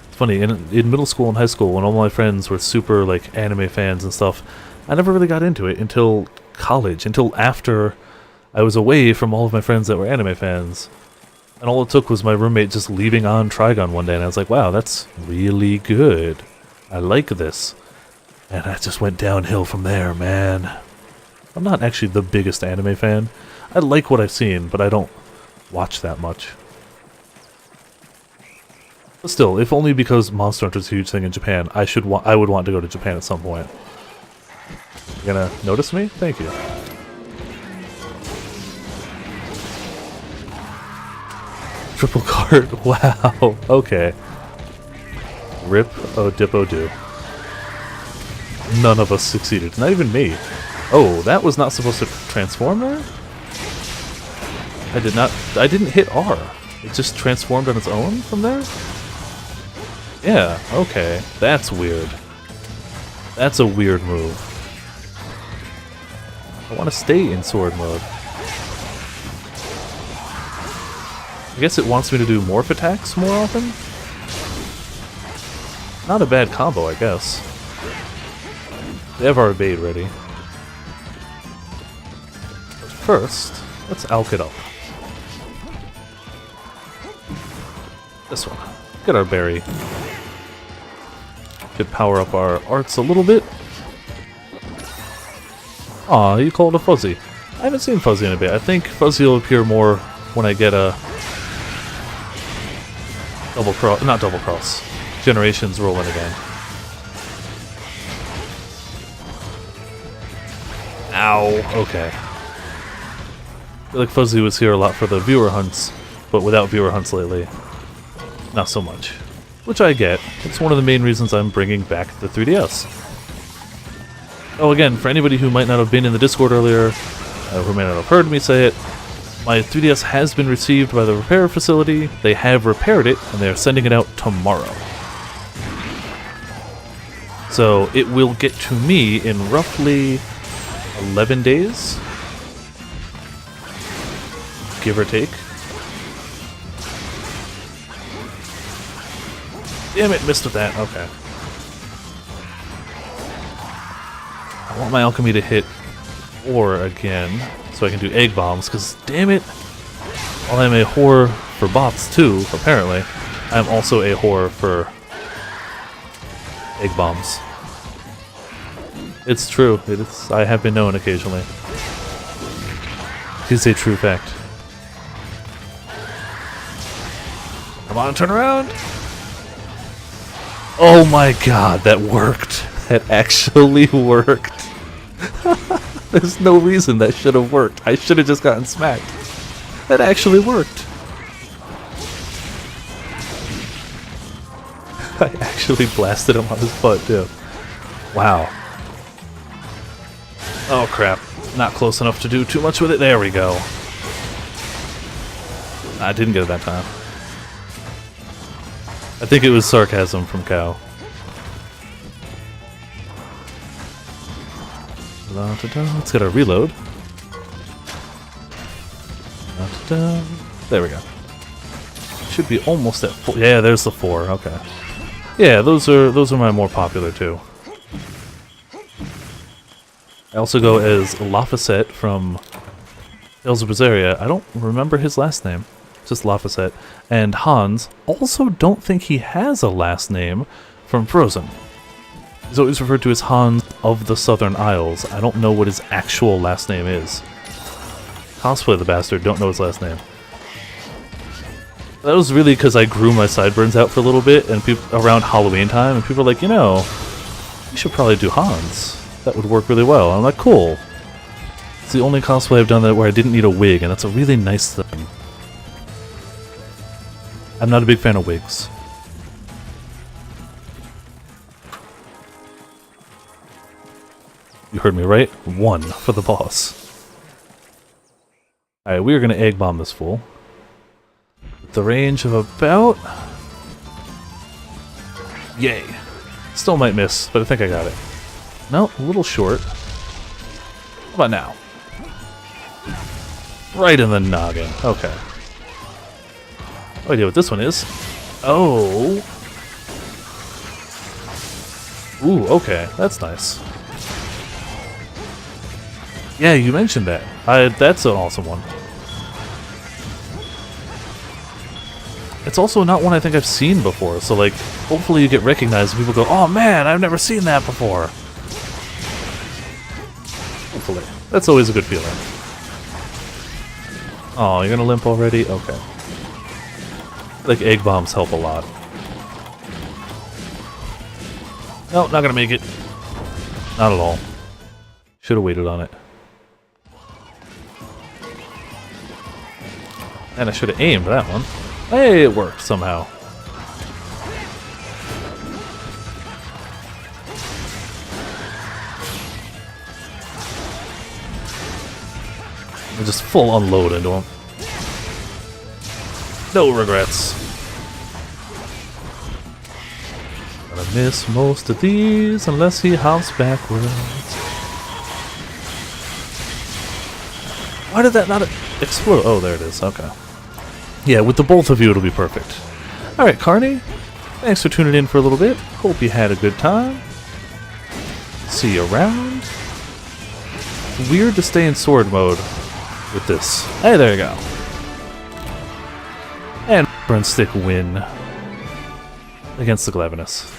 It's funny, in middle school and high school, when all my friends were super like anime fans and stuff, I never really got into it until college, until after I was away from all of my friends that were anime fans. And all it took was my roommate just leaving on Trigun one day, and I was like, wow, that's really good. I like this. And I just went downhill from there, man. I'm not actually the biggest anime fan. I like what I've seen, but I don't watch that much. But still, if only because Monster Hunter's a huge thing in Japan, I would want to go to Japan at some point. You gonna notice me? Thank you. Triple card, wow, okay. Rip, oh dip, oh do. None of us succeeded, not even me. Oh, that was not supposed to transform there? I didn't hit R. It just transformed on its own from there? Yeah, okay, that's weird. That's a weird move. I want to stay in sword mode. I guess it wants me to do morph attacks more often? Not a bad combo, I guess. They have our evade ready. But first, let's alch it up. This one. Get our berry. Could power up our arts a little bit. Aw, you called a Fuzzy. I haven't seen Fuzzy in a bit. I think Fuzzy will appear more when I get a double cross, not double cross, Generations rolling again. Ow, okay. I feel like Fuzzy was here a lot for the viewer hunts, but without viewer hunts lately, not so much. Which I get. It's one of the main reasons I'm bringing back the 3DS. Oh, again, for anybody who might not have been in the Discord earlier, who may not have heard me say it, my 3DS has been received by the repair facility. They have repaired it, and they are sending it out tomorrow. So it will get to me in roughly 11 days, give or take. Damn it, missed with that. Okay. I want my alchemy to hit ore again, so I can do egg bombs, because damn it, while I'm a whore for bots too, apparently, I'm also a whore for egg bombs. It's true. It is, I have been known occasionally. It is a true fact. Come on, turn around! Oh my god, that worked. That actually worked. There's no reason that should have worked. I should have just gotten smacked. That actually worked. I actually blasted him on his butt, too. Wow. Oh crap. Not close enough to do too much with it. There we go. I didn't get it that time. I think it was sarcasm from Cow. Let's get our reload. There we go. Should be almost at 4. Yeah, there's the 4. Okay. Yeah, those are my more popular too. I also go as Laphicet from Tales of Berseria. I don't remember his last name. Just Laphicet. And Hans, also don't think he has a last name from Frozen. He's always referred to as Hans of the Southern Isles. I don't know what his actual last name is. Cosplay the bastard, don't know his last name. That was really because I grew my sideburns out for a little bit and around Halloween time, and people were like, you know, you should probably do Hans. That would work really well. I'm like, cool. It's the only cosplay I've done that where I didn't need a wig, and that's a really nice thing. I'm not a big fan of wigs. You heard me right? 1 for the boss. Alright, we are going to egg bomb this fool. With the range of about... Yay. Still might miss, but I think I got it. No, a little short. How about now? Right in the noggin. Okay. No idea what this one is. Oh. Ooh, okay. That's nice. Yeah, you mentioned that. That's an awesome one. It's also not one I think I've seen before, so like, hopefully you get recognized and people go, oh man, I've never seen that before. Hopefully. That's always a good feeling. Oh, you're gonna limp already? Okay. Like, egg bombs help a lot. No, not gonna make it. Not at all. Should've waited on it. And I should have aimed that one. Hey, it worked somehow. I just full unload into him. No regrets. Gonna miss most of these unless he hops backwards. Why did that not explode? Oh, there it is. Okay. Yeah, with the both of you, it'll be perfect. Alright, Carney. Thanks for tuning in for a little bit. Hope you had a good time. See you around. Weird to stay in sword mode with this. Hey, there you go. And Brunstick win against the Glavenus.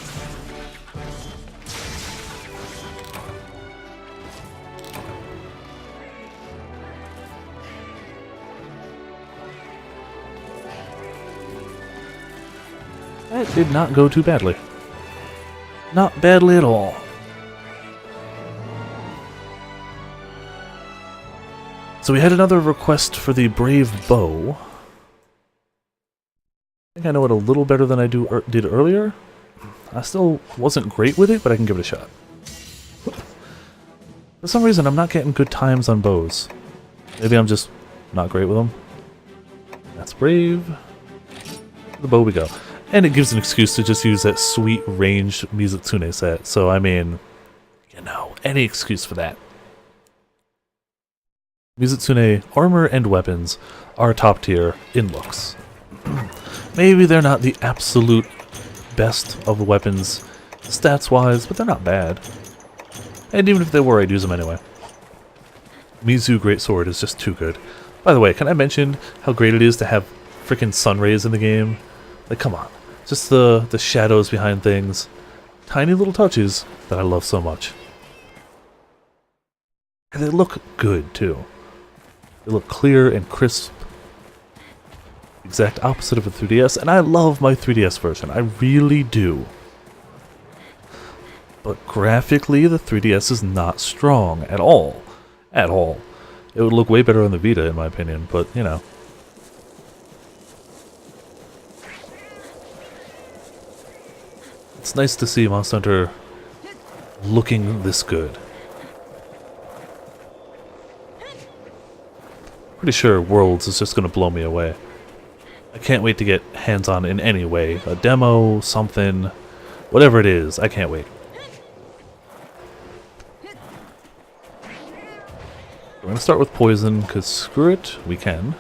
That did not go too badly. Not badly at all. So we had another request for the Brave Bow. I think I know it a little better than I did earlier. I still wasn't great with it, but I can give it a shot. For some reason, I'm not getting good times on bows. Maybe I'm just not great with them. That's Brave. The bow we go. And it gives an excuse to just use that sweet ranged Mizutsune set. So, I mean, you know, any excuse for that. Mizutsune armor and weapons are top tier in looks. Maybe they're not the absolute best of the weapons stats-wise, but they're not bad. And even if they were, I'd use them anyway. Mizu Greatsword is just too good. By the way, can I mention how great it is to have freaking sun rays in the game? Like, come on. Just the shadows behind things. Tiny little touches that I love so much. And they look good, too. They look clear and crisp. Exact opposite of a 3DS, and I love my 3DS version. I really do. But graphically, the 3DS is not strong at all. At all. It would look way better on the Vita, in my opinion, but, you know. It's nice to see Monster Hunter looking this good. Pretty sure Worlds is just going to blow me away. I can't wait to get hands-on in any way. A demo, something, whatever it is, I can't wait. We're going to start with Poison, because screw it, we can.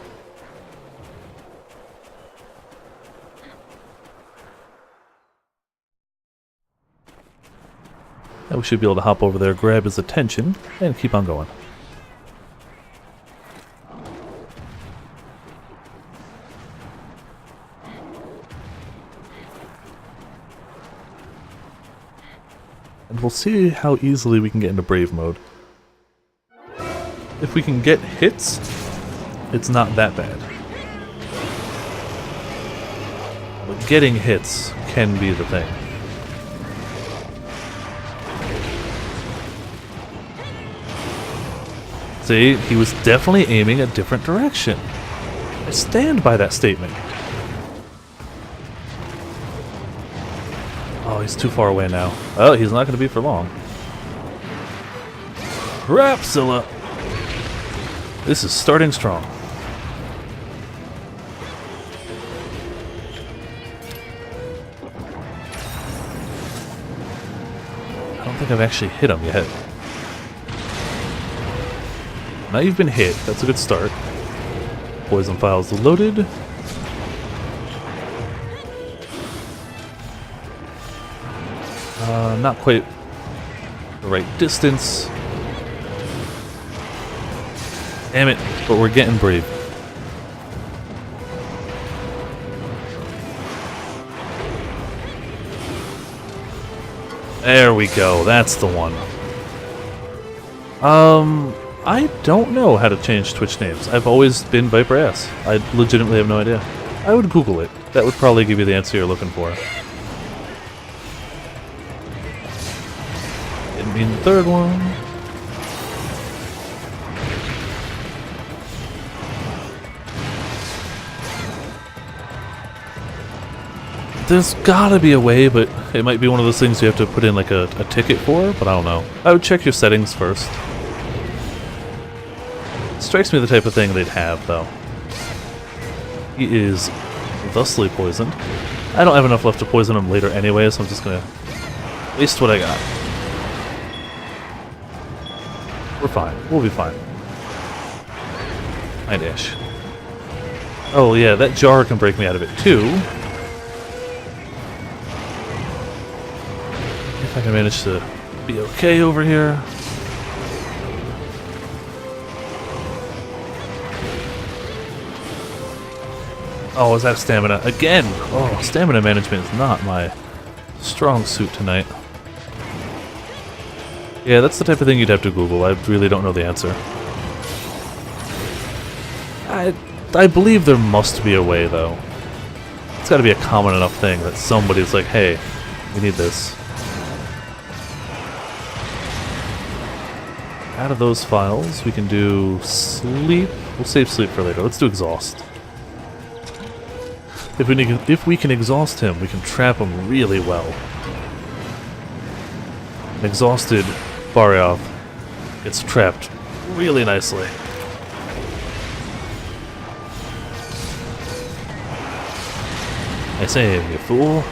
And we should be able to hop over there, grab his attention, and keep on going. And we'll see how easily we can get into Brave mode. If we can get hits, it's not that bad. But getting hits can be the thing. See, he was definitely aiming a different direction. I stand by that statement. Oh, he's too far away now. Oh, he's not going to be for long. Crapzilla! This is starting strong. I don't think I've actually hit him yet. Now you've been hit. That's a good start. Poison files loaded. Not quite the right distance. Damn it, but we're getting Brave. There we go, that's the one. I don't know how to change Twitch names. I've always been Viper Ass. I legitimately have no idea. I would Google it. That would probably give you the answer you're looking for. Didn't mean the third one. There's gotta be a way, but it might be one of those things you have to put in like a ticket for, but I don't know. I would check your settings first. Strikes me the type of thing they'd have, though. He is thusly poisoned. I don't have enough left to poison him later anyway, so I'm just gonna waste what I got. We're fine. We'll be fine. Hi, Dash. Oh yeah, that jar can break me out of it too. If I can manage to be okay over here. Oh, is that stamina? Again! Oh, stamina management is not my strong suit tonight. Yeah, that's the type of thing you'd have to Google. I really don't know the answer. I believe there must be a way, though. It's gotta be a common enough thing that somebody's like, hey, we need this. Out of those files, we can do sleep. We'll save sleep for later. Let's do exhaust. If we can exhaust him, we can trap him really well. An exhausted Barioth gets trapped really nicely. Nice aim, you fool.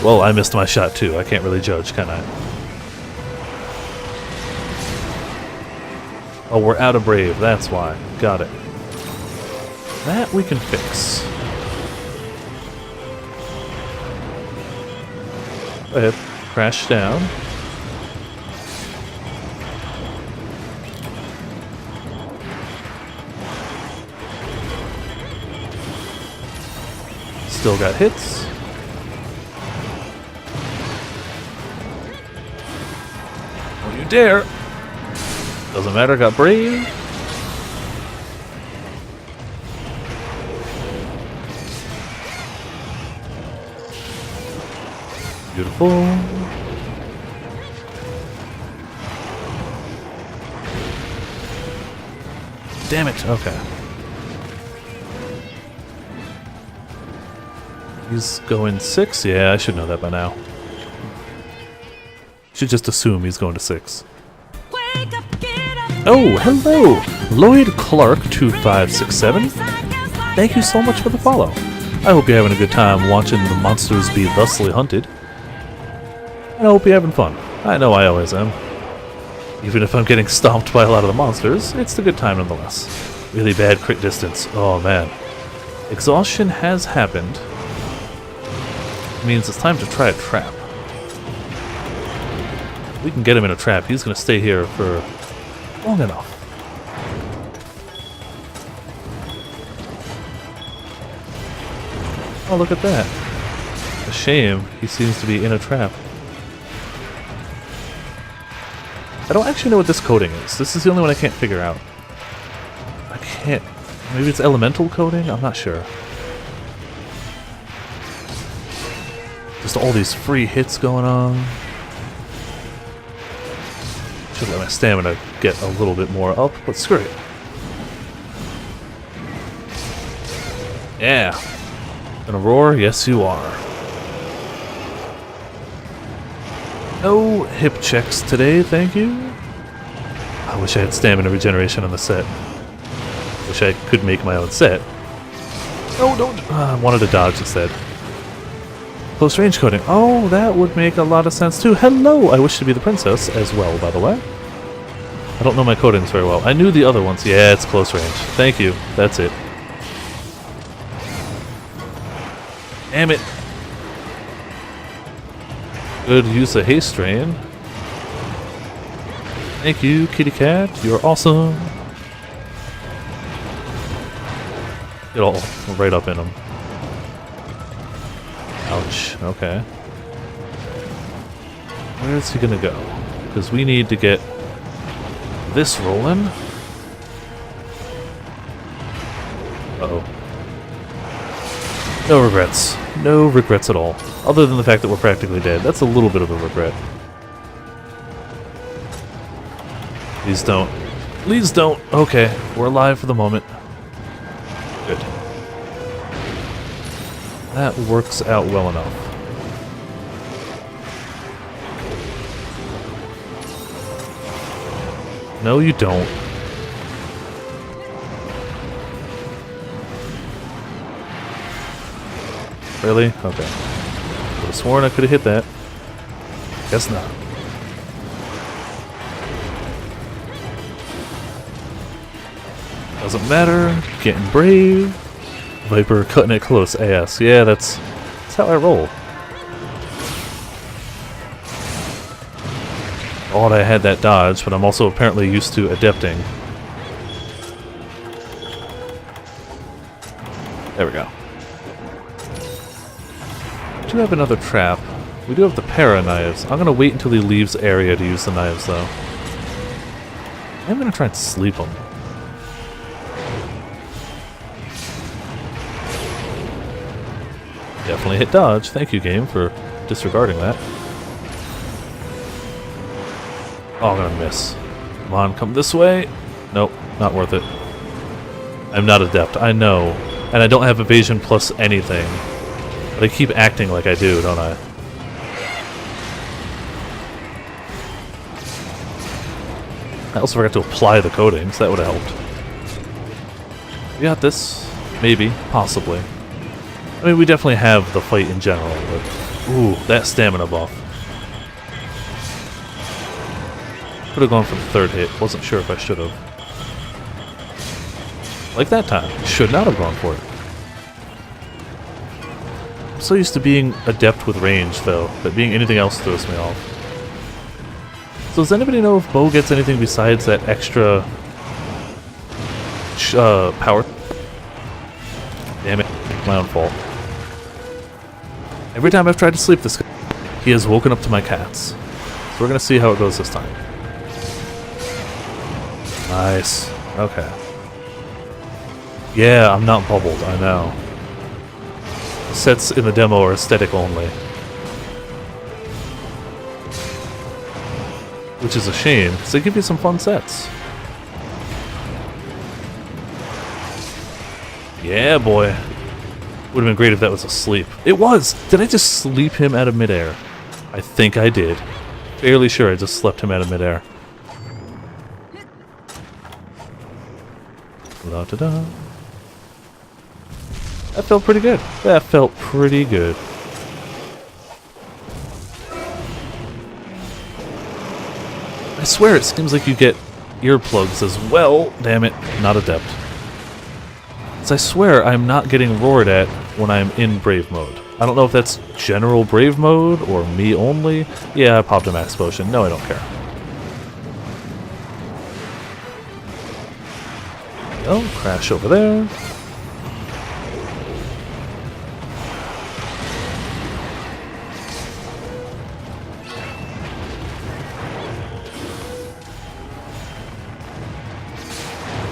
Well, I missed my shot too. I can't really judge, can I? Oh, we're out of Brave, that's why. Got it. That we can fix. Go ahead. Crash down. Still got hits. Don't you dare! Doesn't matter, got Brave. Beautiful. Damn it, okay. He's going 6? Yeah, I should know that by now. Should just assume he's going to 6. Oh, hello! Lloyd Clark 2567. Thank you so much for the follow. I hope you're having a good time watching the monsters be thusly hunted. And I hope you're having fun. I know I always am. Even if I'm getting stomped by a lot of the monsters, it's a good time nonetheless. Really bad crit distance. Oh man. Exhaustion has happened. It means it's time to try a trap. If we can get him in a trap, he's going to stay here for long enough. Oh, look at that. A shame he seems to be in a trap. I don't actually know what this coating is. This is the only one I can't figure out. I can't... Maybe it's elemental coating? I'm not sure. Just all these free hits going on. Should let my stamina get a little bit more up, but screw it. Yeah. Gonna roar? Yes, you are. No hip checks today, thank you. I wish I had stamina regeneration on the set. Wish I could make my own set. No, don't. I wanted to dodge instead. Close range coating. Oh, that would make a lot of sense too. Hello! I wish to be the princess as well, by the way. I don't know my coatings very well. I knew the other ones. Yeah, it's close range. Thank you. That's it. Damn it. Good use of haste strain. Thank you, kitty cat. You're awesome. Get all right up in him. Ouch. Okay. Where is he gonna go? Because we need to get this rolling. Uh-oh. No regrets. No regrets at all. Other than the fact that we're practically dead. That's a little bit of a regret. Please don't. Please don't. Okay, we're alive for the moment. Good. That works out well enough. No, you don't. Really? Okay. Would have sworn I could have hit that. Guess not. Doesn't matter. Getting brave. Viper cutting it close. AS. Yeah, that's how I roll. Thought I had that dodge, but I'm also apparently used to adepting. There we go. We do have another trap. We do have the para knives. I'm gonna wait until he leaves area to use the knives, though. I'm gonna try and sleep him. Definitely hit dodge. Thank you, game, for disregarding that. Oh, I'm gonna miss. Come on, come this way. Nope, not worth it. I'm not adept, I know. And I don't have evasion plus anything. But I keep acting like I do, don't I? I also forgot to apply the coatings. That would have helped. We got this. Maybe. Possibly. I mean, we definitely have the fight in general, but... Ooh, that stamina buff. Could have gone for the third hit. Wasn't sure if I should have. Like that time. Should not have gone for it. I'm so used to being adept with range, though, that being anything else throws me off. So does anybody know if Bo gets anything besides that extra... power? Damn it. My own fault. Every time I've tried to sleep this guy, he has woken up to my cats. So we're gonna see how it goes this time. Nice. Okay. Yeah, I'm not bubbled, I know. Sets in the demo are aesthetic only. Which is a shame, because they give you some fun sets. Yeah, boy. Would have been great if that was asleep. It was! Did I just sleep him out of midair? I think I did. Fairly sure I just slept him out of midair. Da-da-da. That felt pretty good. That felt pretty good. I swear it seems like you get earplugs as well. Damn it, not adept. So I swear I'm not getting roared at when I'm in Brave mode. I don't know if that's general Brave mode or me only. Yeah, I popped a max potion. No, I don't care. Oh, crash over there.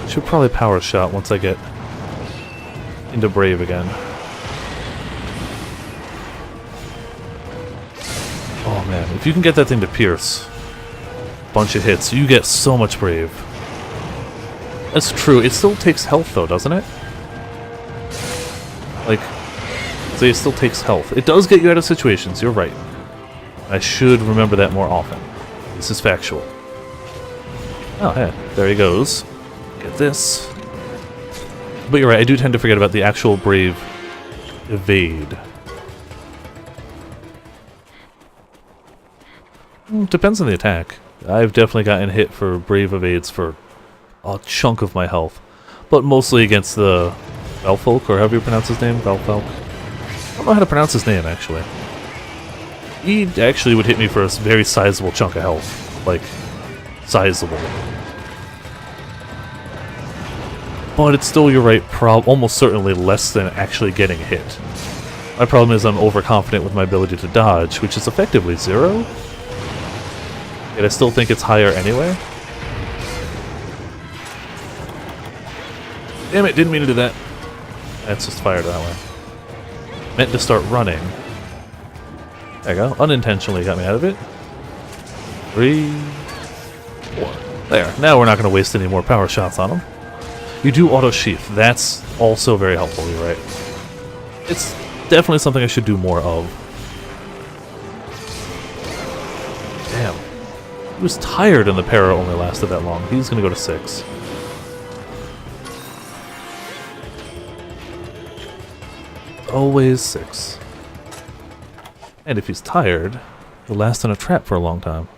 Should probably power shot once I get into Brave again. Oh man, if you can get that thing to pierce a bunch of hits, you get so much Brave. That's true. It still takes health though, doesn't it? Like, say it still takes health. It does get you out of situations, you're right. I should remember that more often. This is factual. Oh, hey, there he goes. Get this. But you're right, I do tend to forget about the actual Brave evade. Depends on the attack. I've definitely gotten hit for Brave evades for a chunk of my health. But mostly against the Valfolk, or however you pronounce his name, Valfolk. I don't know how to pronounce his name, actually. He actually would hit me for a very sizable chunk of health. Like, sizable. But it's still, you're right, almost certainly less than actually getting hit. My problem is I'm overconfident with my ability to dodge, which is effectively 0. Yet I still think it's higher anyway. Damn it, didn't mean to do that. That's just fired that way. Meant to start running. There you go, unintentionally got me out of it. 3, 4. There, now we're not going to waste any more power shots on him. You do auto-sheath. That's also very helpful, you're right. It's definitely something I should do more of. Damn. He was tired and the para only lasted that long. He's gonna go to 6. Always 6. And if he's tired, he'll last in a trap for a long time.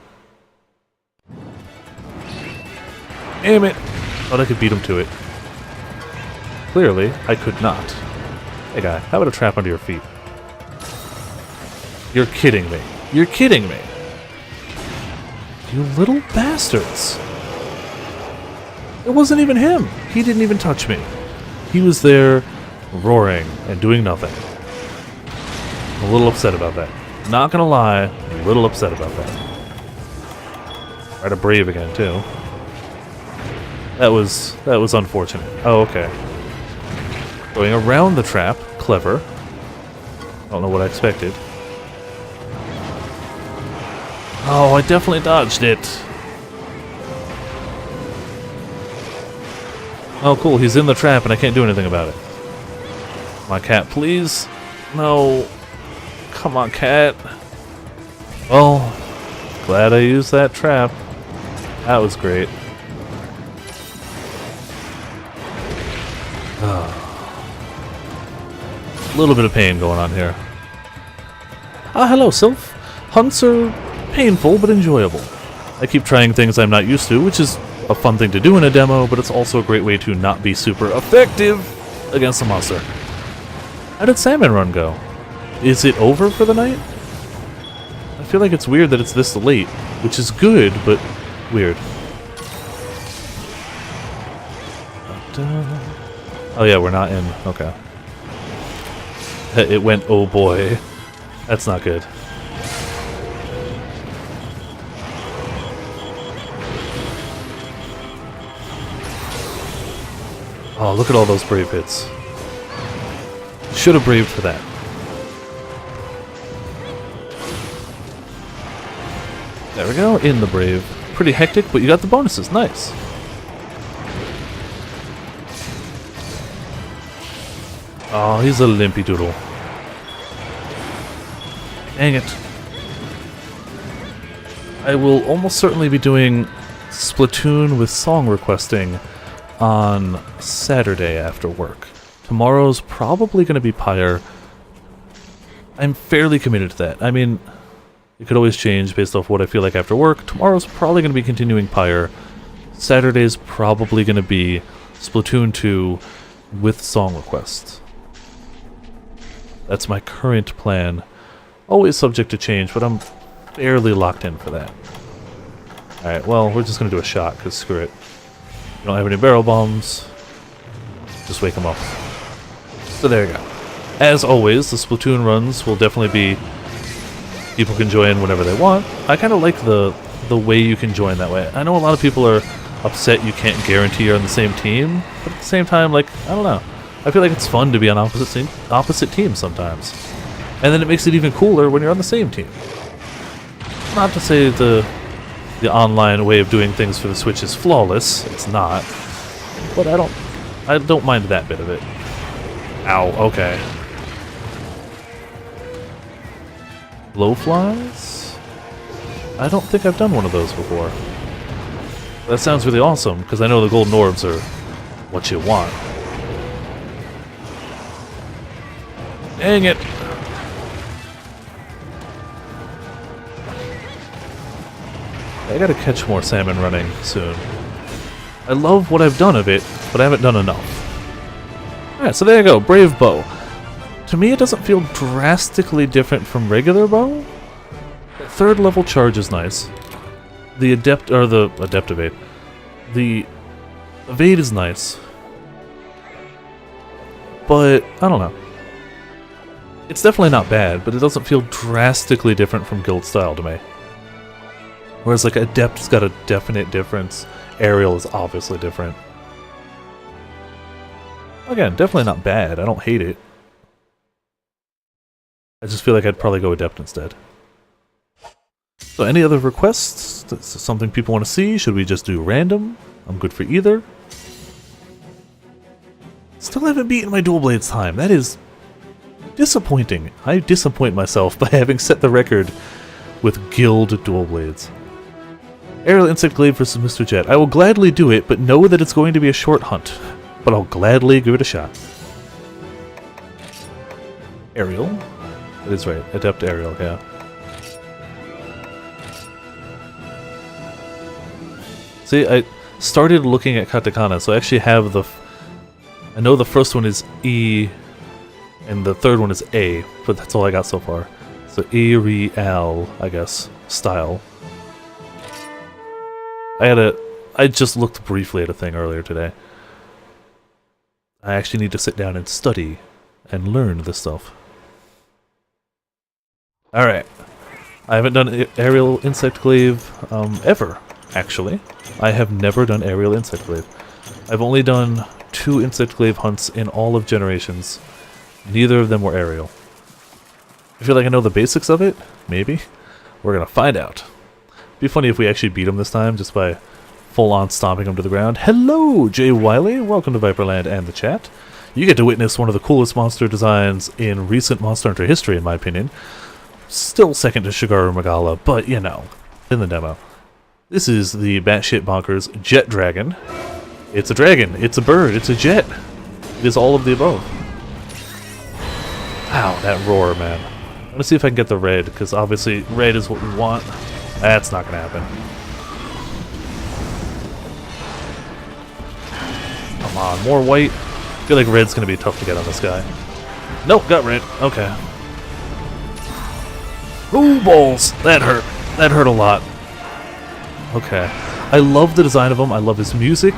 Damn it! Thought I could beat him to it. Clearly, I could not. Hey guy, how about a trap under your feet? You're kidding me. You're kidding me. You little bastards. It wasn't even him. He didn't even touch me. He was there roaring and doing nothing. I'm a little upset about that. Not gonna lie, I'm a little upset about that. Tried to brave again too. That was unfortunate. Oh, okay. Going around the trap, clever. Don't know what I expected. Oh, I definitely dodged it. Oh, cool. He's in the trap and I can't do anything about it. My cat, please. No. Come on, cat. Well, glad I used that trap. That was great. A little bit of pain going on here. Ah, hello, Sylph. Hunts are painful but enjoyable. I keep trying things I'm not used to, which is a fun thing to do in a demo, but it's also a great way to not be super effective against a monster. How did Salmon Run go? Is it over for the night? I feel like it's weird that it's this late, which is good, but weird. Oh yeah, we're not in. Okay. It went, oh boy. That's not good. Oh, look at all those brave hits. Should have braved for that. There we go, in the brave. Pretty hectic, but you got the bonuses. Nice. Oh, he's a limpy doodle. Dang it. I will almost certainly be doing Splatoon with song requesting on Saturday after work. Tomorrow's probably going to be Pyre. I'm fairly committed to that. I mean, it could always change based off what I feel like after work. Tomorrow's probably going to be continuing Pyre. Saturday's probably going to be Splatoon 2 with song requests. That's my current plan. Always subject to change, but I'm fairly locked in for that. Alright, well, we're just going to do a shot, because screw it. We don't have any barrel bombs. Just wake them up. So there you go. As always, the Splatoon runs will definitely be... people can join whenever they want. I kind of like the way you can join that way. I know a lot of people are upset you can't guarantee you're on the same team, but at the same time, like, I don't know. I feel like it's fun to be on opposite teams sometimes. And then it makes it even cooler when you're on the same team. Not to say the online way of doing things for the Switch is flawless. It's not. But I don't mind that bit of it. Ow, okay. Blowflies? I don't think I've done one of those before. That sounds really awesome, because I know the golden orbs are what you want. Dang it! I gotta catch more salmon running soon. I love what I've done of it, but I haven't done enough. Alright, so there you go, Brave Bow. To me, it doesn't feel drastically different from regular bow. The third level charge is nice. The Adept Evade. The Evade is nice. But, I don't know. It's definitely not bad, but it doesn't feel drastically different from Guild style to me. Whereas, like, Adept's got a definite difference. Aerial is obviously different. Again, definitely not bad. I don't hate it. I just feel like I'd probably go Adept instead. So, any other requests? Something people want to see? Should we just do random? I'm good for either. Still haven't beaten my dual blades time. That is disappointing. I disappoint myself by having set the record with Guild dual blades. Aerial Insect Glaive versus Mr. Jet. I will gladly do it, but know that it's going to be a short hunt. But I'll gladly give it a shot. Aerial? That is right. Adept Aerial, yeah. See, I started looking at katakana, so I actually have the... I know the first one is E, and the third one is A, but that's all I got so far. So Ariel, I guess, style. I just looked briefly at a thing earlier today. I actually need to sit down and study and learn this stuff. Alright. I haven't done aerial insect glaive ever, actually. I have never done aerial insect glaive. I've only done 2 insect glaive hunts in all of Generations. Neither of them were aerial. I feel like I know the basics of it? Maybe. We're gonna find out. It'd be funny if we actually beat him this time, just by full-on stomping him to the ground. Hello, Jay Wiley! Welcome to Viperland and the chat. You get to witness one of the coolest monster designs in recent Monster Hunter history, in my opinion. Still second to Shigaru Magala, but you know, in the demo. This is the batshit bonkers Jet Dragon. It's a dragon, it's a bird, it's a jet. It is all of the above. Wow, that roar, man. I'm gonna see if I can get the red, because obviously red is what we want. That's not gonna happen. Come on, more white. I feel like red's gonna be tough to get on this guy. Nope, got red. Okay. Ooh, balls! That hurt. That hurt a lot. Okay. I love the design of him. I love his music.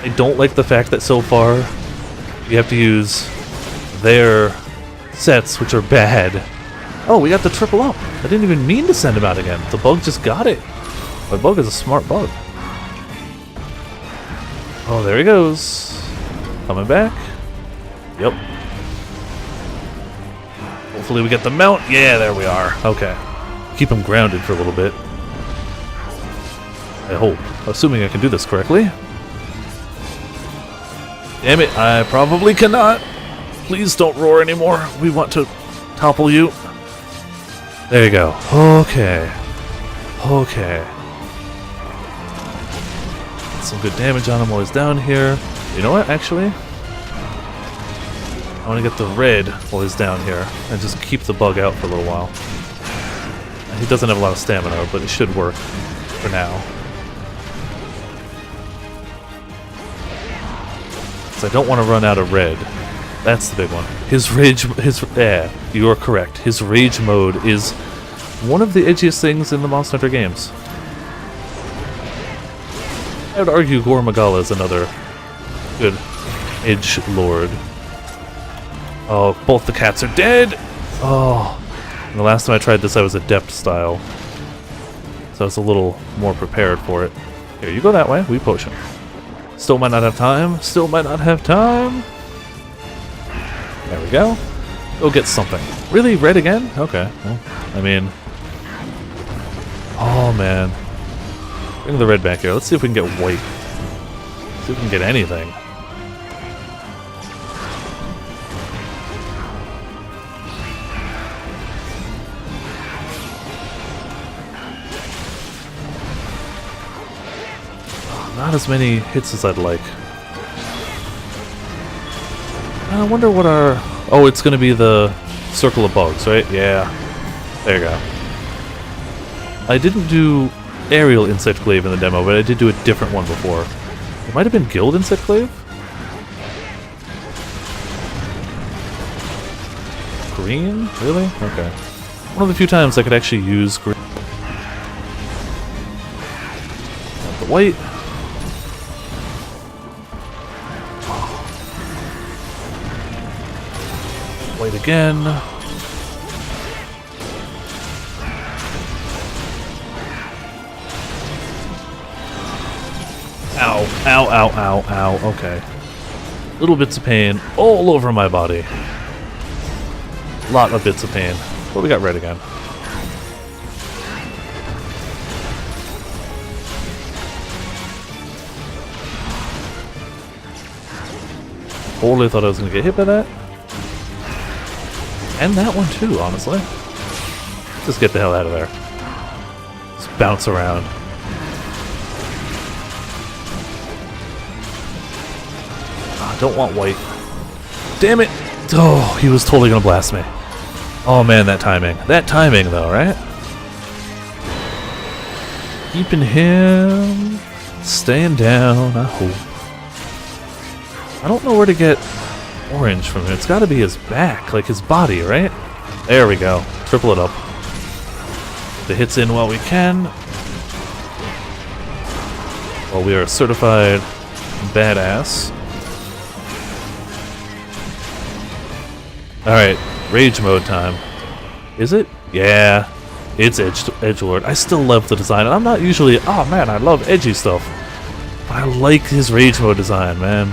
I don't like the fact that so far you have to use their sets, which are bad. Oh, we got the triple up. I didn't even mean to send him out again. The bug just got it. My bug is a smart bug. Oh, there he goes. Coming back. Yep. Hopefully we get the mount. Yeah, there we are. Okay. Keep him grounded for a little bit. I hope. Assuming I can do this correctly. Damn it, I probably cannot. Please don't roar anymore. We want to topple you. There you go. Okay. Okay. Get some good damage on him while he's down here. You know what, actually? I want to get the red while he's down here and just keep the bug out for a little while. He doesn't have a lot of stamina, but it should work for now. So I don't want to run out of red. That's the big one. Yeah, you are correct. His rage mode is one of the edgiest things in the Monster Hunter games. I would argue Gore Magala is another good edge lord. Oh, both the cats are dead! Oh, and the last time I tried this I was adept style. So I was a little more prepared for it. Here, you go that way, we potion. Still might not have time, still might not have time. There we go. Go get something. Really? Red again? Okay. Well, I mean... Oh, man. Bring the red back here. Let's see if we can get white. See if we can get anything. Not as many hits as I'd like. I wonder what our... Oh, it's going to be the circle of bugs, right? Yeah. There you go. I didn't do aerial insect glaive in the demo, but I did do a different one before. It might have been guild insect glaive? Green? Really? Okay. One of the few times I could actually use green. Got the white. White again. Ow, ow, ow, ow, ow. Okay. Little bits of pain all over my body. Lot of bits of pain. But we got red again. Totally thought I was gonna get hit by that. And that one too, honestly. Just get the hell out of there. Just bounce around. Oh, I don't want white. Damn it! Oh, he was totally gonna blast me. Oh man, that timing. That timing though, right? Keeping him... staying down, I hope. I don't know where to get orange from him. It's got to be his back, like his body, right? There we go. Triple it up. The hits in while we can. Well, we are certified badass. Alright, rage mode time. Is it? Yeah. It's edgelord. I still love the design, and I'm not usually, oh man, I love edgy stuff. But I like his rage mode design, man.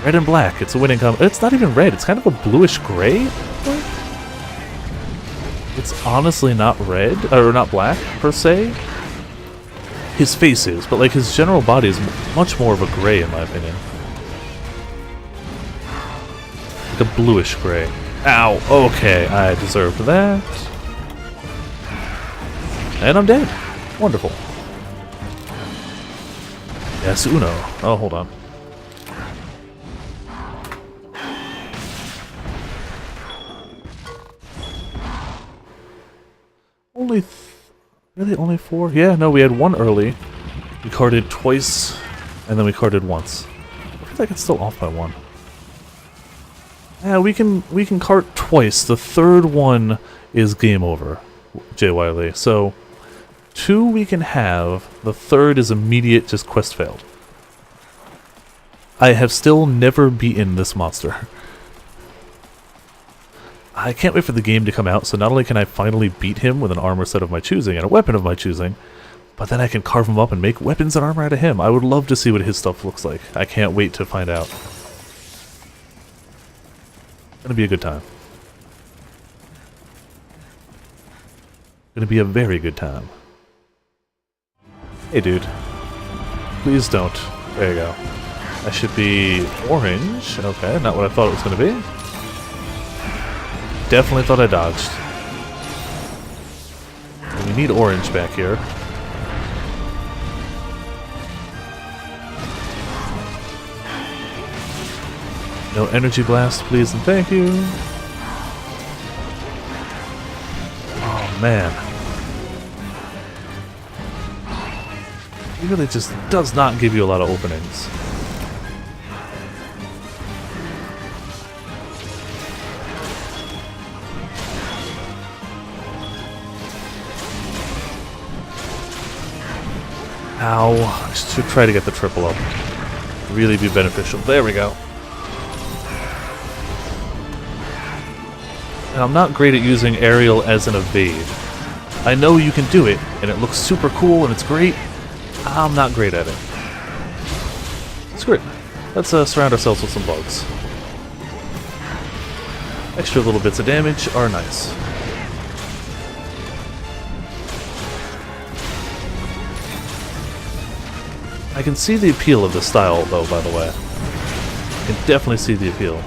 Red and black. It's a winning combo. It's not even red. It's kind of a bluish gray. It's honestly not red, or not black, per se. His face is, but like his general body is much more of a gray, in my opinion. Like a bluish gray. Ow! Okay, I deserved that. And I'm dead. Wonderful. Yes, uno. Oh, hold on. Really only 4? Yeah, no, we had 1 early. We carded twice, and then we carded once. I feel like it's still off by 1. Yeah, we can cart twice. The third one is game over, Jay Wiley. So 2 we can have. The third is immediate, just quest failed. I have still never beaten this monster. I can't wait for the game to come out, so not only can I finally beat him with an armor set of my choosing and a weapon of my choosing, but then I can carve him up and make weapons and armor out of him. I would love to see what his stuff looks like. I can't wait to find out. It's gonna be a good time. Gonna be a very good time. Hey dude. Please don't. There you go. I should be orange. Okay, not what I thought it was gonna be. Definitely thought I dodged. We need orange back here. No energy blast, please and thank you. Oh man. He really just does not give you a lot of openings. Ow. I should try to get the triple up. Really be beneficial. There we go. And I'm not great at using aerial as an evade. I know you can do it, and it looks super cool, and it's great. I'm not great at it. Screw it. Let's surround ourselves with some bugs. Extra little bits of damage are nice. I can see the appeal of the style, though, by the way. I can definitely see the appeal.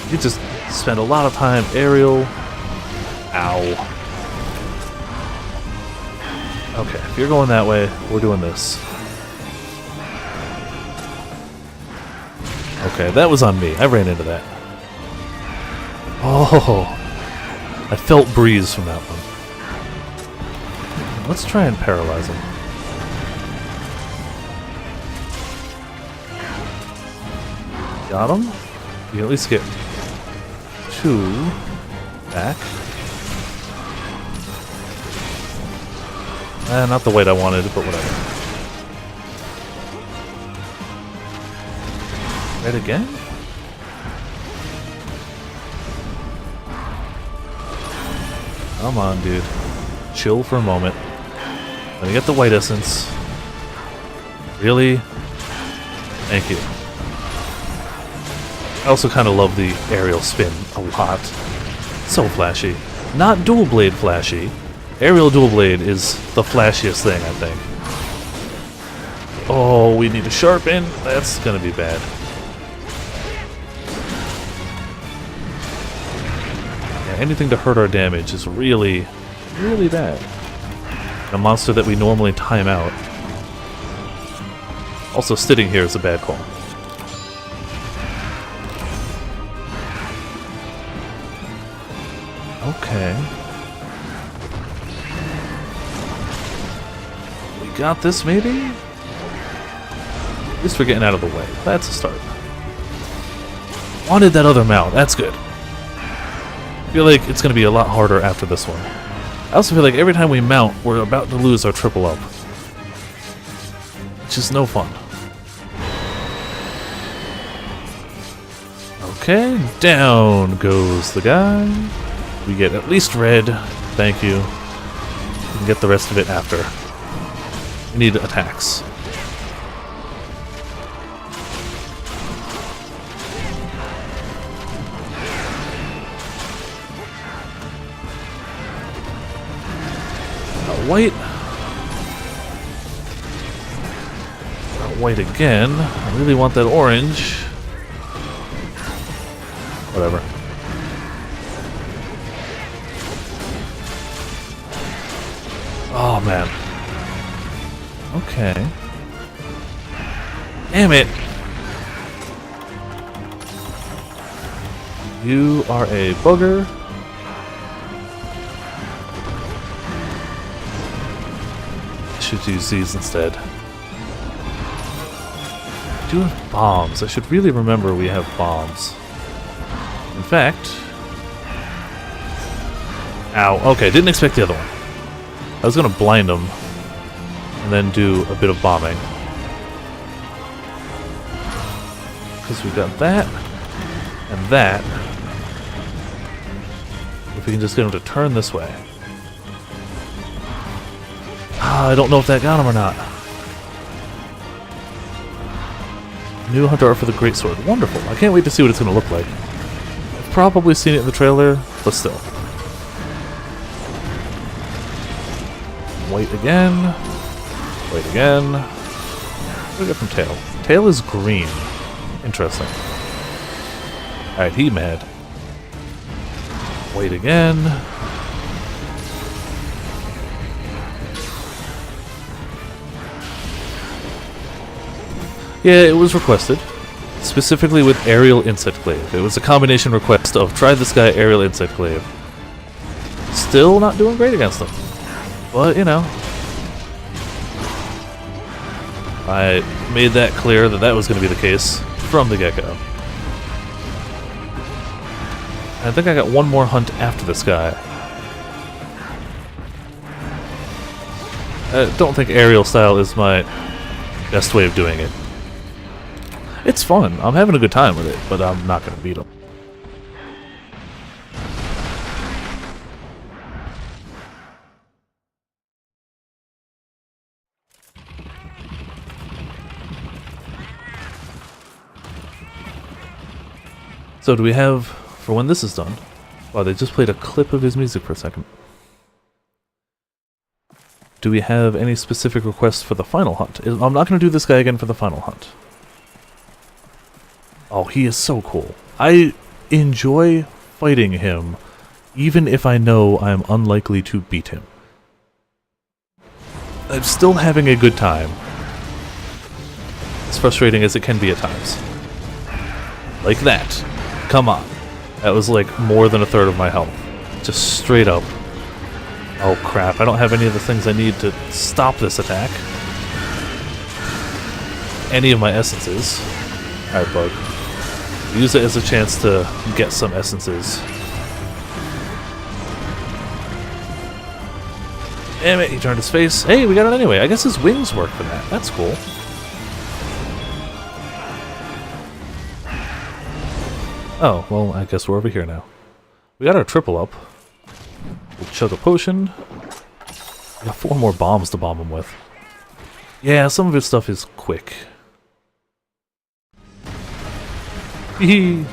You just spend a lot of time aerial. Ow. Okay, if you're going that way, we're doing this. Okay, that was on me. I ran into that. Oh, I felt breeze from that one. Let's try and paralyze him. Got him. You can at least get 2 back. Not the weight I wanted, but whatever. Right again? Come on, dude. Chill for a moment. Let me get the white essence. Really? Thank you. I also kind of love the aerial spin a lot. So flashy. Not dual blade flashy. Aerial dual blade is the flashiest thing, I think. Oh, we need to sharpen. That's gonna be bad. Yeah, anything to hurt our damage is really, really bad. A monster that we normally time out. Also, sitting here is a bad call. Okay. We got this, maybe? At least we're getting out of the way. That's a start. Wanted that other mount. That's good. I feel like it's going to be a lot harder after this one. I also feel like every time we mount, we're about to lose our triple up. Which is no fun. Okay, down goes the guy. We get at least red. Thank you. We can get the rest of it after. We need attacks. White. White again. I really want that orange. Whatever. Oh man. Okay. Damn it. You are a bugger. Should use these instead. I do have bombs. I should really remember we have bombs. In fact... Ow. Okay, didn't expect the other one. I was gonna blind them and then do a bit of bombing. Because we got that and that. If we can just get him to turn this way. I don't know if that got him or not. New hunter art for the greatsword. Wonderful. I can't wait to see what it's going to look like. I've probably seen it in the trailer, but still. Wait again. Wait again. What do we get from Tail? Tail is green. Interesting. Alright, he mad. Wait again. Yeah, it was requested. Specifically with Aerial Insect Glaive. It was a combination request of try this guy Aerial Insect Glaive. Still not doing great against him. But, you know. I made that clear that that was going to be the case from the get-go. I think I got one more hunt after this guy. I don't think aerial style is my best way of doing it. It's fun. I'm having a good time with it, but I'm not going to beat him. So do we have, for when this is done... Wow, they just played a clip of his music for a second. Do we have any specific requests for the final hunt? I'm not going to do this guy again for the final hunt. Oh, he is so cool. I enjoy fighting him, even if I know I'm unlikely to beat him. I'm still having a good time. As frustrating as it can be at times. Like that. Come on. That was like more than a third of my health. Just straight up. Oh crap, I don't have any of the things I need to stop this attack. Any of my essences. Alright, bug. Use it as a chance to get some essences. Damn it, he turned his face. Hey, we got it anyway. I guess his wings work for that. That's cool. Oh, well, I guess we're over here now. We got our triple up. We'll chug a potion. We got 4 more bombs to bomb him with. Yeah, some of his stuff is quick. Hee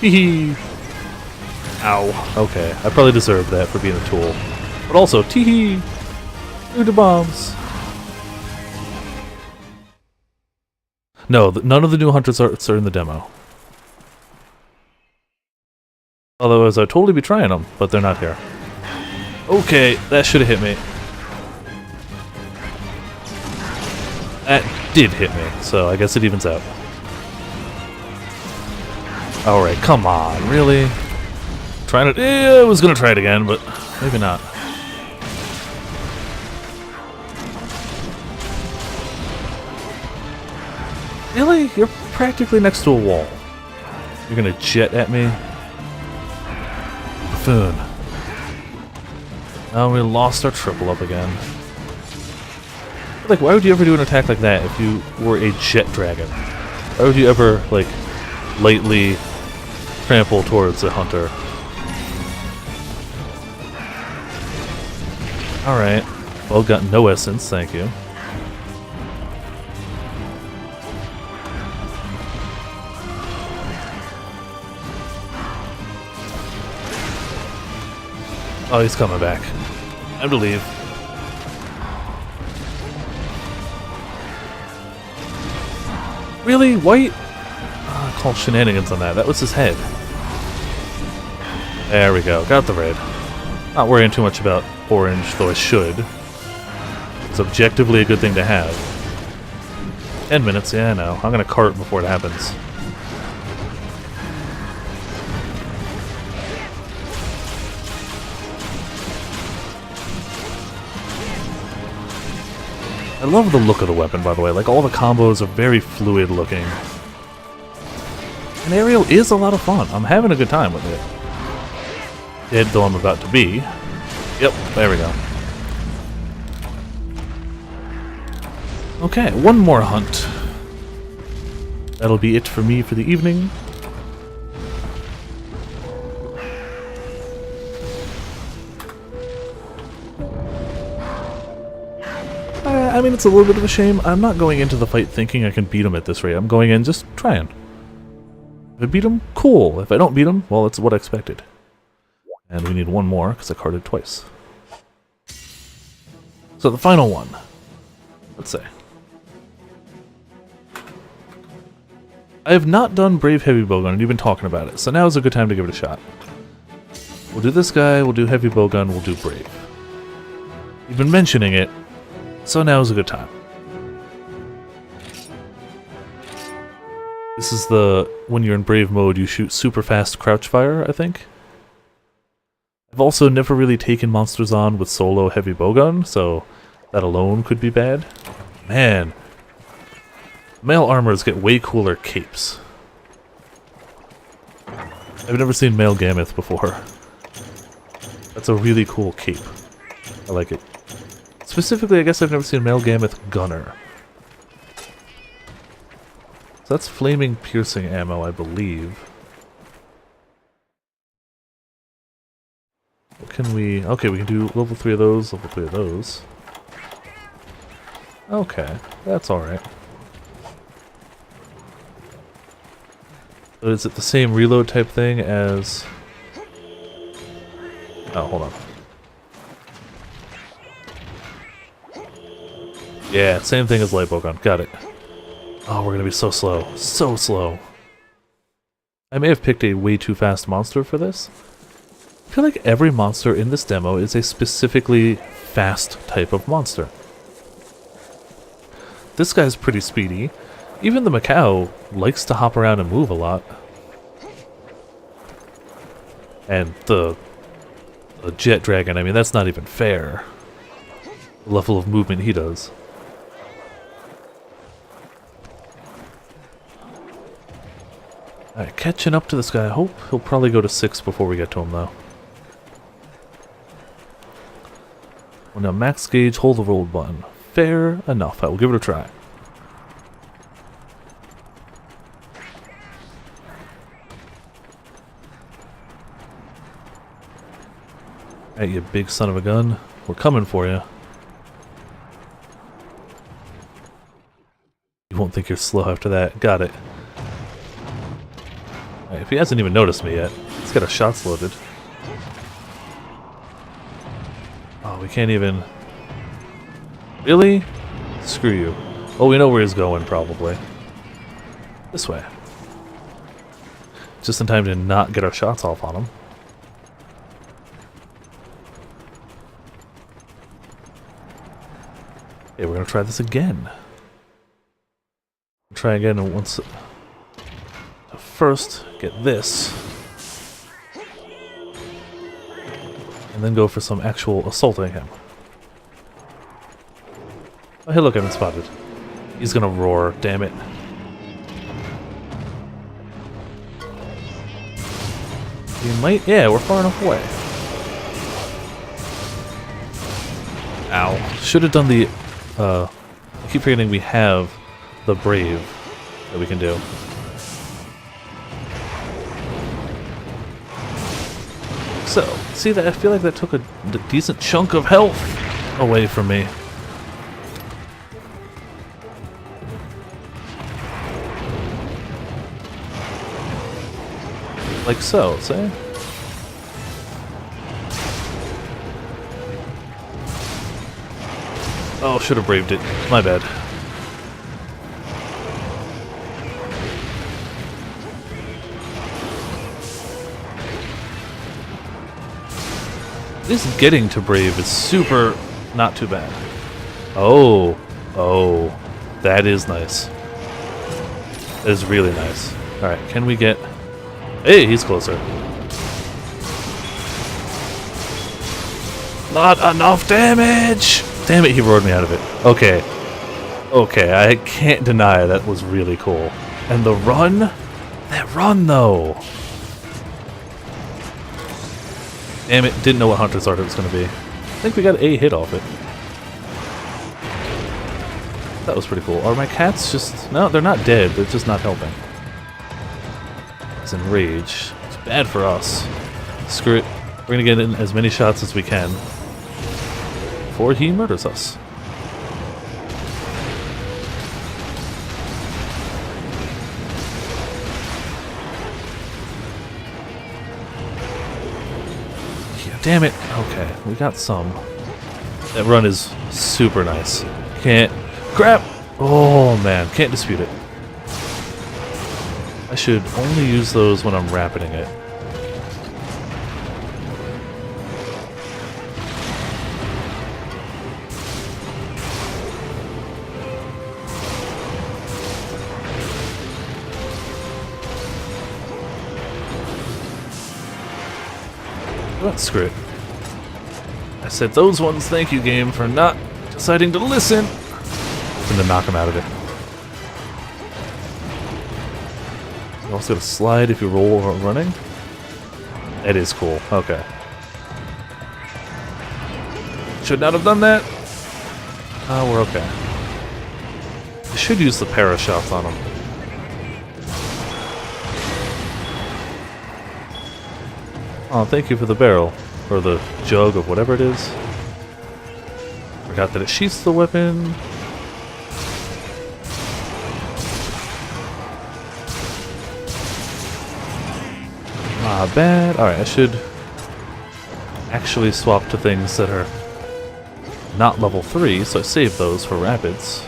hee. Ow. Okay, I probably deserved that for being a tool. But also, tee-hee! Do the bombs! No, none of the new hunters are in the demo. Otherwise, I'd totally be trying them, but they're not here. Okay, that should have hit me. That did hit me, so I guess it evens out. Alright, come on, really? Trying to... I was gonna try it again, but maybe not. Really? You're practically next to a wall. You're gonna jet at me? Buffoon. Oh, we lost our triple up again. Like, why would you ever do an attack like that if you were a jet dragon? Why would you ever, like, lightly trample towards a hunter? Alright. Well, got no essence, thank you. Oh, he's coming back. Time to leave. Really? White? Oh, I called shenanigans on that. That was his head. There we go. Got the red. Not worrying too much about orange, though I should. It's objectively a good thing to have. 10 minutes, yeah, I know. I'm gonna cart before it happens. I love the look of the weapon, by the way. Like, all the combos are very fluid looking. And aerial is a lot of fun. I'm having a good time with it. Dead though I'm about to be. Yep, there we go. Okay, one more hunt. That'll be it for me for the evening. I mean, it's a little bit of a shame. I'm not going into the fight thinking I can beat him at this rate. I'm going in just trying. If I beat him, cool. If I don't beat him, well, it's what I expected. And we need one more, because I carded twice. So the final one. Let's say. I have not done Brave Heavy Bowgun, and you've been talking about it, so now is a good time to give it a shot. We'll do this guy, we'll do Heavy Bowgun, we'll do Brave. You've been mentioning it, so now is a good time. This is the, when you're in Brave mode, you shoot super fast crouch fire, I think. I've also never really taken monsters on with solo Heavy Bowgun, so that alone could be bad. Man, male armors get way cooler capes. I've never seen male Gammoth before. That's a really cool cape. I like it. Specifically, I guess I've never seen male Gammoth Gunner. So that's flaming piercing ammo, I believe. What can we... Okay, we can do level 3 of those, level 3 of those. Okay, that's alright. So is it the same reload type thing as... Oh, hold on. Yeah, same thing as light bowgun. Got it. Oh, we're gonna be so slow. So slow. I may have picked a way too fast monster for this. I feel like every monster in this demo is a specifically fast type of monster. This guy's pretty speedy. Even the Macau likes to hop around and move a lot. And the Jet Dragon, I mean, that's not even fair. The level of movement he does. Alright, catching up to this guy. I hope he'll probably go to 6 before we get to him, though. Well, now max gauge, hold the roll button. Fair enough. I will give it a try. Alright, you big son of a gun. We're coming for you. You won't think you're slow after that. Got it. Alright, if he hasn't even noticed me yet, he's got our shots loaded. Oh, we can't even... Really? Screw you. Oh, we know where he's going, probably. This way. Just in time to not get our shots off on him. Okay, we're gonna try this again. Try again, and once... First, get this. And then go for some actual assaulting him. Oh, hey look, I've been spotted. He's gonna roar, damn it. We might... Yeah, we're far enough away. Ow. Should have done the... I keep forgetting we have the Brave that we can do. So, see that? I feel like that took a decent chunk of health away from me. Like so, see? Oh, should have braved it. My bad. At least getting to Brave is super not too bad. Oh. Oh. That is nice. That is really nice. Alright, can we get... Hey, he's closer. Not enough damage! Damn it, he roared me out of it. Okay. Okay, I can't deny that was really cool. And the run? That run, though! Damn it, didn't know what Hunter's Art it was going to be. I think we got a hit off it. That was pretty cool. Are my cats just... No, they're not dead. They're just not helping. It's enraged. It's bad for us. Screw it. We're going to get in as many shots as we can before he murders us. Yeah, damn it. Okay, we got some. That run is super nice. Can't... Crap! Oh man, can't dispute it. I should only use those when I'm rapiding it. Well, screw it. I said those ones, thank you game for not deciding to listen. And then knock him out of it. You also got to slide if you roll while running. That is cool. Okay. Should not have done that. Oh, we're okay. I should use the para shots on him. Oh, thank you for the barrel. Or the jug of whatever it is. Forgot that it sheaths the weapon. Not bad. Alright, I should actually swap to things that are not level 3, so I save those for rapids.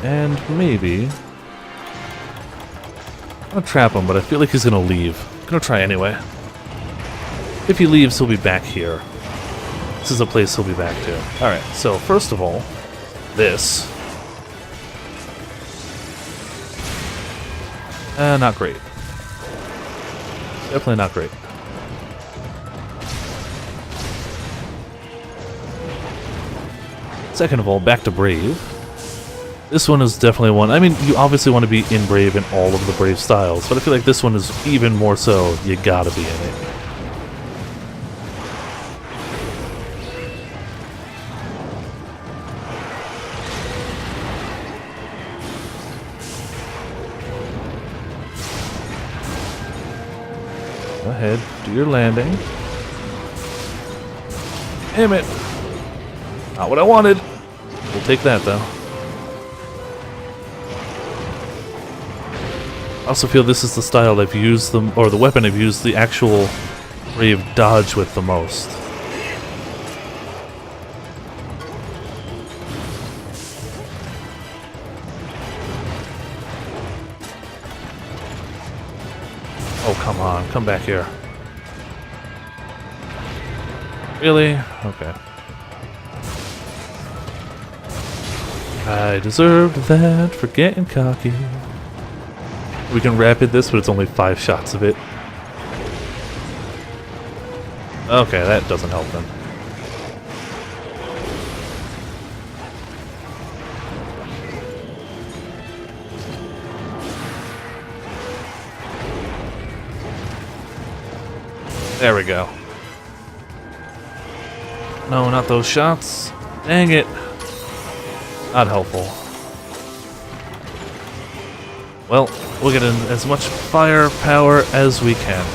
And maybe... I'm gonna trap him, but I feel like he's gonna leave. I'm gonna try anyway. If he leaves, he'll be back here. This is a place he'll be back to. Alright, so first of all, this. Not great. Definitely not great. Second of all, back to Brave. This one is definitely one... I mean, you obviously want to be in Brave in all of the Brave styles, but I feel like this one is even more so, you gotta be in it. Go ahead, do your landing. Damn it! Not what I wanted. We'll take that though. I also feel this is the style I've used them, or the weapon I've used the actual Brave dodge with the most. Oh, come on. Come back here. Really? Okay. I deserved that for getting cocky. We can rapid this, but it's only 5 shots of it. Okay, that doesn't help then. There we go. No, not those shots. Dang it. Not helpful. Well, we'll get in as much firepower as we can.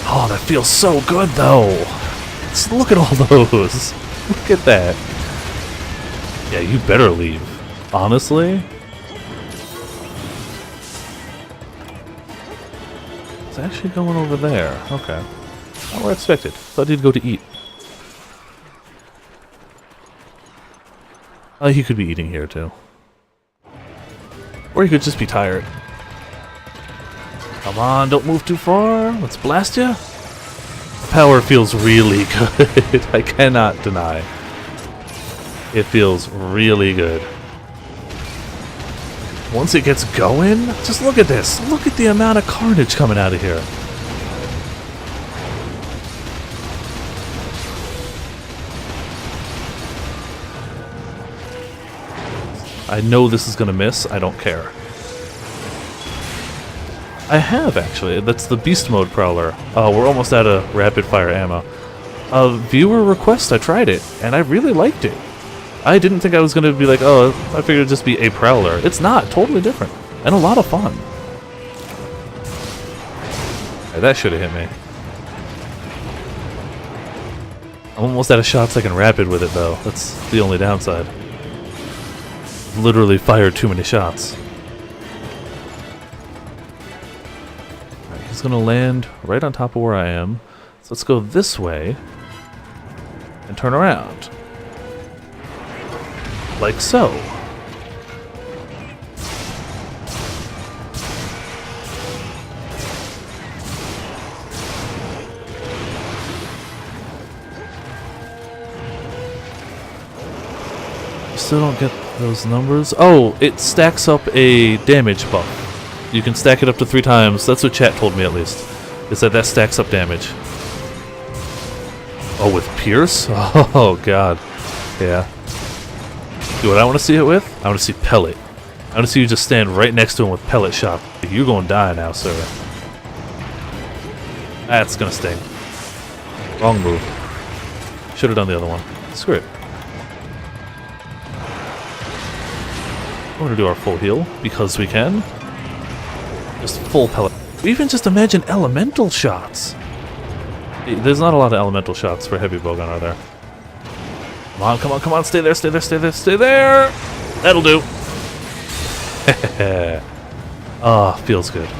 Oh, that feels so good, though. Just look at all those. Look at that. Yeah, you better leave. Honestly? It's actually going over there. Okay. Not what I expected. Thought he'd go to eat. He could be eating here, too. Or he could just be tired. Come on, don't move too far. Let's blast you. The power feels really good. I cannot deny. It feels really good. Once it gets going, just look at this. Look at the amount of carnage coming out of here. I know this is going to miss. I don't care. I have, actually. That's the Beast Mode Prowler. We're almost out of rapid fire ammo. A viewer request, I tried it, and I really liked it. I didn't think I was going to be like, oh, I figured it'd just be a Prowler. It's not. Totally different. And a lot of fun. Right, that should have hit me. I'm almost out of shots I can rapid with it, though. That's the only downside. Literally fired too many shots. Right, he's gonna land right on top of where I am. So let's go this way and turn around. Like so. Still don't get those numbers. Oh, it stacks up a damage buff. You can stack it up to 3 times. That's what chat told me, at least. Is that stacks up damage. Oh, with Pierce? Oh, God. Yeah. You know what I want to see it with? I want to see Pellet. I want to see you just stand right next to him with Pellet shot. You're going to die now, sir. That's going to sting. Wrong move. Should have done the other one. Screw it. We're going to do our full heal, because we can. Just full pellet. Even just imagine elemental shots. There's not a lot of elemental shots for heavy bowgun, are there? Come on, come on, come on, stay there, stay there, stay there, stay there! That'll do. Ah, feels good.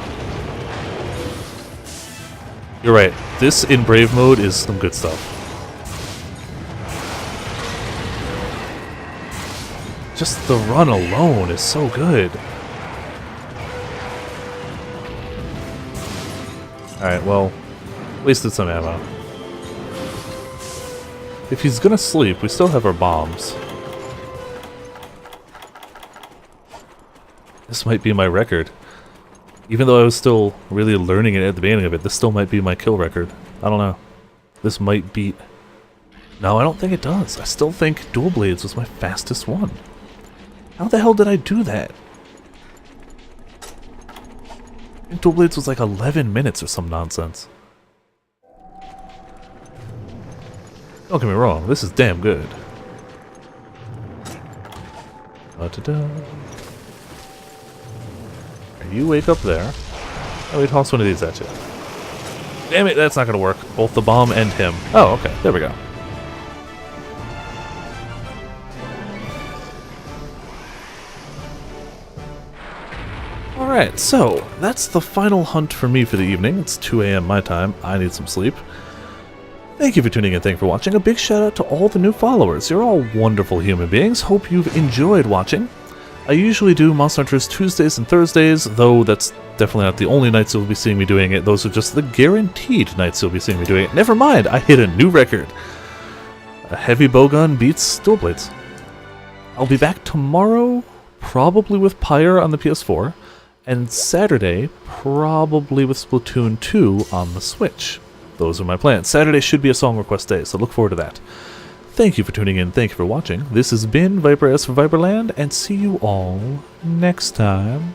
You're right, this in Brave mode is some good stuff. Just the run alone is so good. Alright, well, wasted some ammo. If he's gonna sleep, we still have our bombs. This might be my record. Even though I was still really learning it at the beginning of it, this still might be my kill record. I don't know. This might beat... No, I don't think it does. I still think Dual Blades was my fastest one. How the hell did I do that? I think Dual Blades was like 11 minutes or some nonsense. Don't get me wrong, this is damn good. Da-da-da. You wake up there. Oh, we toss one of these at you. Damn it, that's not gonna work. Both the bomb and him. Oh, okay, there we go. Alright, so that's the final hunt for me for the evening. It's 2 AM my time. I need some sleep. Thank you for tuning in. Thank you for watching. A big shout out to all the new followers. You're all wonderful human beings. Hope you've enjoyed watching. I usually do Monster Hunters Tuesdays and Thursdays, though that's definitely not the only nights you'll be seeing me doing it. Those are just the guaranteed nights you'll be seeing me doing it. Never mind, I hit a new record. A heavy bowgun beats Dual Blades. I'll be back tomorrow, probably with Pyre on the PS4. And Saturday, probably with Splatoon 2 on the Switch. Those are my plans. Saturday should be a song request day, so look forward to that. Thank you for tuning in, thank you for watching. This has been Viper S for Viperland, and see you all next time.